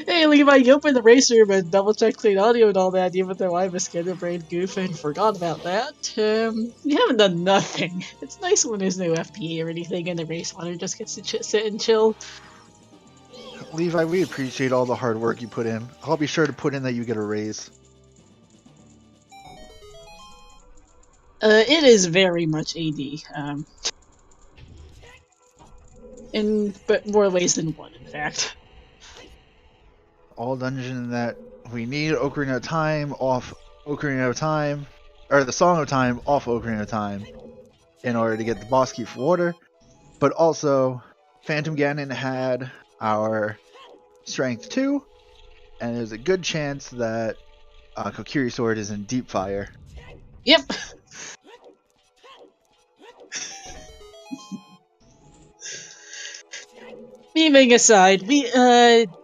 Speaker 1: Hey, Levi, you opened the race room and double check clean audio and all that, even though I'm a scatterbrained goof and forgot about that. You haven't done nothing. It's nice when there's no FPA or anything and the race monitor just gets to sit and chill.
Speaker 2: Levi, we appreciate all the hard work you put in. I'll be sure to put in that you get a raise.
Speaker 1: It is very much AD. But more ways than one, in fact.
Speaker 2: All dungeon that we need Ocarina of Time off Ocarina of Time, or the Song of Time off Ocarina of Time, in order to get the boss key for water. But also, Phantom Ganon had our Strength 2, and there's a good chance that Kokiri Sword is in Deep Fire.
Speaker 1: Yep. Memeing aside, we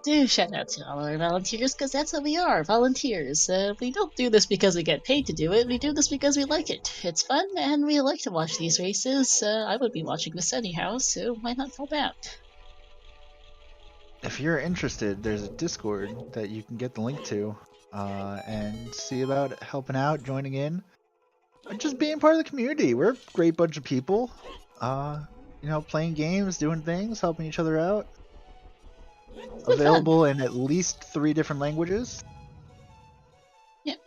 Speaker 1: do shout out to all our volunteers because that's what we are, volunteers. We don't do this because we get paid to do it. We do this because we like it. It's fun, and we like to watch these races. I would be watching this anyhow, so why not help out?
Speaker 2: If you're interested, there's a Discord that you can get the link to, and see about helping out, joining in, or just being part of the community. We're a great bunch of people. You know, playing games, doing things, helping each other out. Available in at least 3 different languages.
Speaker 1: Yep.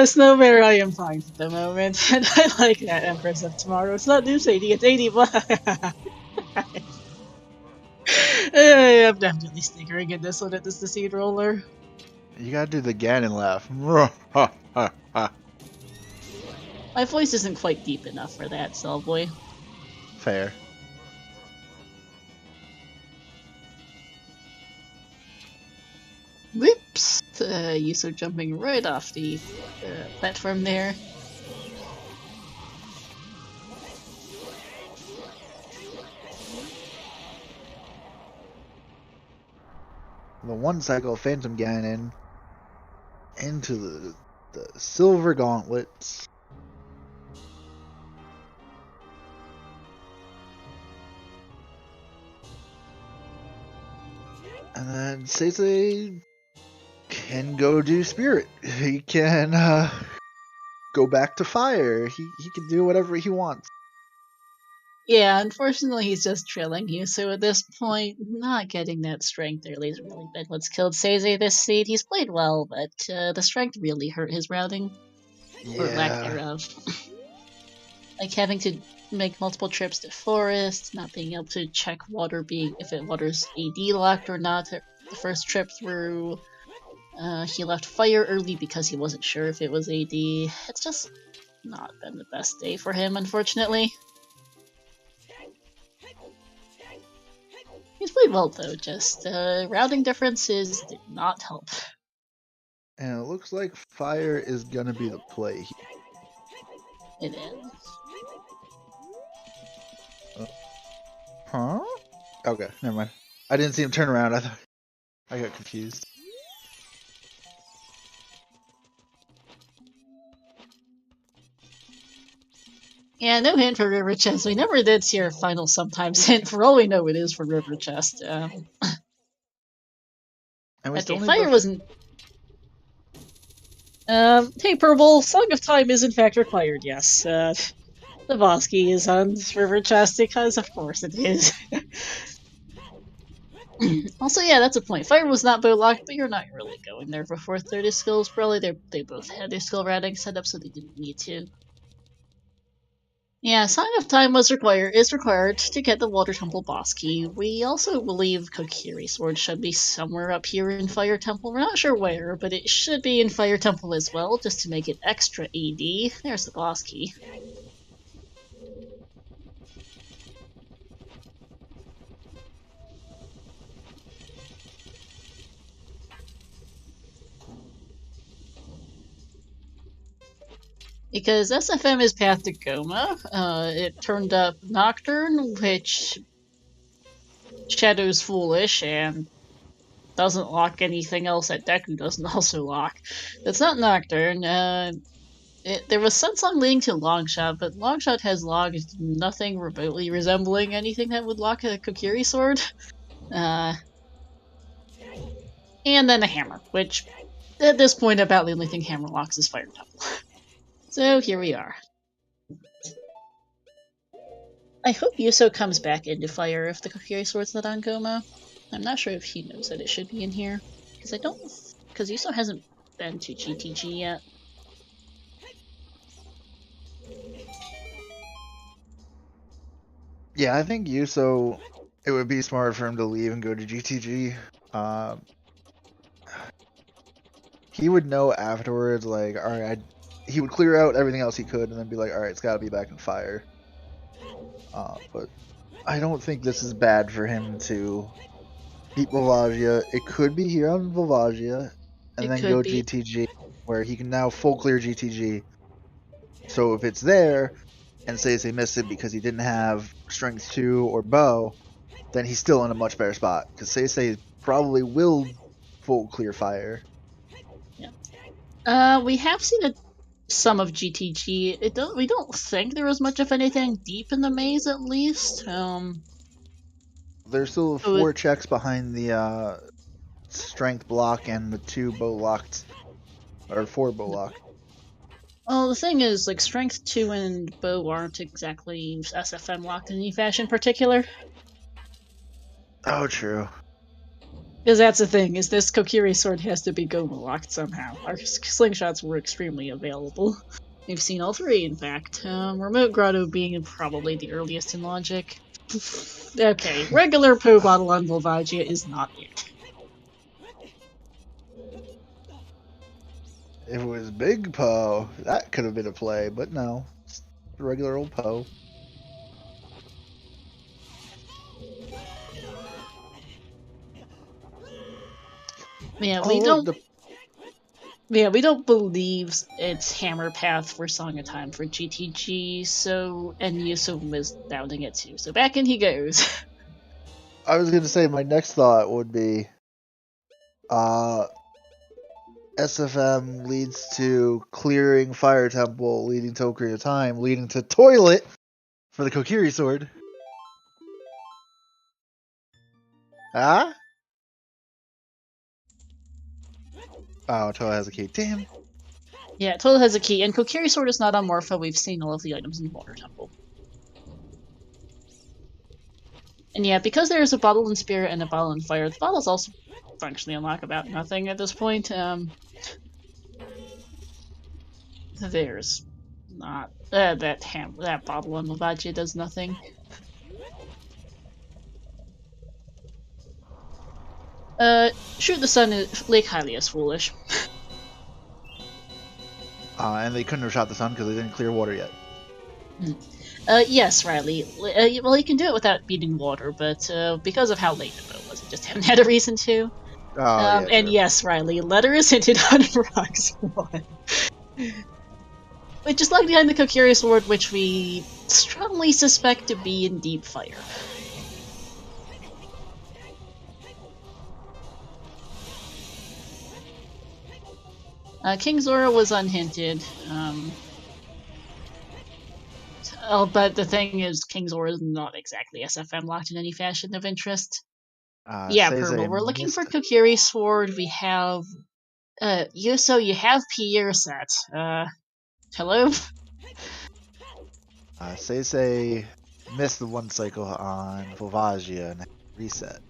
Speaker 1: Snow Bear, I am fine for the moment, and I like that Empress of Tomorrow. It's not News 80, it's 80, but I'm definitely snickering in this one at this Seed Roller.
Speaker 2: You gotta do the Ganon laugh.
Speaker 1: My voice isn't quite deep enough for that, Cellboy.
Speaker 2: Fair.
Speaker 1: Whoops! Yuso jumping right off the platform there.
Speaker 2: The one cycle of Phantom Ganon into the Silver Gauntlets. And then SeYsEy can go do Spirit. He can go back to Fire. He can do whatever he wants.
Speaker 1: Yeah, unfortunately, he's just trailing Yuso at this point. Not getting that strength early has really been what's killed SeYsEy this seed. He's played well, but the strength really hurt his routing. Or lack
Speaker 2: Yeah.
Speaker 1: thereof. Like having to make multiple trips to forest, not being able to check water being if water's AD locked or not. The first trip through, he left fire early because he wasn't sure if it was AD. It's just not been the best day for him, unfortunately. He's played well though, just routing differences did not help.
Speaker 2: And it looks like Fire is gonna be the play.
Speaker 1: It is.
Speaker 2: Huh? Okay, never mind. I didn't see him turn around. I got confused.
Speaker 1: Yeah, no hint for River Chest. We never did see our final sometimes hint. For all we know, it is for River Chest.
Speaker 2: And we
Speaker 1: Okay,
Speaker 2: still need
Speaker 1: fire
Speaker 2: the
Speaker 1: wasn't. Hey, Purple, Song of Time is in fact required, yes. The Bosky is on River Chest because, of course, it is. Also, yeah, that's a point. Fire was not bow locked, but you're not really going there before 30 skills. Probably they both had their skill routing set up, so they didn't need to. Yeah, Song of Time is required to get the Water Temple boss key. We also believe Kokiri Sword should be somewhere up here in Fire Temple. We're not sure where, but it should be in Fire Temple as well, just to make it extra AD. There's the boss key. Because SFM is Path to Goma. It turned up Nocturne, which Shadow's foolish and doesn't lock anything else that Deku doesn't also lock. It's not Nocturne. There was Sunsong leading to Longshot, but Longshot has logged nothing remotely resembling anything that would lock a Kokiri sword. And then a hammer, which at this point about the only thing hammer locks is Fire Temple. So here we are. I hope Yuso comes back into fire if the Kokiri sword's not on Goma. I'm not sure if he knows that it should be in here. Because Yuso hasn't been to GTG yet.
Speaker 2: Yeah, I think Yuso, it would be smart for him to leave and go to GTG. He would know afterwards, like, alright, he would clear out everything else he could and then be like, alright, it's gotta be back in fire. But I don't think this is bad for him to beat Volvagia. It could be here on Volvagia and then go GTG, where he can now full clear GTG. So if it's there, and SeYsEy missed it because he didn't have Strength 2 or Bow, then he's still in a much better spot, because SeYsEy probably will full clear fire.
Speaker 1: Yeah. We have seen some of GTG. We don't think there was much of anything deep in the maze, at least.
Speaker 2: There's still 4 checks behind the strength block and the 2 bow locked, or 4 bow locked.
Speaker 1: Well, the thing is, like, Strength 2 and Bow aren't exactly SFM locked in any fashion particular.
Speaker 2: Oh, true.
Speaker 1: Because that's the thing, is this Kokiri sword has to be Goma locked somehow. Our slingshots were extremely available. We've seen all 3, in fact. Remote Grotto being probably the earliest in logic. Okay, regular Po bottle on Volvagia is not it.
Speaker 2: If it was Big Poe, that could have been a play, but no. It's regular old Poe.
Speaker 1: Yeah, we don't believe it's Hammer Path for Song of Time for GTG, so and Yuso was doubting it too. So back in he goes.
Speaker 2: I was gonna say my next thought would be SFM leads to clearing Fire Temple, leading to Ocarina of Time, leading to Toilet for the Kokiri sword. Ah? Oh, Toilet has a key. Damn.
Speaker 1: Yeah, Toilet has a key, and Kokiri sword is not on Morpho. We've seen all of the items in the Water Temple. And yeah, because there's a bottle in Spirit and a bottle in Fire, the bottles also functionally unlock about nothing at this point. There's not that bottle on Volvagia does nothing. Shoot the sun is Lake Hylia is foolish.
Speaker 2: And they couldn't have shot the sun because they didn't clear water yet.
Speaker 1: Yes, Riley. Well, you can do it without beating water, but because of how late the boat was, it just haven't had a reason to.
Speaker 2: Yeah,
Speaker 1: and yes, Riley, letter is hinted on Rocks 1. Which is locked behind the Kokiri sword, which we strongly suspect to be in deep fire. King Zora was unhinted. Oh, but the thing is, King's War is not exactly SFM locked in any fashion of interest. Yeah,
Speaker 2: SeYsEy
Speaker 1: Purple. We're looking
Speaker 2: missed.
Speaker 1: for Kokiri's sword. We have Yuso, you have Pierre's set. Hello?
Speaker 2: SeYsEy missed the one cycle on Volvagia and reset.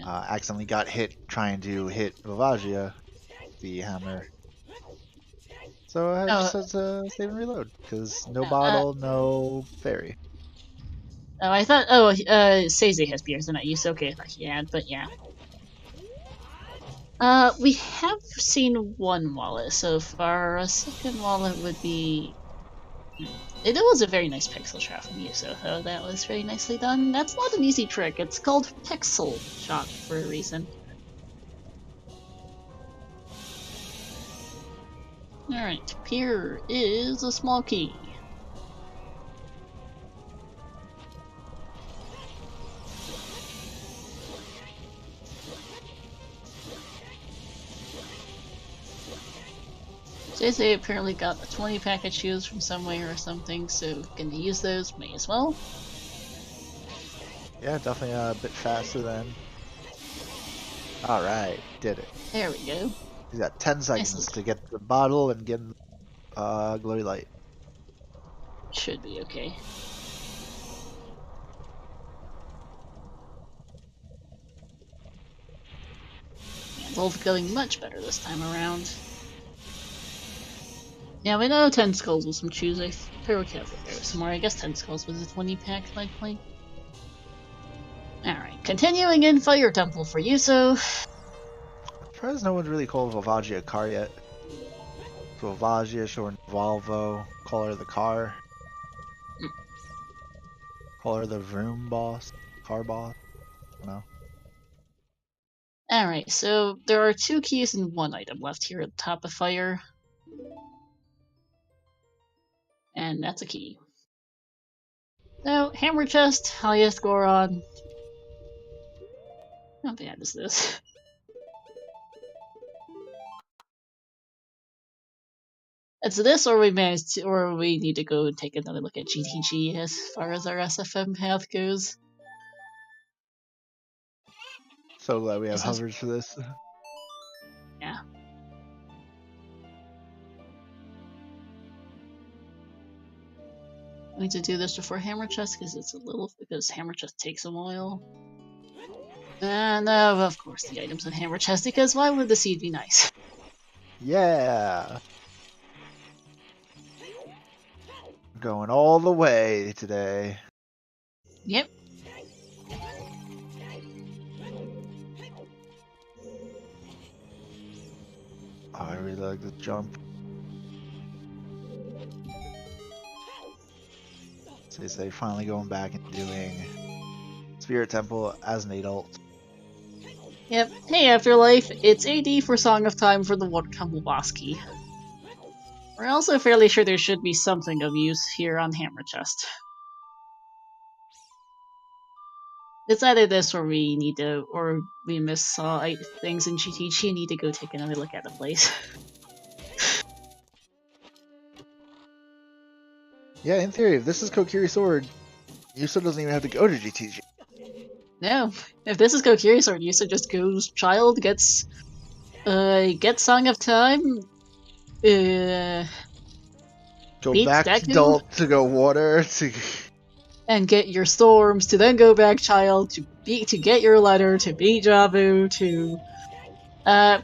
Speaker 2: Accidentally got hit trying to hit Volvagia, the hammer. So I just had to save and reload, because no bottle, no fairy.
Speaker 1: Oh, I thought. SeYsEy has Pierre's and not Yuso. Okay, I thought he had, but yeah. We have seen one wallet so far. A second wallet would be. It was a very nice pixel shot from Yuso, though. That was very nicely done. That's not an easy trick. It's called pixel shot for a reason. Alright, Pierre is a small key. SeYsEy apparently got a 20 pack of shoes from somewhere or something, so gonna use those, may as well.
Speaker 2: Yeah, definitely a bit faster than. Alright, did it.
Speaker 1: There we go.
Speaker 2: He's got 10 seconds to get the bottle and get glowy light.
Speaker 1: Should be okay. Yeah, both going much better this time around. Yeah, we know 10 skulls with some chews. I feel careful there some more. I guess 10 skulls was a 20 pack likely. Alright, continuing in Fire Temple for Yuso.
Speaker 2: I'm surprised no one's really called Volvagia a car yet. Volvagia, short Volvo, call her the car. Call her the room boss, car boss. No.
Speaker 1: Alright, so there are 2 keys and 1 item left here at the top of Fire. And that's a key. So, Hammer Chest, highest score on. How bad is this? It's this, or we managed to, or we need to go and take another look at GTG as far as our SFM path goes.
Speaker 2: So glad we have hovers for this.
Speaker 1: Yeah. I need to do this before Hammer Chest because Hammer Chest takes a while. And of course the items in Hammer Chest, because why would the seed be nice?
Speaker 2: Yeah. Going all the way today.
Speaker 1: Yep.
Speaker 2: Oh, I really like this jump. SeYsEy finally going back and doing Spirit Temple as an adult.
Speaker 1: Yep. Hey Afterlife, it's AD for Song of Time for the Water Temple boss key. We're also fairly sure there should be something of use here on Hammer Chest. It's either this or we need to, or we missaw things in GTG and need to go take another look at the place.
Speaker 2: Yeah, in theory, if this is Kokiri's sword, Yuso doesn't even have to go to GTG.
Speaker 1: No, if this is Kokiri's sword, Yuso just goes child, gets Song of Time,
Speaker 2: Go
Speaker 1: beat
Speaker 2: back
Speaker 1: Deku,
Speaker 2: to adult to go water to.
Speaker 1: And get your storms to then go back child to get your letter to beat Jabu to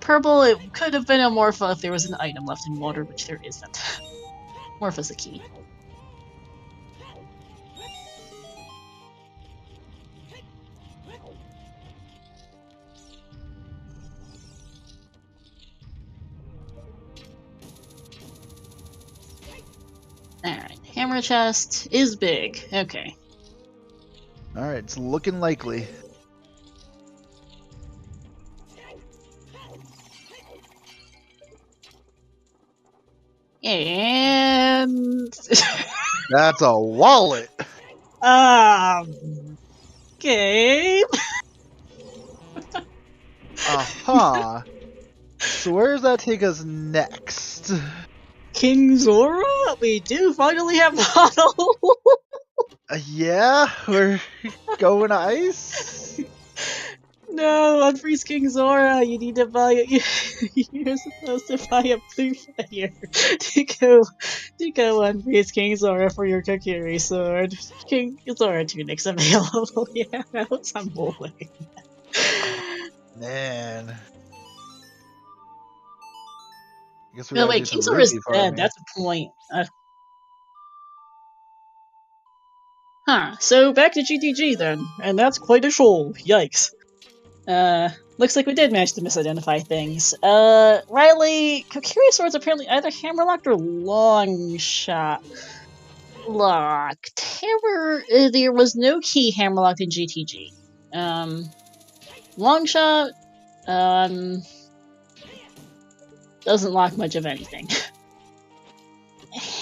Speaker 1: purple. It could have been a Morpha if there was an item left in water, which there isn't. Morpha's a key. Alright, Hammer Chest is big. Okay.
Speaker 2: Alright, it's looking likely.
Speaker 1: And
Speaker 2: That's a wallet!
Speaker 1: Okay.
Speaker 2: Aha! So where does that take us next?
Speaker 1: King Zora? what? We do finally have model.
Speaker 2: Yeah, we're going ice.
Speaker 1: No, on Freeze King Zora, you need to buy it. You're supposed to buy a blue player to go on Freeze King Zora for your Kokiri sword. King Zora tunic's available. Yeah, that was some bullshit.
Speaker 2: Man. I guess we
Speaker 1: No,
Speaker 2: gotta do
Speaker 1: wait, King
Speaker 2: some
Speaker 1: Zora's
Speaker 2: rupee
Speaker 1: dead.
Speaker 2: farming.
Speaker 1: That's a point. Huh. So back to GTG then, and that's quite a shoal. Yikes. Looks like we did manage to misidentify things. Riley, Kokiri sword's apparently either hammerlocked or long shot locked. There was no key hammerlocked in GTG. Long shot, doesn't lock much of anything.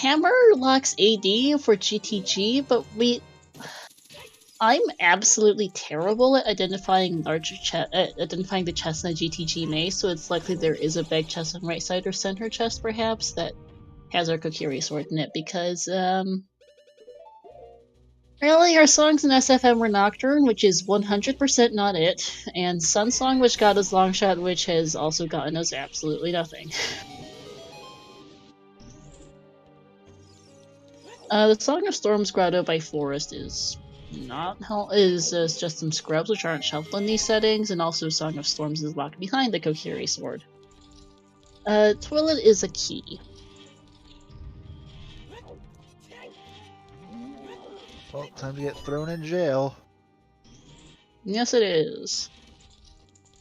Speaker 1: Hammer locks AD for GTG, but I'm absolutely terrible at identifying identifying the chest in a GTG maze, so it's likely there is a big chest on right side or center chest, perhaps, that has our Kokiri sword in it, because, really, our songs in SFM were Nocturne, which is 100% not it, and Sunsong, which got us Longshot, which has also gotten us absolutely nothing. The Song of Storms Grotto by Forest is just some scrubs which aren't shuffled in these settings, and also Song of Storms is locked behind the Kokiri sword. Toilet is a key.
Speaker 2: Well, time to get thrown in jail.
Speaker 1: Yes, it is.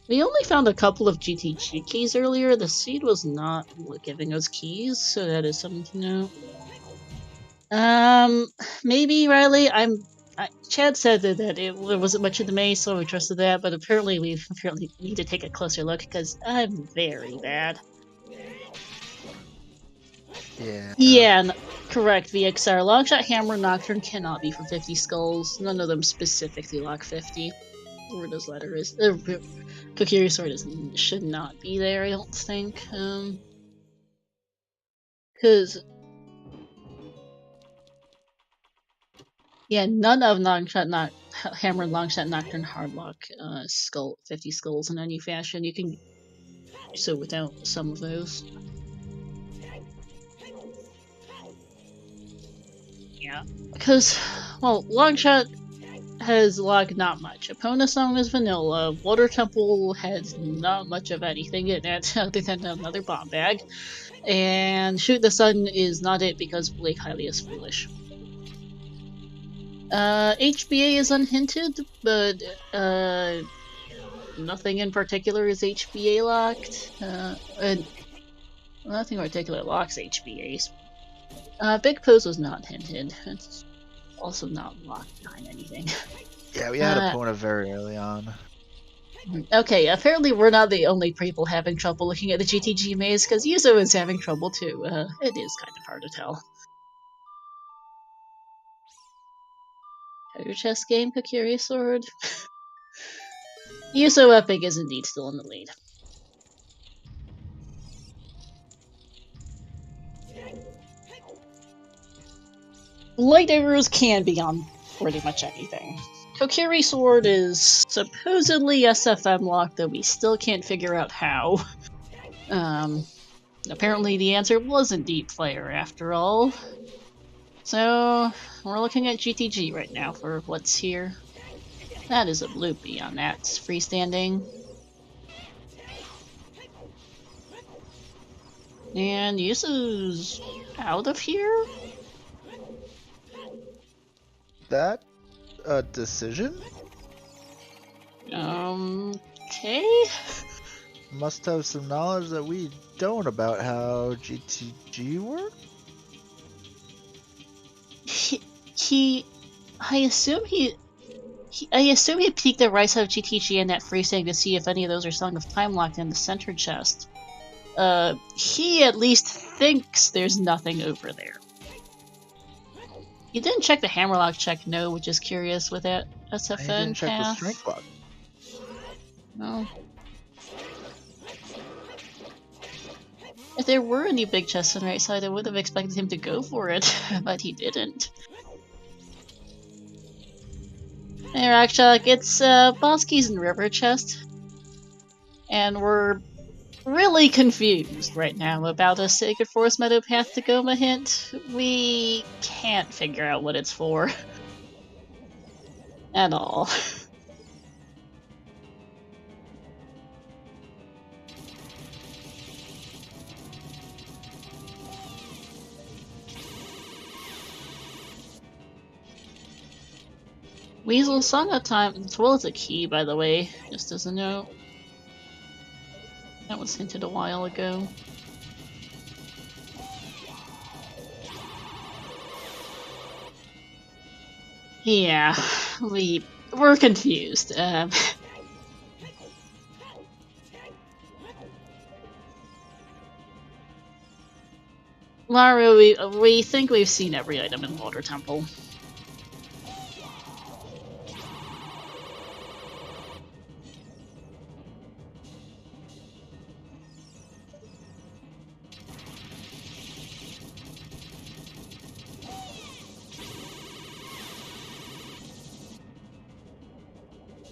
Speaker 1: We only found a couple of GTG keys earlier. The seed was not giving us keys, so that is something to note. Maybe, Riley, Chad said that there wasn't much in the maze, so we trusted that, but apparently we need to take a closer look, because I'm very bad.
Speaker 2: Yeah.
Speaker 1: Yeah, correct, VXR. Longshot, Hammer, Nocturne cannot be for 50 skulls. None of them specifically lock 50. Where this letter is. Kokiri sword should not be there, I don't think. Because... yeah, none of Hammer, Longshot, Nocturne, Hardlock, 50 skulls in any fashion. You can... so without some of those. Yeah, because, well, Longshot has locked not much. Epona Song is vanilla. Water Temple has not much of anything in it other than another bomb bag. And Shoot the Sun is not it because Blake Highly is foolish. HBA is unhinted, but nothing in particular is HBA locked. And nothing in particular locks HBAs. Big Pose was not hinted. It's also not locked behind anything.
Speaker 2: Yeah, we had Epona very early on.
Speaker 1: Okay, apparently we're not the only people having trouble looking at the GTG maze, because Yuzo is having trouble too. It is kind of hard to tell. Treasure chest game, Kokiri sword. YUSoEpic is indeed still in the lead. Light arrows can be on pretty much anything. Kokiri sword is supposedly SFM locked, though we still can't figure out how. Apparently the answer wasn't Deep Player after all. So, we're looking at GTG right now for what's here. That is a bloopy on that freestanding. And Yusu's out of here?
Speaker 2: That a decision?
Speaker 1: Okay.
Speaker 2: Must have some knowledge that we don't about how GTG works?
Speaker 1: I assume he peeked at right side of GTG and that freestanding to see if any of those are Song of Time locked in the center chest. He at least thinks there's nothing over there. You didn't check the Hammerlock check, no, which is curious with that SFN
Speaker 2: I didn't check the
Speaker 1: path.
Speaker 2: strength lock.
Speaker 1: No. If there were any big chests on the right side, I would have expected him to go for it, but he didn't. Hey Rakshak, it's boss keys and river chest, and we're really confused right now about a Sacred Forest Meadow path to Goma hint. We can't figure out what it's for. At all. Weasel Saga time as well as a key, by the way, just as a note. That was hinted a while ago. Yeah, we're confused. Maru, we think we've seen every item in Water Temple.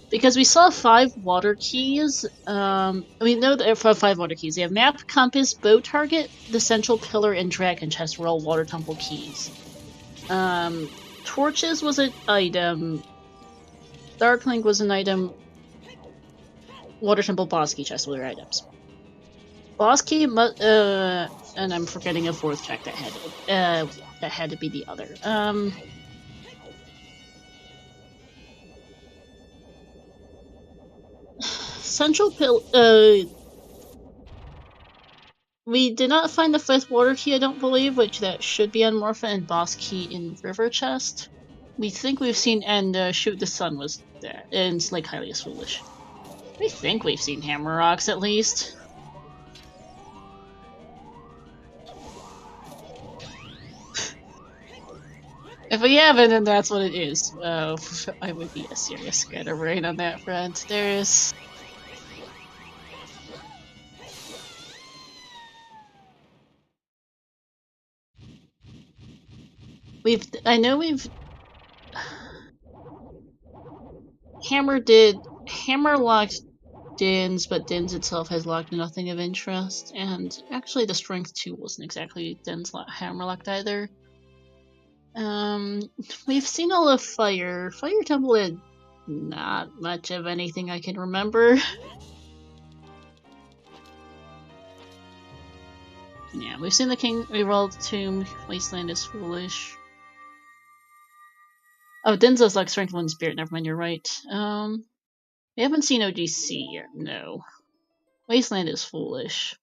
Speaker 1: Because we saw 5 water keys, we know that for 5 water keys. We have map, compass, bow target, the central pillar, and dragon chest were all Water Temple keys. Torches was an item. Darklink was an item. Water Temple boss key chest were items. Boss key, and I'm forgetting a 4th check that had to be the other. Central Pill. We did not find the 5th water key, I don't believe, which that should be on Morpha and boss key in River Chest. We think we've seen, and Shoot the Sun was there, and Slake Highly is Foolish. We think we've seen Hammer Rocks at least. If we haven't, then that's what it is. I would be a serious scatterbrain on that front. There is. I know we've. Hammer locked Dins, but Dins itself has locked nothing of interest, and actually the Strength 2 wasn't exactly Dins Hammer locked either. We've seen all of Fire. Fire Temple had not much of anything I can remember. Yeah, we've seen the King rerolled Tomb, Wasteland is Foolish. Oh, Denzo's like Strength 1 Spirit, never mind, you're right. We haven't seen OGC yet, no. Wasteland is Foolish.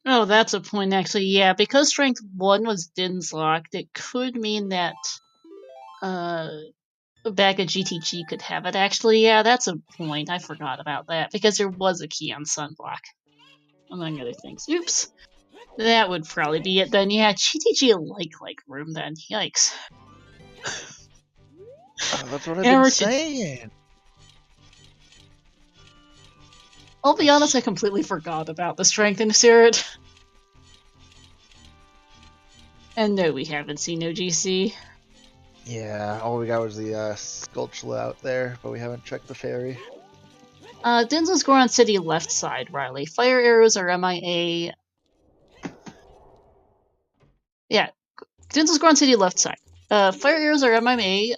Speaker 1: Oh, that's a point actually, yeah, because Strength 1 was Din's locked, it could mean that a bag of GTG could have it actually, yeah, that's a point, I forgot about that, because there was a key on Sunblock, among other things. Oops! That would probably be it then, yeah, GTG like room then, yikes.
Speaker 2: That's what I've been saying!
Speaker 1: I'll be honest, I completely forgot about the Strength in Spirit. And no, we haven't seen OGC.
Speaker 2: Yeah, all we got was the Sculpture out there, but we haven't checked the ferry.
Speaker 1: Denzel's Goron City left side, Riley. Fire arrows are MIA. Yeah, Denzel's Goron City left side. Fire arrows are MIA.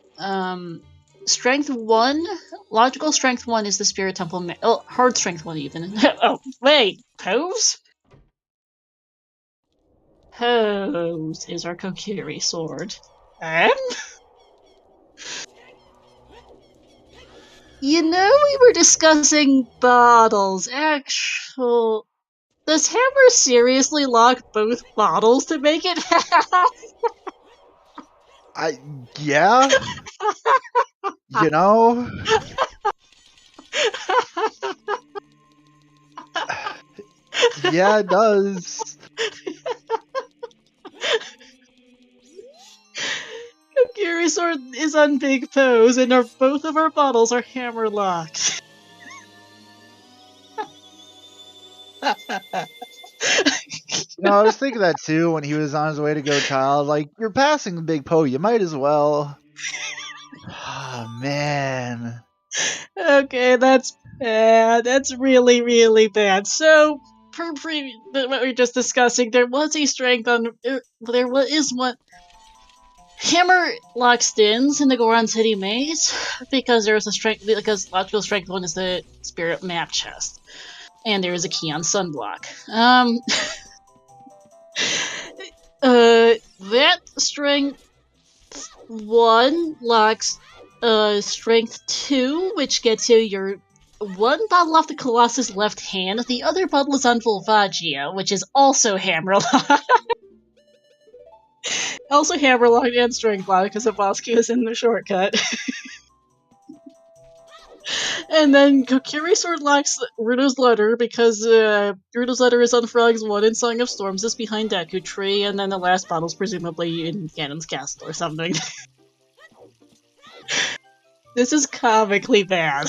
Speaker 1: Strength 1, logical Strength 1 is the Spirit Temple. Oh, hard Strength 1 even. Oh, wait, Pose? Pose is our Kokiri sword. You know, we were discussing bottles. Actual. Does Hammer seriously lock both bottles to make it half?
Speaker 2: Yeah. You know. Yeah, it does.
Speaker 1: Kokiri Kokiri Sword is on big pose, and both of our bottles are hammer locked.
Speaker 2: I was thinking that too when he was on his way to go child. Like, you're passing the big Poe, you might as well. Oh, man.
Speaker 1: Okay, that's bad. That's really, really bad. So, per what we were just discussing, there was a strength on. There is one. Hammer locks Dins in the Goron City maze because there is a strength. Because logical strength 1 is the spirit map chest, and there is a key on Sunblock. That strength 1 locks strength 2, which gets you your one bottle off the Colossus left hand. The other bottle is on Volvagia, which is also hammerlock. Also hammerlock and strength lock because the boss key is in the shortcut. And then Kokiri Sword locks Ruto's Letter because Ruto's Letter is on Frog's 1 and Song of Storms is behind Deku Tree, and then the last bottle's presumably in Ganon's Castle or something. This is comically bad.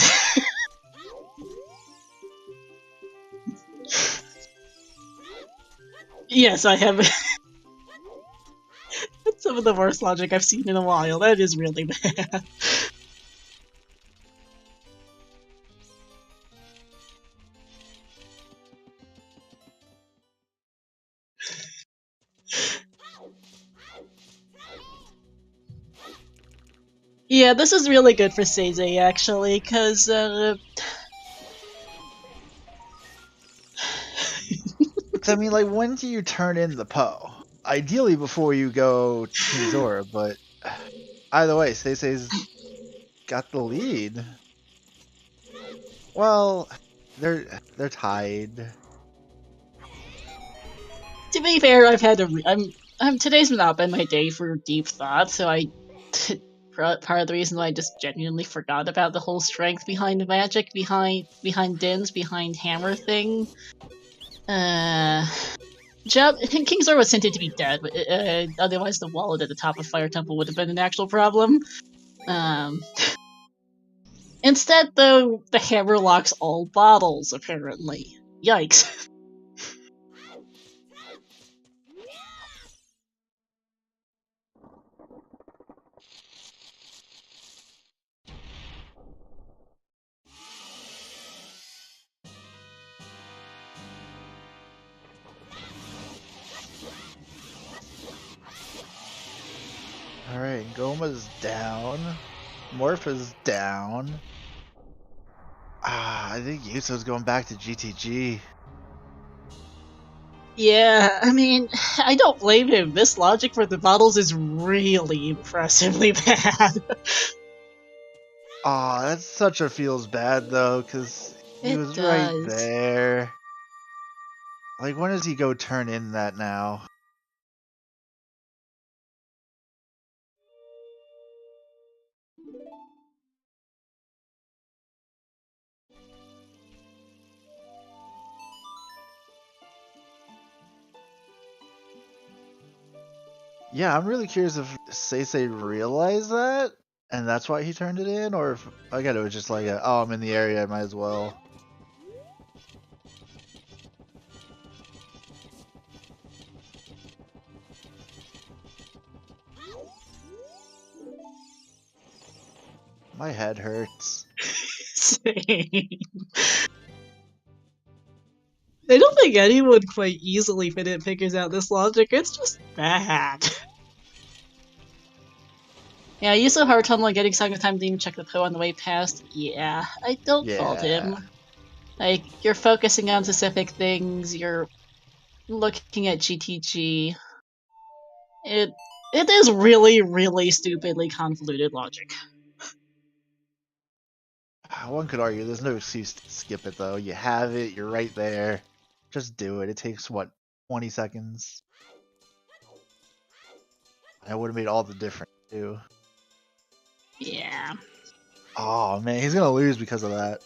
Speaker 1: Yes, I have. That's some of the worst logic I've seen in a while. That is really bad. Yeah, this is really good for SeYsEy, actually, because,
Speaker 2: I mean, like, when do you turn in the Poe? Ideally before you go to King Zora, but either way, SeYsEy's got the lead. Well, they're tied.
Speaker 1: To be fair, I've had today's not been my day for deep thought, so part of the reason why I just genuinely forgot about the whole strength behind the magic, behind Din's, behind Hammer thing. King Zora was hinted to be dead, but otherwise the wallet at the top of Fire Temple would have been an actual problem. Instead, though, the hammer locks all bottles, apparently. Yikes.
Speaker 2: Alright, Goma's down. Morph is down. I think Yuso's going back to GTG.
Speaker 1: Yeah, I mean, I don't blame him. This logic for the bottles is really impressively bad.
Speaker 2: That such a feels bad though, because he was right there. Like, when does he go turn in that now? Yeah, I'm really curious if SeYsEy realized that, and that's why he turned it in, or if, again, it was just like, oh, I'm in the area, I might as well. My head hurts.
Speaker 1: Same. I don't think anyone quite easily figures out this logic. It's just bad. Yeah, you so hard tumbling getting Song of Time didn't even check the Poe on the way past. Yeah, I don't fault him. Like, you're focusing on specific things, you're looking at GTG. It is really, really stupidly convoluted logic.
Speaker 2: One could argue there's no excuse to skip it though. You have it, you're right there. Just do it. It takes, what, 20 seconds? That would have made all the difference too.
Speaker 1: Yeah.
Speaker 2: Oh man, he's gonna lose because of that.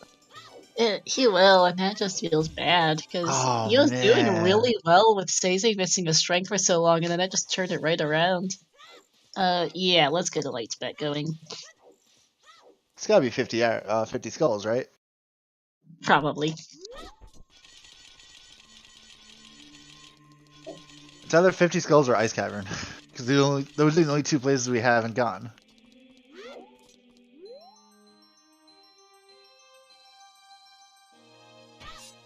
Speaker 1: He will, and that just feels bad, because he was doing really well with SeYsEy missing a strength for so long, and then that just turned it right around. Yeah, let's get a light bet going.
Speaker 2: It's gotta be 50 skulls, right?
Speaker 1: Probably.
Speaker 2: It's either 50 skulls or Ice Cavern. Because those are the only two places we haven't gone.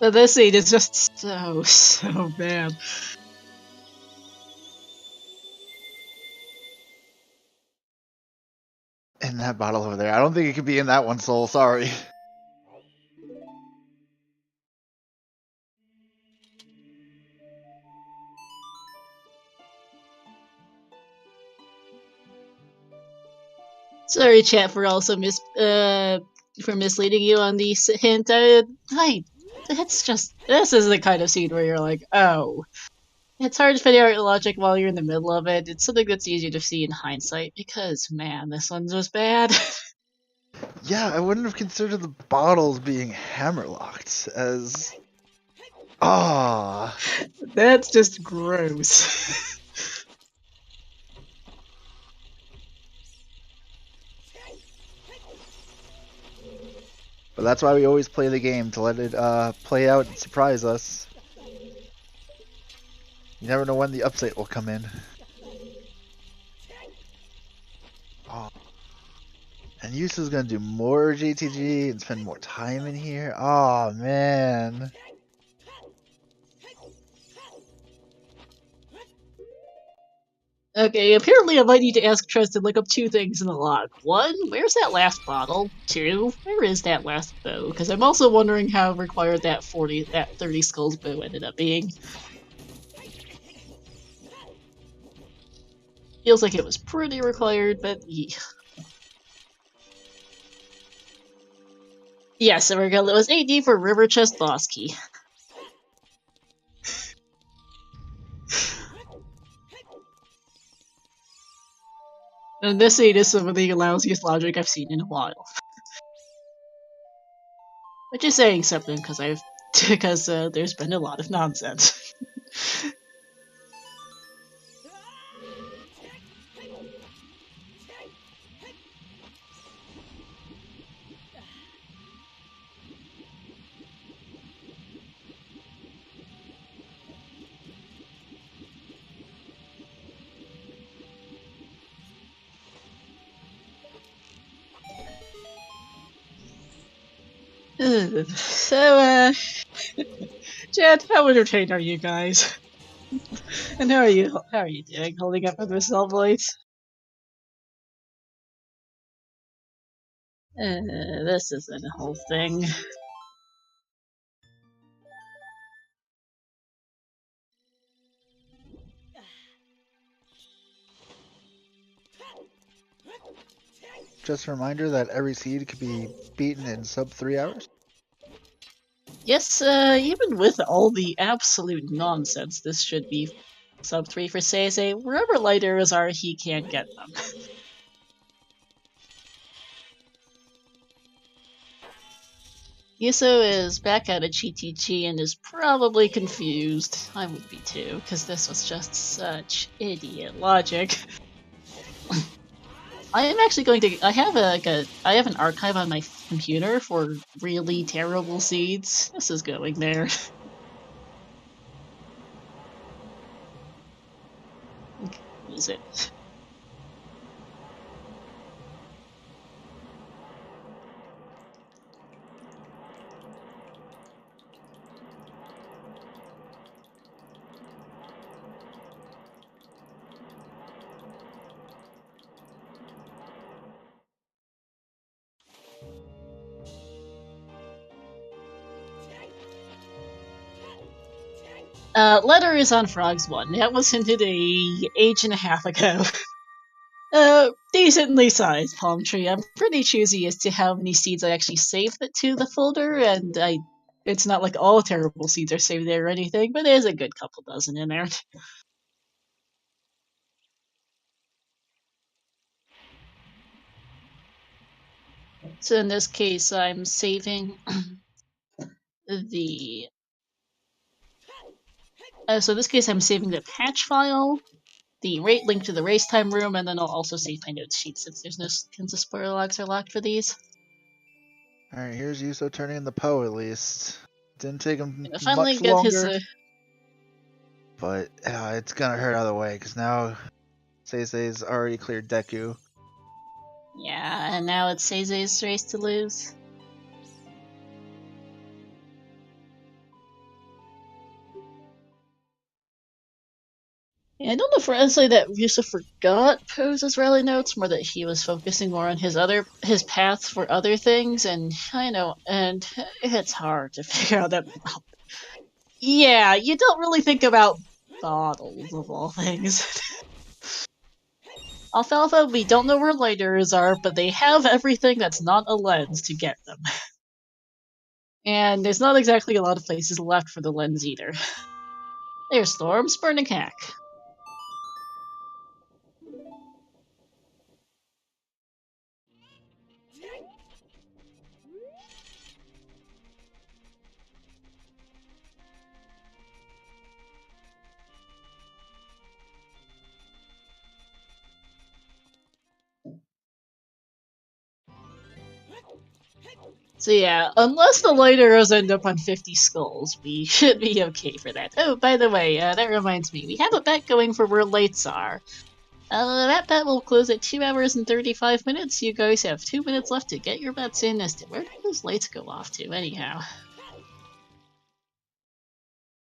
Speaker 1: But this scene is just so bad.
Speaker 2: In that bottle over there. I don't think it could be in that one, Soul. Sorry.
Speaker 1: Sorry, chat, for also for misleading you on the hint. This is the kind of scene where you're like, oh, it's hard to figure out logic while you're in the middle of it. It's something that's easy to see in hindsight because, man, this one was bad.
Speaker 2: Yeah, I wouldn't have considered the bottles being hammerlocked as... Ah.
Speaker 1: That's just gross.
Speaker 2: But that's why we always play the game, to let it play out and surprise us. You never know when the upset will come in. Oh. And YUSo's gonna do more JTG and spend more time in here. Oh man.
Speaker 1: Okay, apparently I might need to ask Trust to look up two things in the log. One, where's that last bottle? Two, where is that last bow? Because I'm also wondering how required that 30 skulls bow ended up being. Feels like it was pretty required, but yeah. Yes, there we go. It was AD for River Chest Boss Key. And this scene is some of the lousiest logic I've seen in a while. Which is saying something because there's been a lot of nonsense. So, Chad, how entertained are you guys? And how are you doing? Holding up with the cell voice? This isn't a whole thing.
Speaker 2: Just a reminder that every seed could be beaten in sub 3 hours.
Speaker 1: Yes, even with all the absolute nonsense, this should be sub 3 for SeYsEy. Wherever light arrows are, he can't get them. YUSo is back out of GTG and is probably confused. I would be too, because this was just such idiot logic. I am actually going to. I have an archive on my computer for really terrible seeds. This is going there. Use it. Letter is on Frogs 1. That was hinted a age and a half ago. Decently sized palm tree. I'm pretty choosy as to how many seeds I actually saved it to the folder, and it's not like all terrible seeds are saved there or anything, but there's a good couple dozen in there. So in this case, I'm saving the... so in this case, I'm saving the patch file, the rate link to the race time room, and then I'll also save my notes sheet since there's no since the spoiler logs are locked for these.
Speaker 2: Alright, here's Yuso turning in the Poe at least. Didn't take him
Speaker 1: Finally
Speaker 2: much
Speaker 1: get
Speaker 2: longer,
Speaker 1: his.
Speaker 2: but it's gonna hurt either way because now SeYsEy's already cleared Deku.
Speaker 1: Yeah, and now it's SeYsEy's race to lose. Yeah, I don't know if we're honestly that Yuso forgot Pose's rally notes, more that he was focusing more on his paths for other things, and I know, and it's hard to figure out that. Yeah, you don't really think about bottles of all things. Alfalfa, we don't know where lighters are, but they have everything that's not a lens to get them. And there's not exactly a lot of places left for the lens either. There's Storm, Spurning Hack. So yeah, unless the light arrows end up on 50 skulls, we should be okay for that. Oh, by the way, that reminds me, we have a bet going for where lights are. That bet will close at 2 hours and 35 minutes. You guys have 2 minutes left to get your bets in as to where do those lights go off to, anyhow.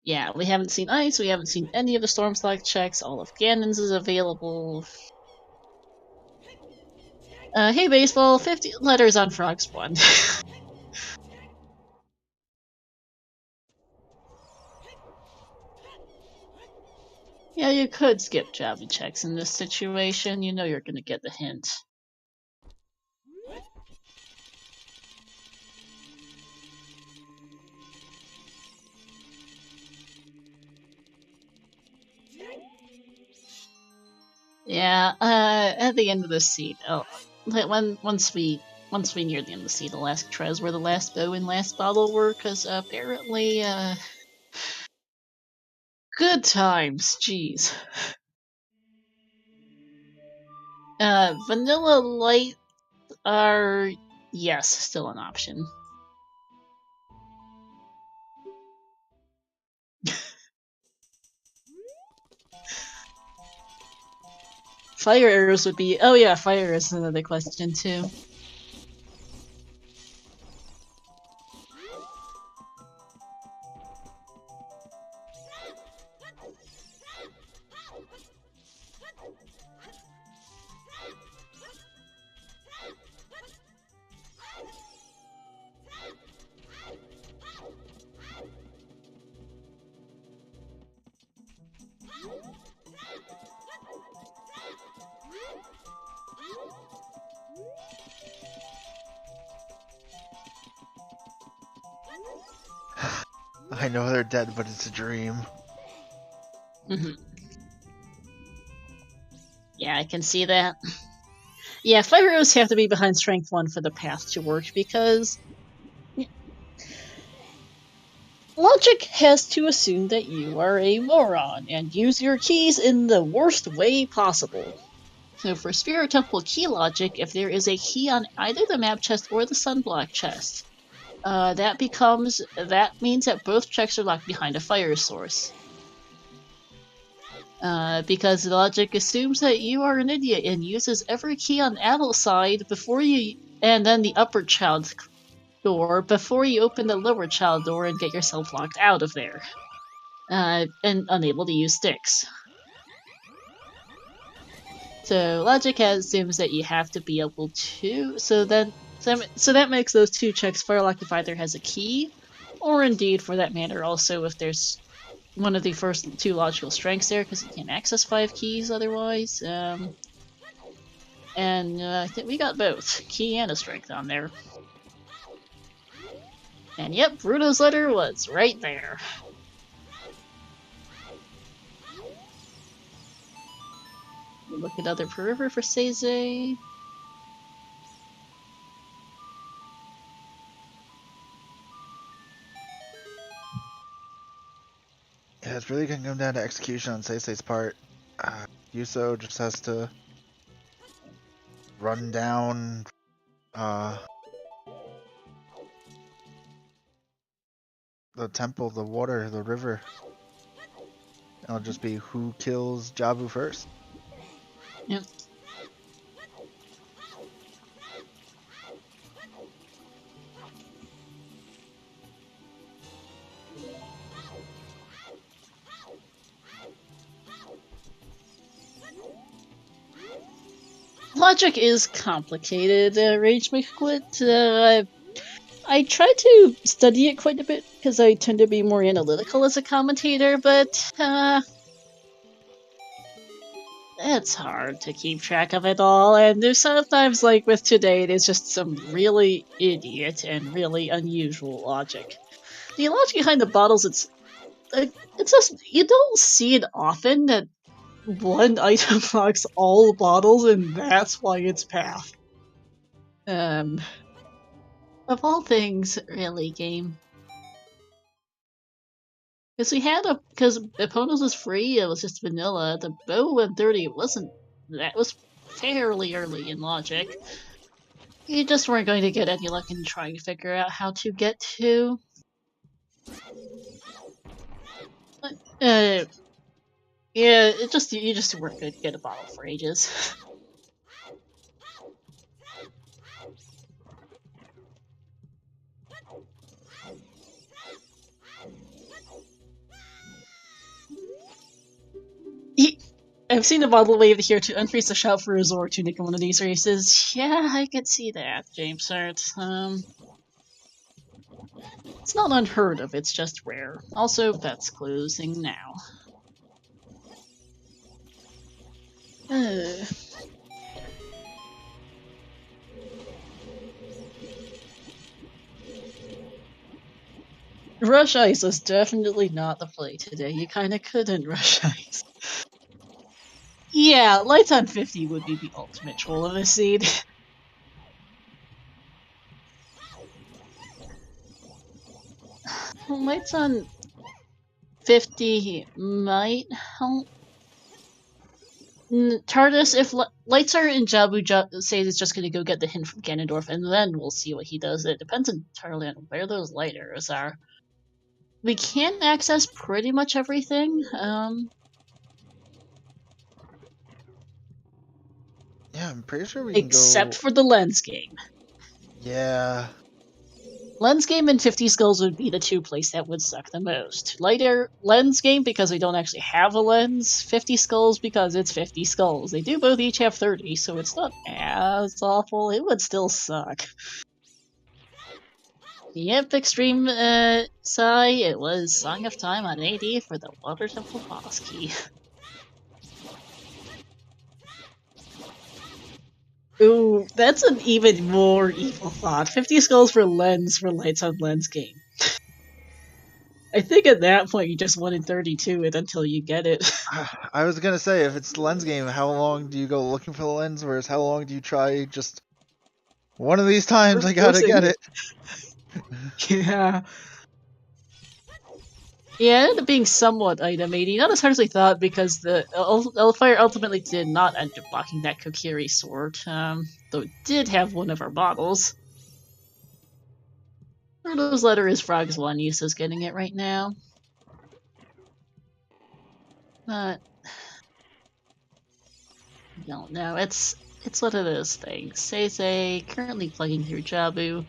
Speaker 1: Yeah, we haven't seen Ice, we haven't seen any of the Stormslag checks, all of Ganon's is available. Hey Baseball, 50 letters on Frogs 1. Yeah, you could skip Javi checks in this situation, you know you're gonna get the hint. Yeah, at the end of the scene, once we near the end of the scene, I'll ask Trez where the last bow and last bottle were, because apparently, good times, jeez. Vanilla Light are, yes, still an option. Fire arrows would be, oh yeah, fire is another question too.
Speaker 2: I know they're dead, but it's a dream.
Speaker 1: Yeah, I can see that. Yeah, fire arrows have to be behind strength 1 for the path to work, because logic has to assume that you are a moron and use your keys in the worst way possible. So for Spirit Temple key logic, if there is a key on either the map chest or the sunblock chest, that means that both checks are locked behind a fire source. Because the logic assumes that you are an idiot and uses every key on adult side and then the upper child door before you open the lower child door and get yourself locked out of there. And unable to use sticks. So logic assumes that you have to be able to, so that makes those two checks fire locked if either has a key, or indeed for that matter also if there's one of the first two logical strengths there, because you can't access 5 keys otherwise. And I think we got both, key and a strength on there. And yep, Bruno's letter was right there. Look at other perimeter for SeYsEy.
Speaker 2: Yeah, it's really gonna come down to execution on SeYsEy's part. Yuso just has to run down the temple, the water, the river. It'll just be who kills Jabu first.
Speaker 1: Yep. Logic is complicated, Rage McQuit. I try to study it quite a bit because I tend to be more analytical as a commentator, but it's hard to keep track of it all, and there's sometimes, like with today, there's just some really idiot and really unusual logic. The logic behind the bottles, it's just, you don't see it often that one item locks all bottles and that's why it's path. Of all things, really, game. Because Eponos was free, it was just vanilla. The Bow 130 wasn't, that was fairly early in logic. You just weren't going to get any luck in trying to figure out how to get to. Yeah, you just weren't going to get a bottle for ages. I've seen a bottle wave here to unfreeze the shop for a Zor tunic in one of these races. Yeah, I could see that, James Hart. It's not unheard of, it's just rare. Also, that's closing now. Rush Ice is definitely not the play today. You kinda couldn't Rush Ice. Yeah, Lights on 50 would be the ultimate troll of the seed. Lights on 50 might help. TARDIS, if lights are in Jabu, say it's just gonna go get the hint from Ganondorf, and then we'll see what he does. It depends entirely on where those lighters are. We can access pretty much everything.
Speaker 2: Yeah, I'm pretty sure we
Speaker 1: can except
Speaker 2: go...
Speaker 1: for the lens game.
Speaker 2: Yeah.
Speaker 1: Lens game and 50 skulls would be the two places that would suck the most. Lighter lens game because we don't actually have a lens. 50 skulls because it's 50 skulls. They do both each have 30, so it's not as awful. It would still suck. Yep, Extreme Sai, it was Song of Time on AD for the Water Temple boss key. Ooh, that's an even more evil thought. 50 skulls for lens for lights on lens game. I think at that point you just wanted 32 it until you get it.
Speaker 2: I was gonna say, if it's the lens game, how long do you go looking for the lens, whereas how long do you try just... One of these times I gotta get it.
Speaker 1: Yeah. Yeah, it ended up being somewhat item-80. Not as hard as I thought, because the Elfire ultimately did not end up blocking that Kokiri sword, though it did have one of our bottles. Frodo's letter is Frog's one, Yusa's getting it right now. But I don't know, it's one of those things. SeYsEy currently plugging through Jabu.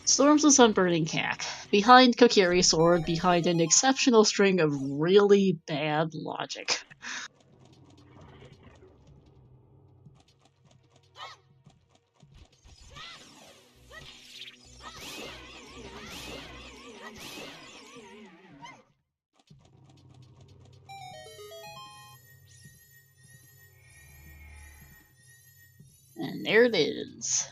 Speaker 1: Storms the Sunburning Cack. Behind Kokiri Sword, behind an exceptional string of really bad logic. And there it is.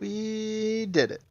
Speaker 2: We did it.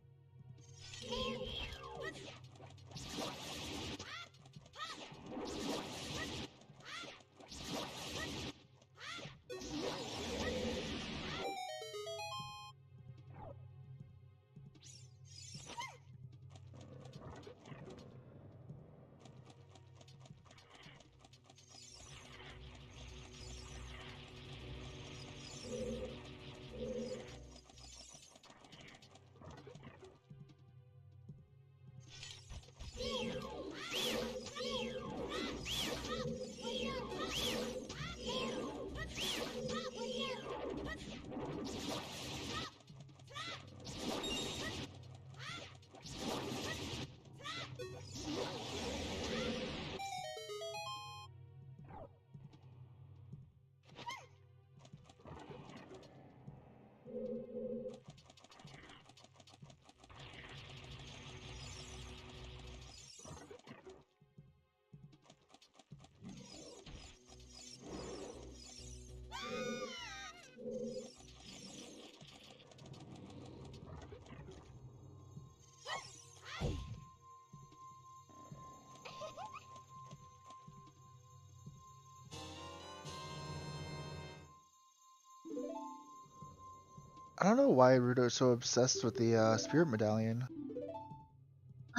Speaker 2: don't know why Ruto is so obsessed with the spirit medallion.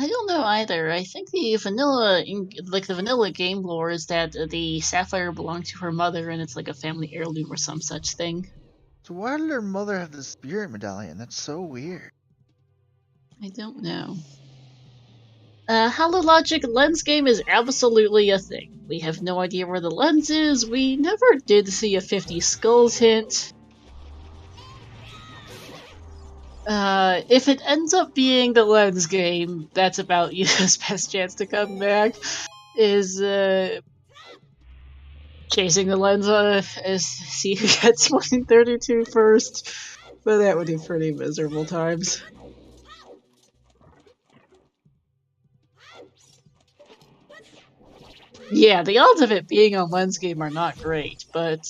Speaker 1: I don't know either. I think the vanilla game lore is that the sapphire belonged to her mother, and it's like a family heirloom or some such thing.
Speaker 2: So why did her mother have the spirit medallion? That's so weird.
Speaker 1: I don't know. Holologic lens game is absolutely a thing. We have no idea where the lens is. We never did see a 50 skulls hint. If it ends up being the lens game, that's about Yu's best chance to come back. Is chasing the lens as see who gets 132 first. But that would be pretty miserable times. Yeah, the odds of it being on lens game are not great, but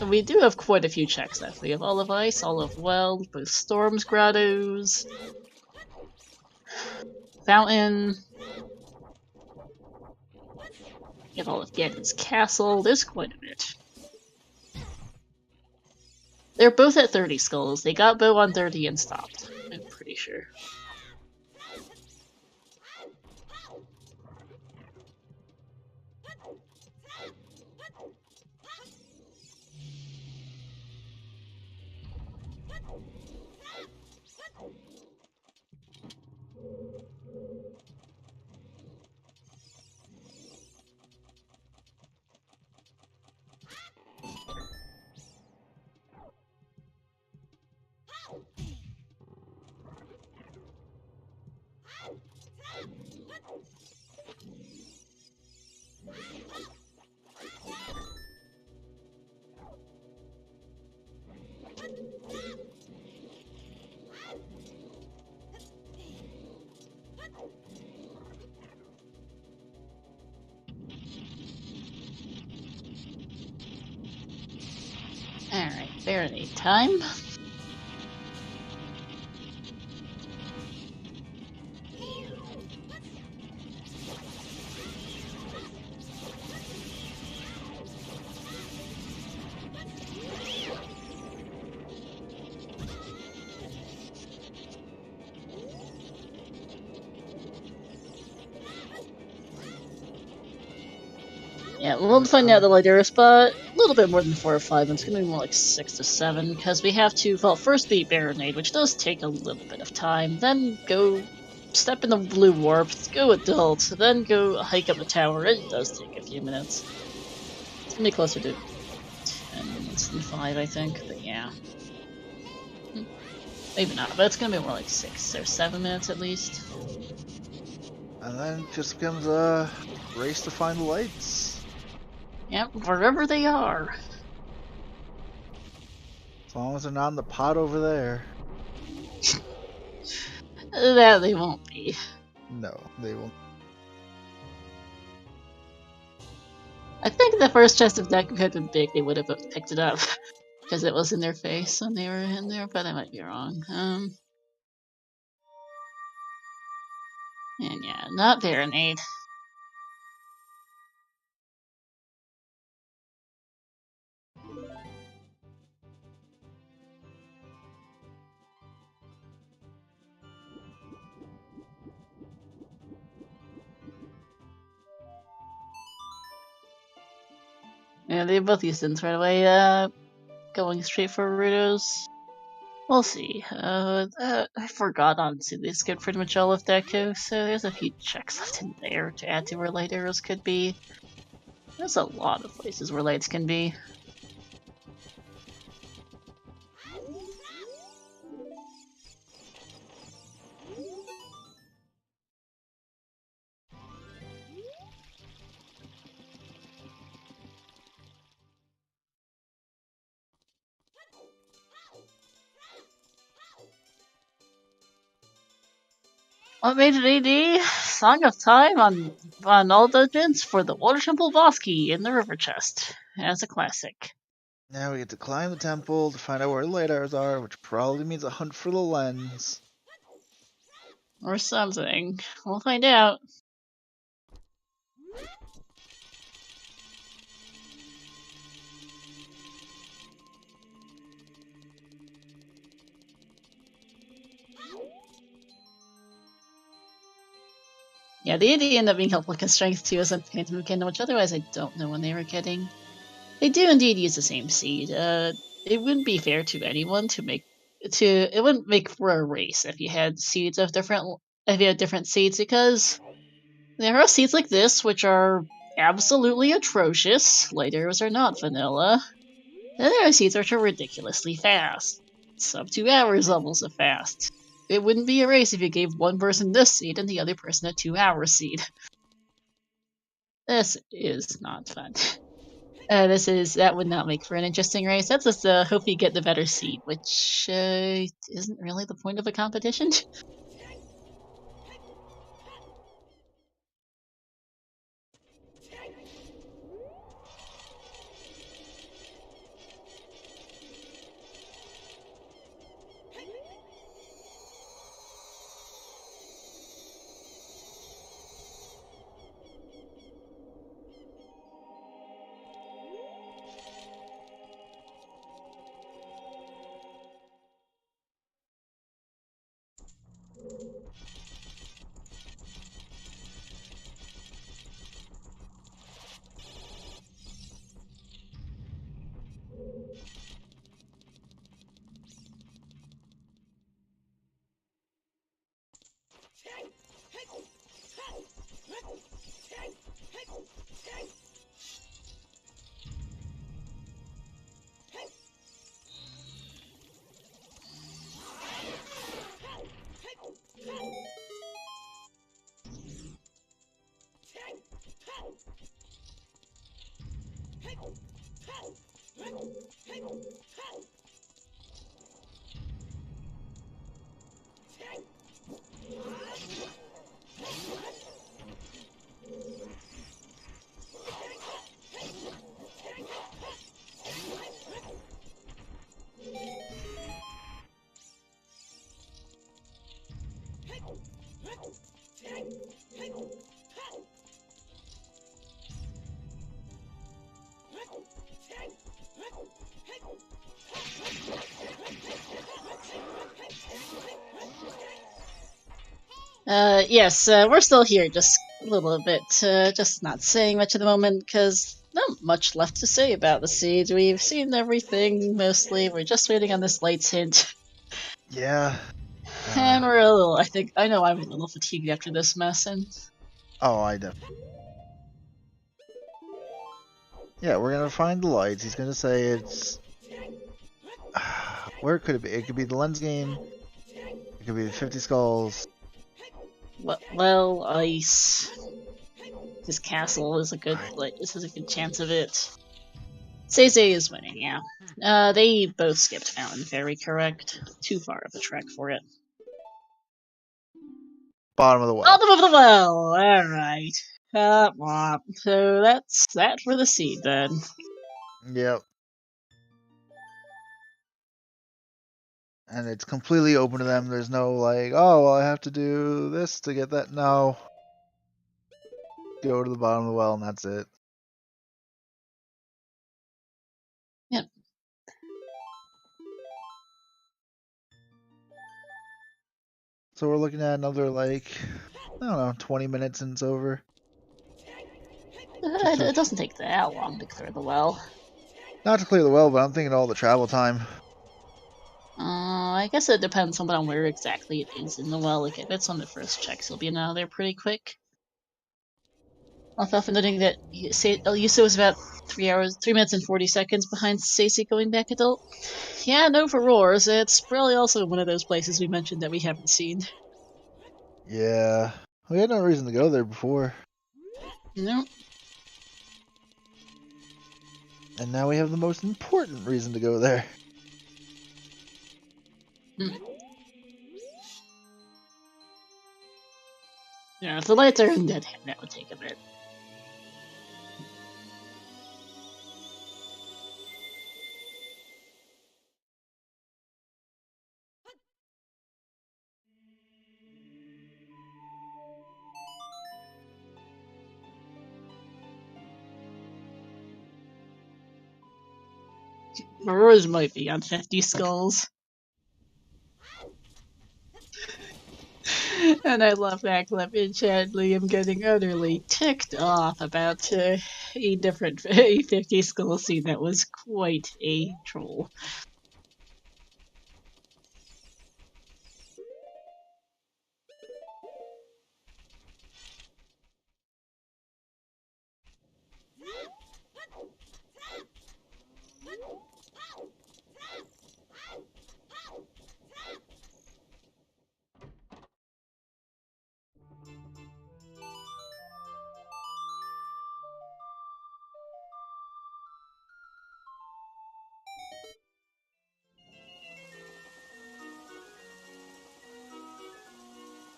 Speaker 1: we do have quite a few checks left. We have all of ice, all of weld, both storms, grottos, fountain. We have all of Ganon's castle. There's quite a bit. They're both at 30 skulls. They got Bo on 30 and stopped. I'm pretty sure. Alright, marinade time. Yeah, we'll find out the later spot. A little bit more than 4 or 5, and it's gonna be more like 6 to 7, because we have to, well, first beat Baronade, which does take a little bit of time, then go step in the blue warp, go adult, then go hike up the tower. It does take a few minutes. It's gonna be closer to 10 minutes than 5, I think, but yeah. Maybe not, but it's gonna be more like 6 or 7 minutes at least.
Speaker 2: And then it just becomes a race to find the lights.
Speaker 1: Yep, wherever they are.
Speaker 2: As long as they're not in the pot over there.
Speaker 1: That they won't be.
Speaker 2: No, they won't.
Speaker 1: I think the first chest of Deku had been big, they would have picked it up. Because it was in their face when they were in there, but I might be wrong. And yeah, not Baronade. Yeah, they both used it right away, going straight for Rudos. We'll see. I forgot, honestly, they skipped pretty much all of Deku, so there's a few checks left in there to add to where light arrows could be. There's a lot of places where lights can be. What made it AD? Song of Time on all dungeons for the Water Temple boss key in the river chest. As a classic.
Speaker 2: Now we get to climb the temple to find out where the light arrows are, which probably means a hunt for the lens.
Speaker 1: Or something. We'll find out. Yeah, they end up being helpful because strength 2 is a phantom cannon, which otherwise I don't know when they were getting. They do indeed use the same seed. It wouldn't be fair to anyone to make it wouldn't make for a race if you had seeds of different seeds, because there are seeds like this which are absolutely atrocious. Lighters are not vanilla. Then there are seeds which are ridiculously fast. Sub 2 hours levels of fast. It wouldn't be a race if you gave one person this seed and the other person a 2-hour seed. This is not fun. That would not make for an interesting race. That's just hope you get the better seed, which isn't really the point of a competition. Yes, we're still here, just a little bit, just not saying much at the moment, because not much left to say about the seeds. We've seen everything, mostly. We're just waiting on this lights hint.
Speaker 2: Yeah.
Speaker 1: And we're a little, I know I'm a little fatigued after this mess, and...
Speaker 2: Oh, I definitely. Yeah, we're gonna find the lights. He's gonna say it's... Where could it be? It could be the lens game. It could be the 50 skulls.
Speaker 1: Well, ice. His castle is a good, this is a good chance of it. SeYsEy is winning, yeah. They both skipped Mountain, very correct. Too far of a trek for it.
Speaker 2: Bottom of the well.
Speaker 1: Bottom of the well! Alright. So that's that for the seed, then.
Speaker 2: Yep. And it's completely open to them. There's no like, oh, well, I have to do this to get that. No. Go to the bottom of the well and that's it.
Speaker 1: Yep.
Speaker 2: So we're looking at another, like, I don't know, 20 minutes and it's over.
Speaker 1: It doesn't take that long to clear the well.
Speaker 2: Not to clear the well, but I'm thinking all the travel time.
Speaker 1: I guess it depends somewhat on where exactly it is in the well. Like, if it's on the first checks, you'll be out of there pretty quick. Also, noting that YUSo is about 3 minutes and 40 seconds behind SeYsEy going back adult. Yeah, no for roars. It's probably also one of those places we mentioned that we haven't seen.
Speaker 2: Yeah. We had no reason to go there before.
Speaker 1: No.
Speaker 2: And now we have the most important reason to go there.
Speaker 1: Yeah, if the lights are in dead hand, that would take a bit. Roars might be on 50 skulls. And I love that clip in chat. Liam getting utterly ticked off about a different A50 skull scene that was quite a troll.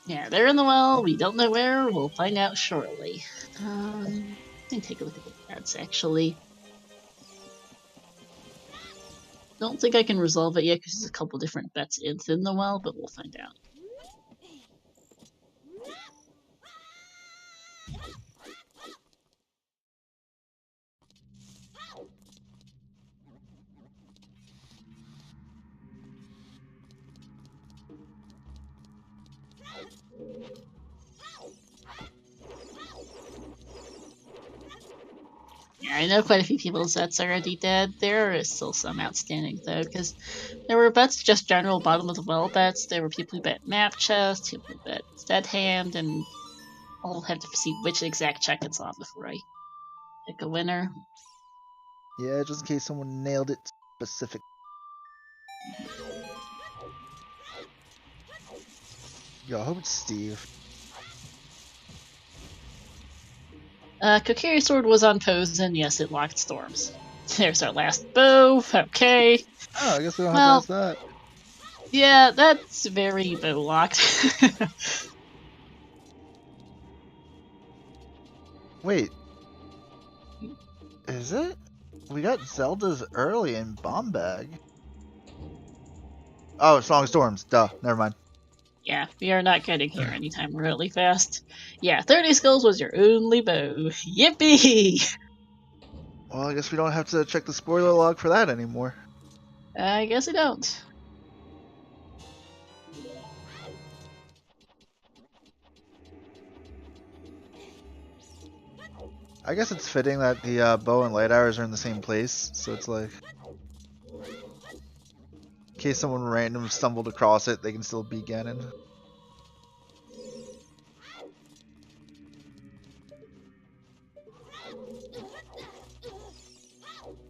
Speaker 1: Yeah, they're in the well. We don't know where. We'll find out shortly. Let me take a look at the cards, actually. Don't think I can resolve it yet because there's a couple different bets within the well, but we'll find out. Yeah, I know quite a few people's bets are already dead. There is still some outstanding though, because there were bets just general bottom of the well bets. There were people who bet map chest, people who bet dead hand, and I'll have to see which exact check it's on before I pick a winner.
Speaker 2: Yeah, just in case someone nailed it specific. Yo, I hope it's Steve.
Speaker 1: Kokiri Sword was on pose, and yes, it locked storms. There's our last bow. Okay.
Speaker 2: Oh, I guess we don't
Speaker 1: Well,
Speaker 2: have to ask that.
Speaker 1: yeah, that's very bow locked.
Speaker 2: Wait. Is it? We got Zelda's early in Bomb Bag. Oh, Strong Storms. Duh. Never mind.
Speaker 1: Yeah, we are not getting here anytime really fast. Yeah, 30 skulls was your only bow. Yippee!
Speaker 2: Well, I guess we don't have to check the spoiler log for that anymore.
Speaker 1: I guess I don't.
Speaker 2: I guess it's fitting that the bow and light arrows are in the same place, so it's like, in case someone random stumbled across it, they can still be Ganon.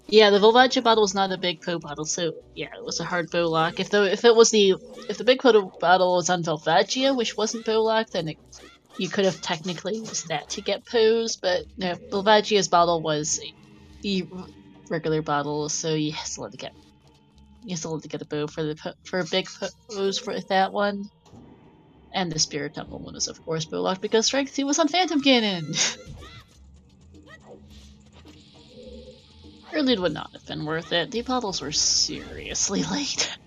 Speaker 1: Yeah, the Volvagia bottle was not a big bow bottle, so yeah, it was a hard bow lock. If the big bow bottle was on Volvagia, which wasn't bow locked, then you could have technically used that to get pose, but no, Volvagia's bottle was the regular bottle, so you still had to get a bow for a big pose for that one. And the Spirit Temple one is of course bow locked because Strength 2 was on Phantom Cannon. Really would not have been worth it. The bottles were seriously late.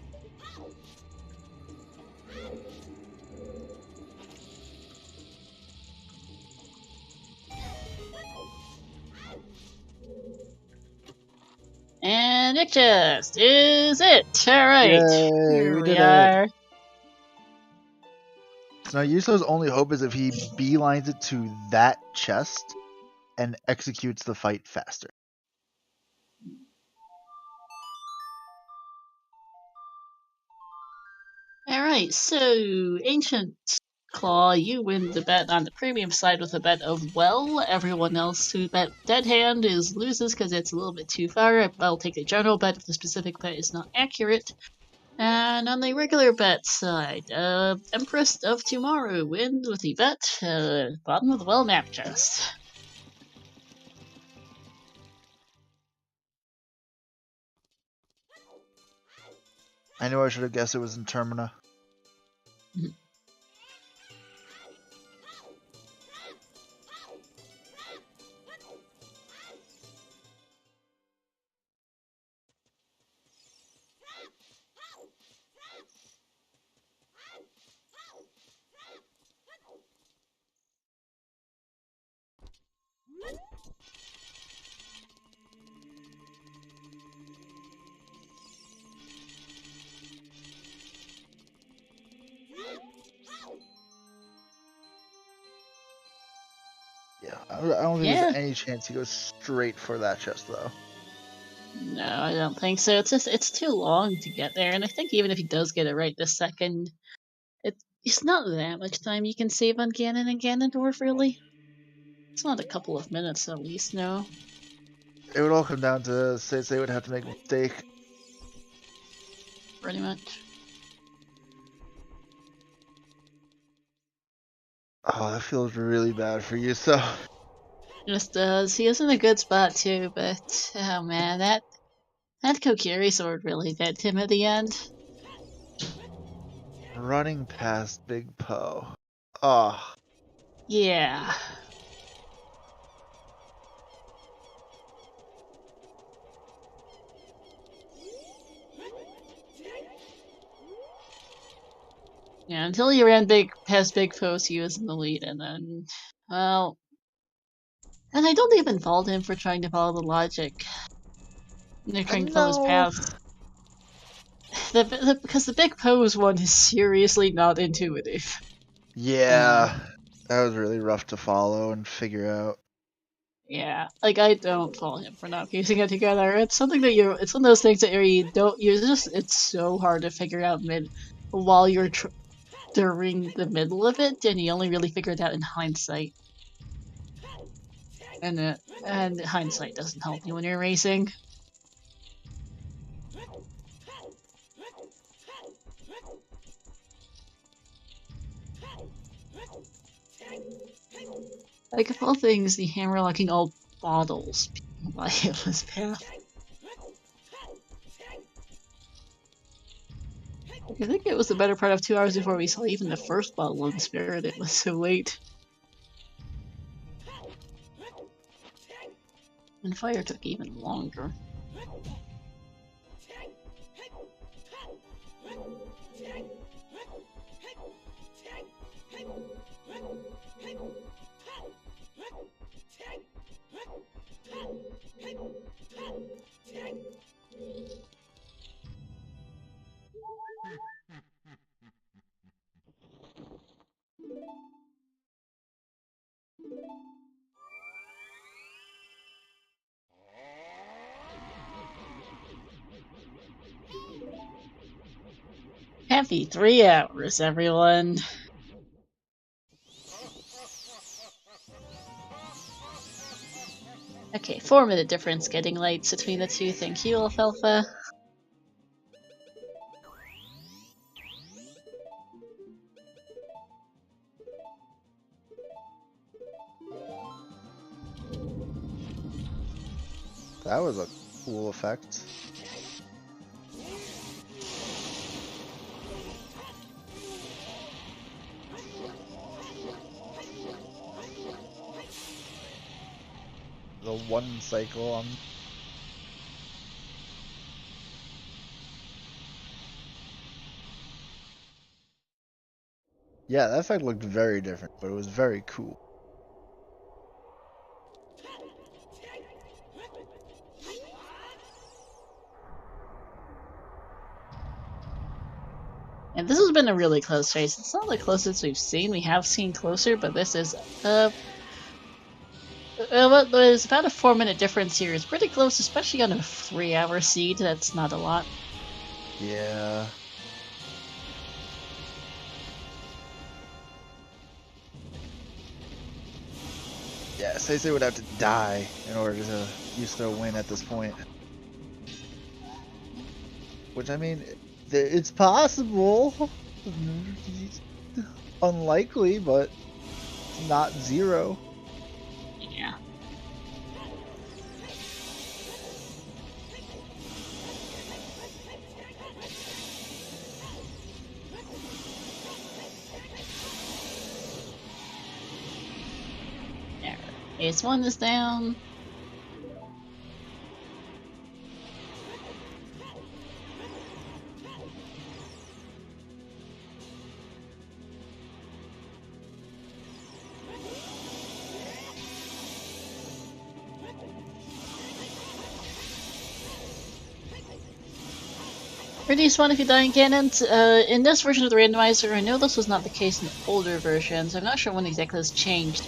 Speaker 1: And it just is it. Alright.
Speaker 2: Yay,
Speaker 1: Here
Speaker 2: we
Speaker 1: we
Speaker 2: did
Speaker 1: are.
Speaker 2: it. So now Yuso's only hope is if he beelines it to that chest and executes the fight faster.
Speaker 1: Alright, so Ancient Claw, you win the bet on the premium side with a bet of well. Everyone else who bet Dead Hand loses because it's a little bit too far. I'll take the general bet if the specific bet is not accurate. And on the regular bet side, Empress of Tomorrow wins with the bet, bottom of the well map chest.
Speaker 2: I knew I should have guessed it was in Termina. don't think
Speaker 1: Yeah.
Speaker 2: there's any chance he goes straight for that chest, though.
Speaker 1: No, I don't think so. It's too long to get there, and I think even if he does get it right this second, it's not that much time you can save on Ganon and Ganondorf, really. It's not a couple of minutes at least, no.
Speaker 2: It would all come down to SeYsEy would have to make a mistake.
Speaker 1: Pretty much.
Speaker 2: Oh, that feels really bad for you, so.
Speaker 1: Just does. He is in a good spot too, but oh man, that Kokiri sword really did him at the end.
Speaker 2: Running past Big Poe. Oh.
Speaker 1: Yeah. Yeah, until he ran past Big Poe, he was in the lead, and then, well, and I don't even fault him for trying to follow the logic. They're trying to follow his path. Because the Big Pose one is seriously not intuitive.
Speaker 2: Yeah, that was really rough to follow and figure out.
Speaker 1: Yeah, like I don't fault him for not piecing it together. It's something that it's one of those things that you don't. It's so hard to figure out while you're during the middle of it, and you only really figure it out in hindsight. And hindsight doesn't help you when you're racing. Like, of all things, the hammer locking all bottles by his path. I think it was the better part of 2 hours before we saw even the first bottle in Spirit. It was so late. And fire took even longer. Happy 3 hours, everyone. Okay, 4-minute difference getting lights between the two. Thank you, Alfalfa.
Speaker 2: That was a cool effect. The one cycle on. Yeah, that effect looked very different, but it was very cool.
Speaker 1: And this has been a really close race. It's not the closest we've seen. We have seen closer, but this is what was about a 4-minute difference here. It's pretty close, especially on a 3-hour seed. That's not a lot.
Speaker 2: Yeah. Yeah, SeYsEy would have to die in order to YUSo win at this point. Which, I mean, it's possible. Unlikely, but not zero.
Speaker 1: Yeah. There. Ace 1 is down. Reduce 1 if you die in cannons. In this version of the randomizer, I know this was not the case in the older versions. I'm not sure when exactly this changed.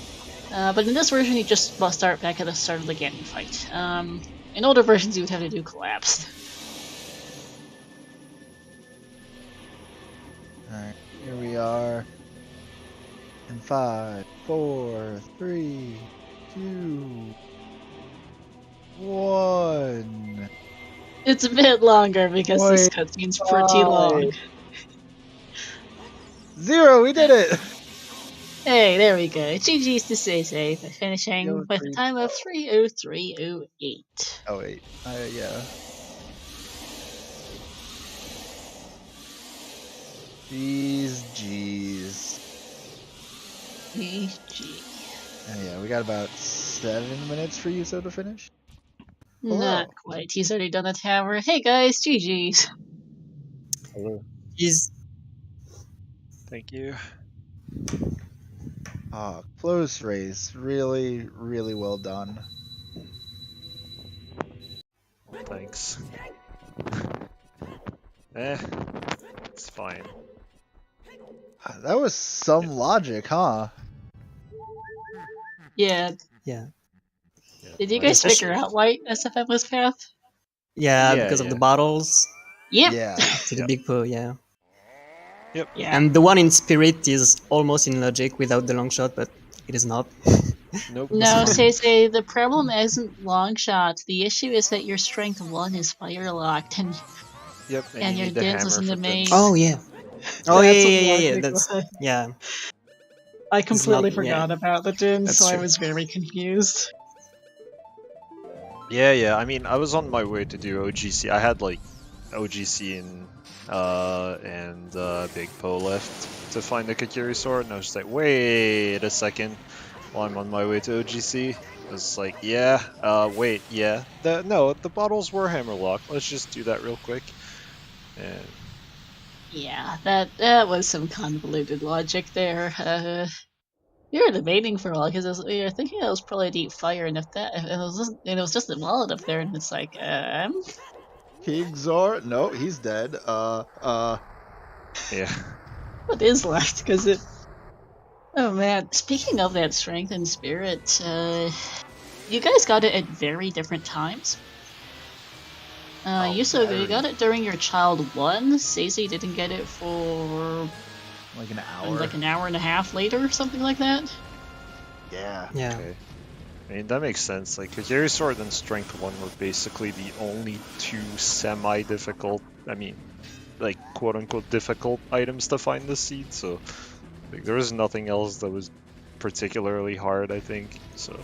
Speaker 1: But in this version, you just must start back at the start of the Ganon fight. In older versions, you would have to do collapsed.
Speaker 2: Alright, here we are. In 5, 4, 3, 2, 1.
Speaker 1: It's a bit longer because this cutscene's pretty long.
Speaker 2: 0, we did it!
Speaker 1: Hey, there we go. GG's to SeYsEy for finishing
Speaker 2: Yo,
Speaker 1: with a time of 3:03:08.
Speaker 2: Oh wait, yeah. Jeez.
Speaker 1: GG.
Speaker 2: Oh, yeah, we got about 7 minutes for Yuso to finish.
Speaker 1: Not quite. He's already done the tower. Hey guys, GG's.
Speaker 3: Hello.
Speaker 4: He's
Speaker 3: Thank you.
Speaker 2: Close race. Really, really well done.
Speaker 3: Thanks. It's fine.
Speaker 2: That was some logic, huh?
Speaker 1: Yeah.
Speaker 4: yeah.
Speaker 1: Did you guys
Speaker 4: Especially-
Speaker 1: figure out why SFM was path?
Speaker 4: Yeah,
Speaker 3: Yeah,
Speaker 4: because of
Speaker 3: yeah.
Speaker 4: the bottles
Speaker 1: Yep.
Speaker 2: Yeah.
Speaker 4: to the big pool, yeah.
Speaker 3: Yep.
Speaker 1: Yeah.
Speaker 4: And the one in Spirit is almost in logic without the long shot, but it is not.
Speaker 3: Nope.
Speaker 1: No, SeYsEy, the problem isn't long shots. The issue is that your strength 1 is fire locked, and
Speaker 3: Yep.
Speaker 1: and
Speaker 3: you
Speaker 1: your
Speaker 3: need the
Speaker 1: dance
Speaker 3: hammer
Speaker 1: is in
Speaker 3: for
Speaker 1: the main.
Speaker 3: dents.
Speaker 4: Oh yeah. Oh
Speaker 1: That's
Speaker 4: yeah,
Speaker 1: what
Speaker 4: yeah, yeah, yeah.
Speaker 1: logic
Speaker 4: That's
Speaker 1: was.
Speaker 4: yeah.
Speaker 1: I completely
Speaker 4: not- yeah.
Speaker 1: forgot about the dins,
Speaker 4: That's
Speaker 1: so I
Speaker 4: true.
Speaker 1: was very confused.
Speaker 3: Yeah. I mean, I was on my way to do OGC. I had like OGC and Big Po left to find the Kakiri sword, and I was just like, wait a second. While I'm on my way to OGC, I was like, wait, yeah. The bottles were hammer locked. Let's just do that real quick. And
Speaker 1: Yeah, that was some convoluted logic there. We were debating for a while because we were thinking it was probably deep fire, and if it was just a wallet up there, and it's like,
Speaker 2: King Zor? No, he's dead.
Speaker 3: yeah.
Speaker 1: what is left? Because it. Oh man, speaking of that strength and spirit, you guys got it at very different times. Yuso, you got it during your child 1. SeYsEy didn't get it for
Speaker 2: Like an hour.
Speaker 1: like an hour and a half later, or something like that.
Speaker 2: Yeah.
Speaker 4: Yeah.
Speaker 3: Okay. I mean, that makes sense. Like, Kakiri Sword and Strength 1 were basically the only two semi-difficult, I mean, like, quote-unquote difficult items to find the seed, so like, there was nothing else that was particularly hard, I think, so...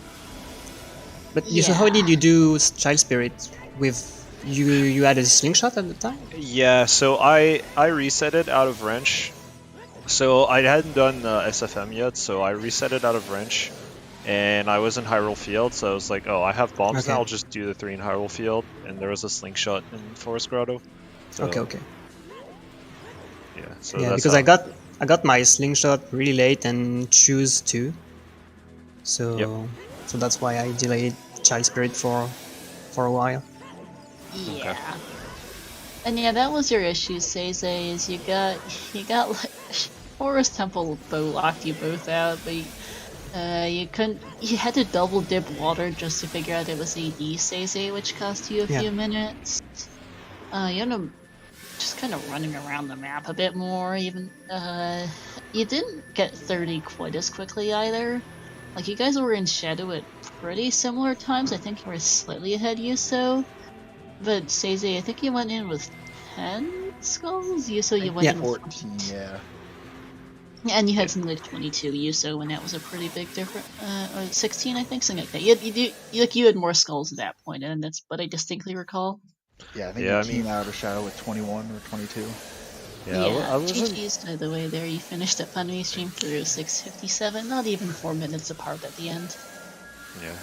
Speaker 4: But so how did you do Child Spirit with you had a slingshot at the time?
Speaker 3: Yeah, so I reset it out of Wrench. So I hadn't done SFM yet, so I reset it out of Wrench. And I was in Hyrule Field, so I was like, oh, I have bombs now, I'll just do the 3 in Hyrule Field. And there was a slingshot in Forest Grotto. So,
Speaker 4: Okay.
Speaker 3: Yeah, so
Speaker 4: Yeah,
Speaker 3: that's
Speaker 4: because
Speaker 3: how...
Speaker 4: I got my slingshot really late and choose too. So so that's why I delayed Child Spirit for a while.
Speaker 1: Yeah. And yeah, that was your issue, SeYsEy, is you got like Forest Temple bow locked you both out, but you had to double dip water just to figure out it was AD SeYsEy, which cost you a few minutes. You end up just kind of running around the map a bit more, even you didn't get 30 quite as quickly either. Like, you guys were in Shadow at pretty similar times. I think you were slightly ahead, Yuso. But SeYsEy, I think you went in with 10 skulls? Yuso, you went in with
Speaker 2: 14, yeah.
Speaker 1: and you had something like 22 Yuso, and that was a pretty big difference. Or 16, I think, something like that. You had more skulls at that point, and that's what I distinctly recall.
Speaker 2: Yeah, I think you came out of Shadow with 21 or 22.
Speaker 3: Yeah, I wasn't...
Speaker 1: GG's, by the way, there. You finished up on me stream through 6:57, not even 4 minutes apart at the end.
Speaker 3: Yeah.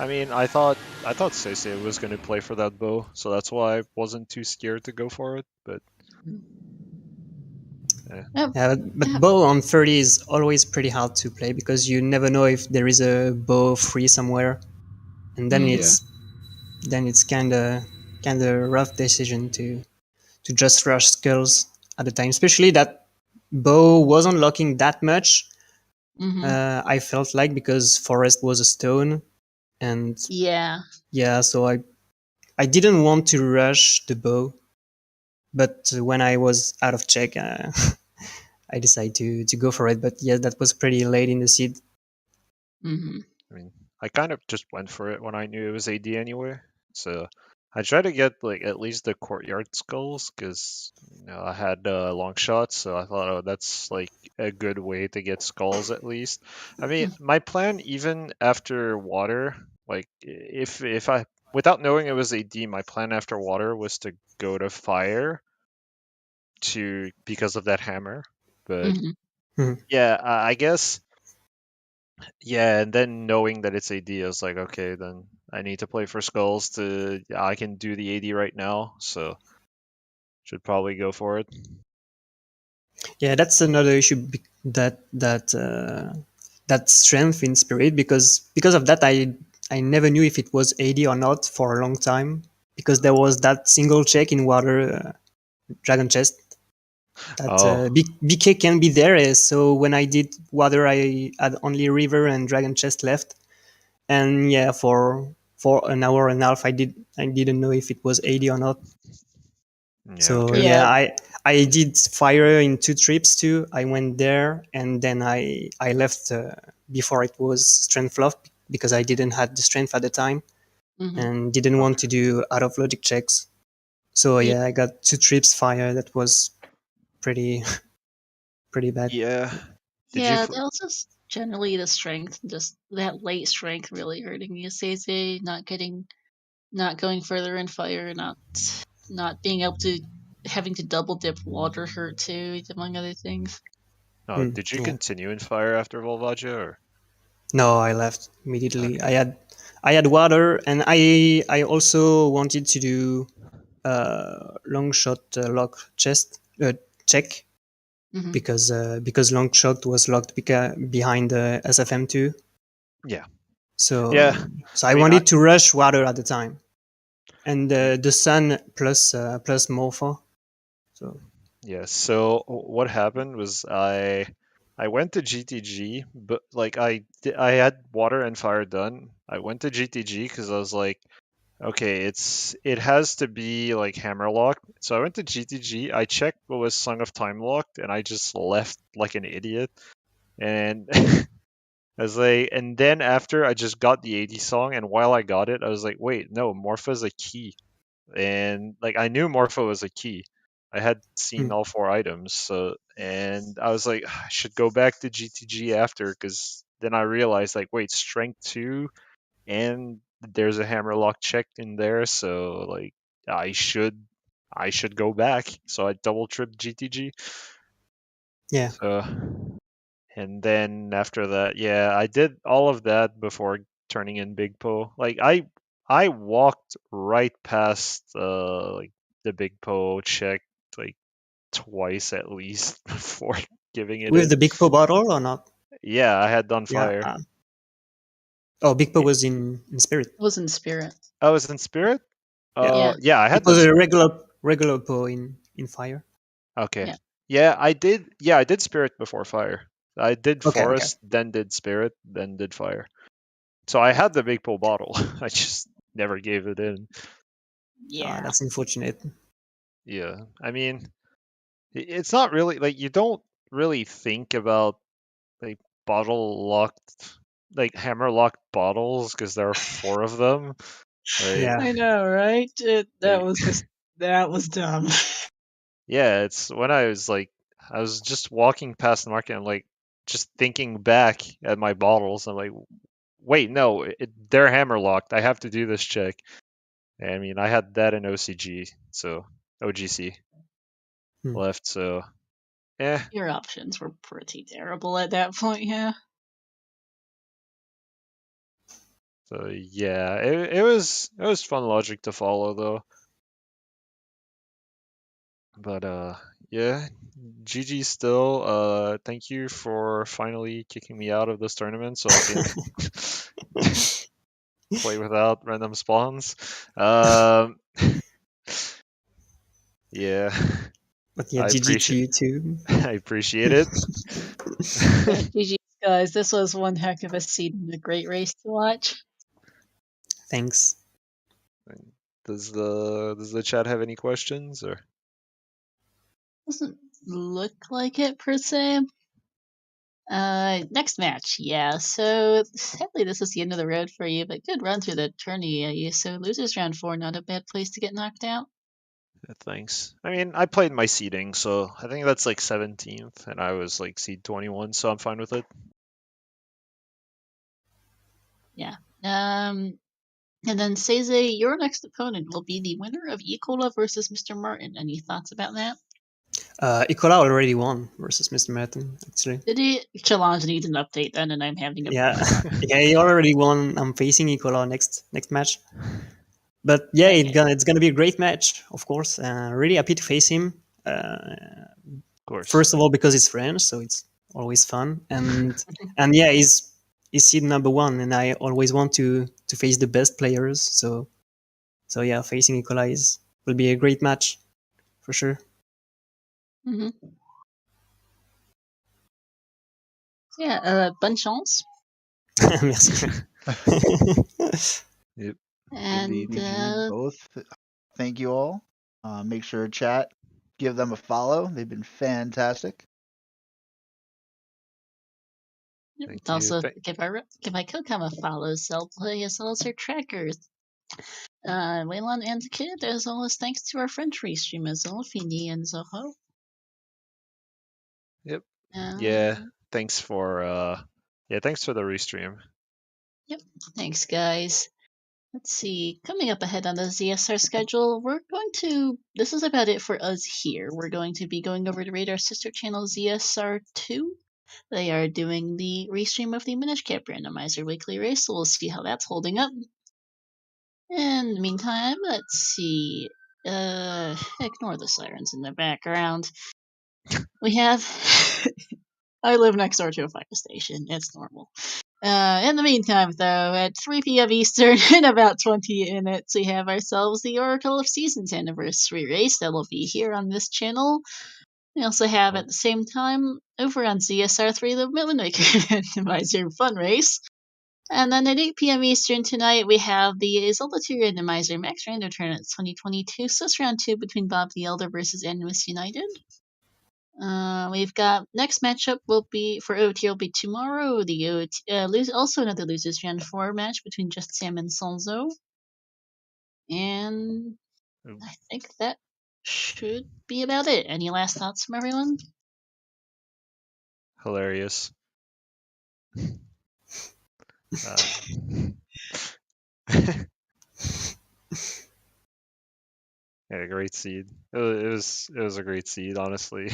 Speaker 3: I mean, I thought SeYsEy was going to play for that bow, so that's why I wasn't too scared to go for it, but...
Speaker 4: Yeah, but bow on 30 is always pretty hard to play because you never know if there is a bow free somewhere, and then it's kind of rough decision to just rush skulls at the time, especially that bow wasn't locking that much, I felt like, because forest was a stone, and
Speaker 1: Yeah.
Speaker 4: so I didn't want to rush the bow, but when I was out of check, I decided to go for it. But yeah, that was pretty late in the seed.
Speaker 3: I mean, I kind of just went for it when I knew it was AD anyway. So I tried to get like at least the courtyard skulls because I had long shots, so I thought, oh, that's like a good way to get skulls at least. I mean, my plan even after water, like if I without knowing it was AD, my plan after water was to go to fire because of that hammer. But yeah, I guess. Yeah, and then knowing that it's AD, I was like, okay, then I need to play for skulls I can do the AD right now, so should probably go for it.
Speaker 4: Yeah, that's another issue, that strength in spirit, because of that I never knew if it was AD or not for a long time, because there was that single check in water, dragon chest, that
Speaker 3: Oh,
Speaker 4: BK can be there. So when I did water, I had only river and dragon chest left, and yeah, for an hour and a half, I didn't know if it was AD or not.
Speaker 3: yeah,
Speaker 4: So
Speaker 3: okay.
Speaker 4: yeah, I did fire in 2 trips too. I went there, and then I left before it was strength fluff, because I didn't have the strength at the time and didn't want to do out of logic checks. So yeah, I got 2 trips fire. That was pretty pretty bad.
Speaker 3: Yeah. Did you?
Speaker 1: Yeah, that was just generally the strength, just that late strength really hurting you, SeYsEy, not going further in fire, not being able to having to double dip water hurt too, among other things.
Speaker 3: Oh, did you
Speaker 4: Yeah.
Speaker 3: continue in fire after Volvagia, or?
Speaker 4: No, I left immediately.
Speaker 3: Okay.
Speaker 4: I had water, and I also wanted to do long shot lock chest check, because long shot was locked behind the SFM2.
Speaker 3: Yeah.
Speaker 4: So
Speaker 3: Yeah.
Speaker 4: so
Speaker 3: I
Speaker 4: I
Speaker 3: mean,
Speaker 4: wanted to rush water at the time, and the sun plus Morpho. So
Speaker 3: yeah. So what happened was I went to GTG, but like I had water and fire done. I went to GTG because I was like, okay, it has to be like hammer locked. So I went to GTG. I checked what was Song of Time locked, and I just left like an idiot. And I was like, and then after I just got the 80 song, and while I got it, I was like, wait, no, Morpho's a key, and like I knew Morpho was a key. I had seen all 4 items, so and I was like, I should go back to GTG after, because then I realized like, wait, strength 2 and there's a hammer lock checked in there, so like I should go back. So I double tripped GTG.
Speaker 4: yeah,
Speaker 3: So and then after that, yeah, I did all of that before turning in Big Po. Like I walked right past like the Big Po check like twice at least before giving it
Speaker 4: with
Speaker 3: in.
Speaker 4: the Big Po bottle or not?
Speaker 3: Yeah, I had done
Speaker 4: Yeah.
Speaker 3: fire.
Speaker 4: Oh, Big Po was in spirit.
Speaker 1: It was in spirit.
Speaker 3: I was in spirit.
Speaker 1: Yeah.
Speaker 3: Yeah, I
Speaker 4: It
Speaker 3: had
Speaker 4: was
Speaker 3: the
Speaker 4: a regular Po in fire.
Speaker 3: Okay.
Speaker 1: Yeah.
Speaker 3: Yeah, I did. Yeah, I did spirit before fire. I did
Speaker 4: Okay.
Speaker 3: forest, then did spirit, then did fire. So I had the big pull bottle. I just never gave it in.
Speaker 1: Yeah.
Speaker 4: That's unfortunate.
Speaker 3: Yeah. I mean, it's not really like you don't really think about like bottle locked, like hammer locked bottles because there are 4 of them. Like,
Speaker 4: Yeah.
Speaker 1: I know, right?
Speaker 3: like,
Speaker 1: That was dumb.
Speaker 3: yeah, it's when I was like, I was just walking past the market and like just thinking back at my bottles. I'm like, wait, no, they're hammer locked. I have to do this check. I mean, I had that in OCG, so OGC left. So, yeah.
Speaker 1: Your options were pretty terrible at that point, yeah.
Speaker 3: So yeah, it was fun logic to follow though. But yeah, GG still. Thank you for finally kicking me out of this tournament so I can play without random spawns. Yeah,
Speaker 4: But yeah,
Speaker 3: I
Speaker 4: GG to
Speaker 3: appreciate
Speaker 4: you too.
Speaker 3: I appreciate it.
Speaker 1: GG Guys, this was one heck of a seed and a great race to watch.
Speaker 4: Thanks.
Speaker 3: Does the chat have any questions or?
Speaker 1: Doesn't look like it per se. Next match, yeah. So sadly, this is the end of the road for you, but good run through the tourney. So losers round 4, not a bad place to get knocked out.
Speaker 3: Yeah, thanks. I mean, I played my seeding, so I think that's like 17th, and I was like seed 21, so I'm fine with it.
Speaker 1: Yeah. And then SeYsEy, your next opponent will be the winner of Ecola versus Mr. Martin. Any thoughts about that?
Speaker 4: Ikola already won versus Mr. Martin, actually.
Speaker 1: Did he? Challenge needs an update then, and I'm having a
Speaker 4: Yeah, yeah, he already won. I'm facing Ikola next match. But yeah,
Speaker 1: Okay.
Speaker 4: it's gonna be a great match, of course. Really happy to face him.
Speaker 3: Of course.
Speaker 4: First of all, because it's French, so it's always fun, and yeah, he's seed number 1, and I always want to face the best players. So yeah, facing Ikola will be a great match for sure.
Speaker 1: Mm-hmm. Yeah. Bonne chance.
Speaker 4: Merci.
Speaker 3: Yep.
Speaker 1: And
Speaker 2: Indeed, both. Thank you all. Make sure to chat, give them a follow. They've been fantastic.
Speaker 3: Thank
Speaker 1: also
Speaker 3: you.
Speaker 1: give my co-com a follow. Zelda as well as her trackers. Waylon and the Kid, as well as thanks to our French restreamers, Olfini and Zoho.
Speaker 3: Yep. Yeah. Thanks for thanks for the restream.
Speaker 1: Yep. Thanks, guys. Let's see. Coming up ahead on the ZSR schedule, this is about it for us here. We're going to be going over to Radar sister channel ZSR2. They are doing the restream of the Minish Cap Randomizer weekly race, so we'll see how that's holding up. In the meantime, let's see. Ignore the sirens in the background. We have. I live next door to a fire station. It's normal. In the meantime, though, at 3 p.m. Eastern, in about 20 minutes, we have ourselves the Oracle of Seasons anniversary race that will be here on this channel. We also have, at the same time, over on ZSR3, the Millmaker Randomizer Fun Race. And then at 8 p.m. Eastern tonight, we have the Zelda 2 Randomizer Max Random Tournament 2022, Swiss Round 2 between Bob the Elder versus Animus United. We've got next matchup will be for OoTR will be tomorrow. The also another losers round 4 match between Just Sam and Sonzo. And I think that should be about it. Any last thoughts from everyone?
Speaker 3: Hilarious. Yeah, great seed. It was a great seed, honestly.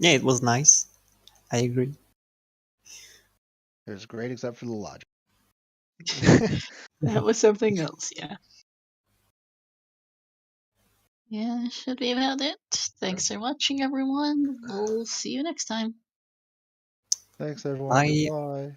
Speaker 4: Yeah, it was nice. I agree.
Speaker 2: It was great except for the logic.
Speaker 1: That was something else, yeah. Yeah, should be about it. Thanks for watching, everyone. We'll see you next time.
Speaker 2: Thanks, everyone.
Speaker 4: Bye.
Speaker 2: Goodbye.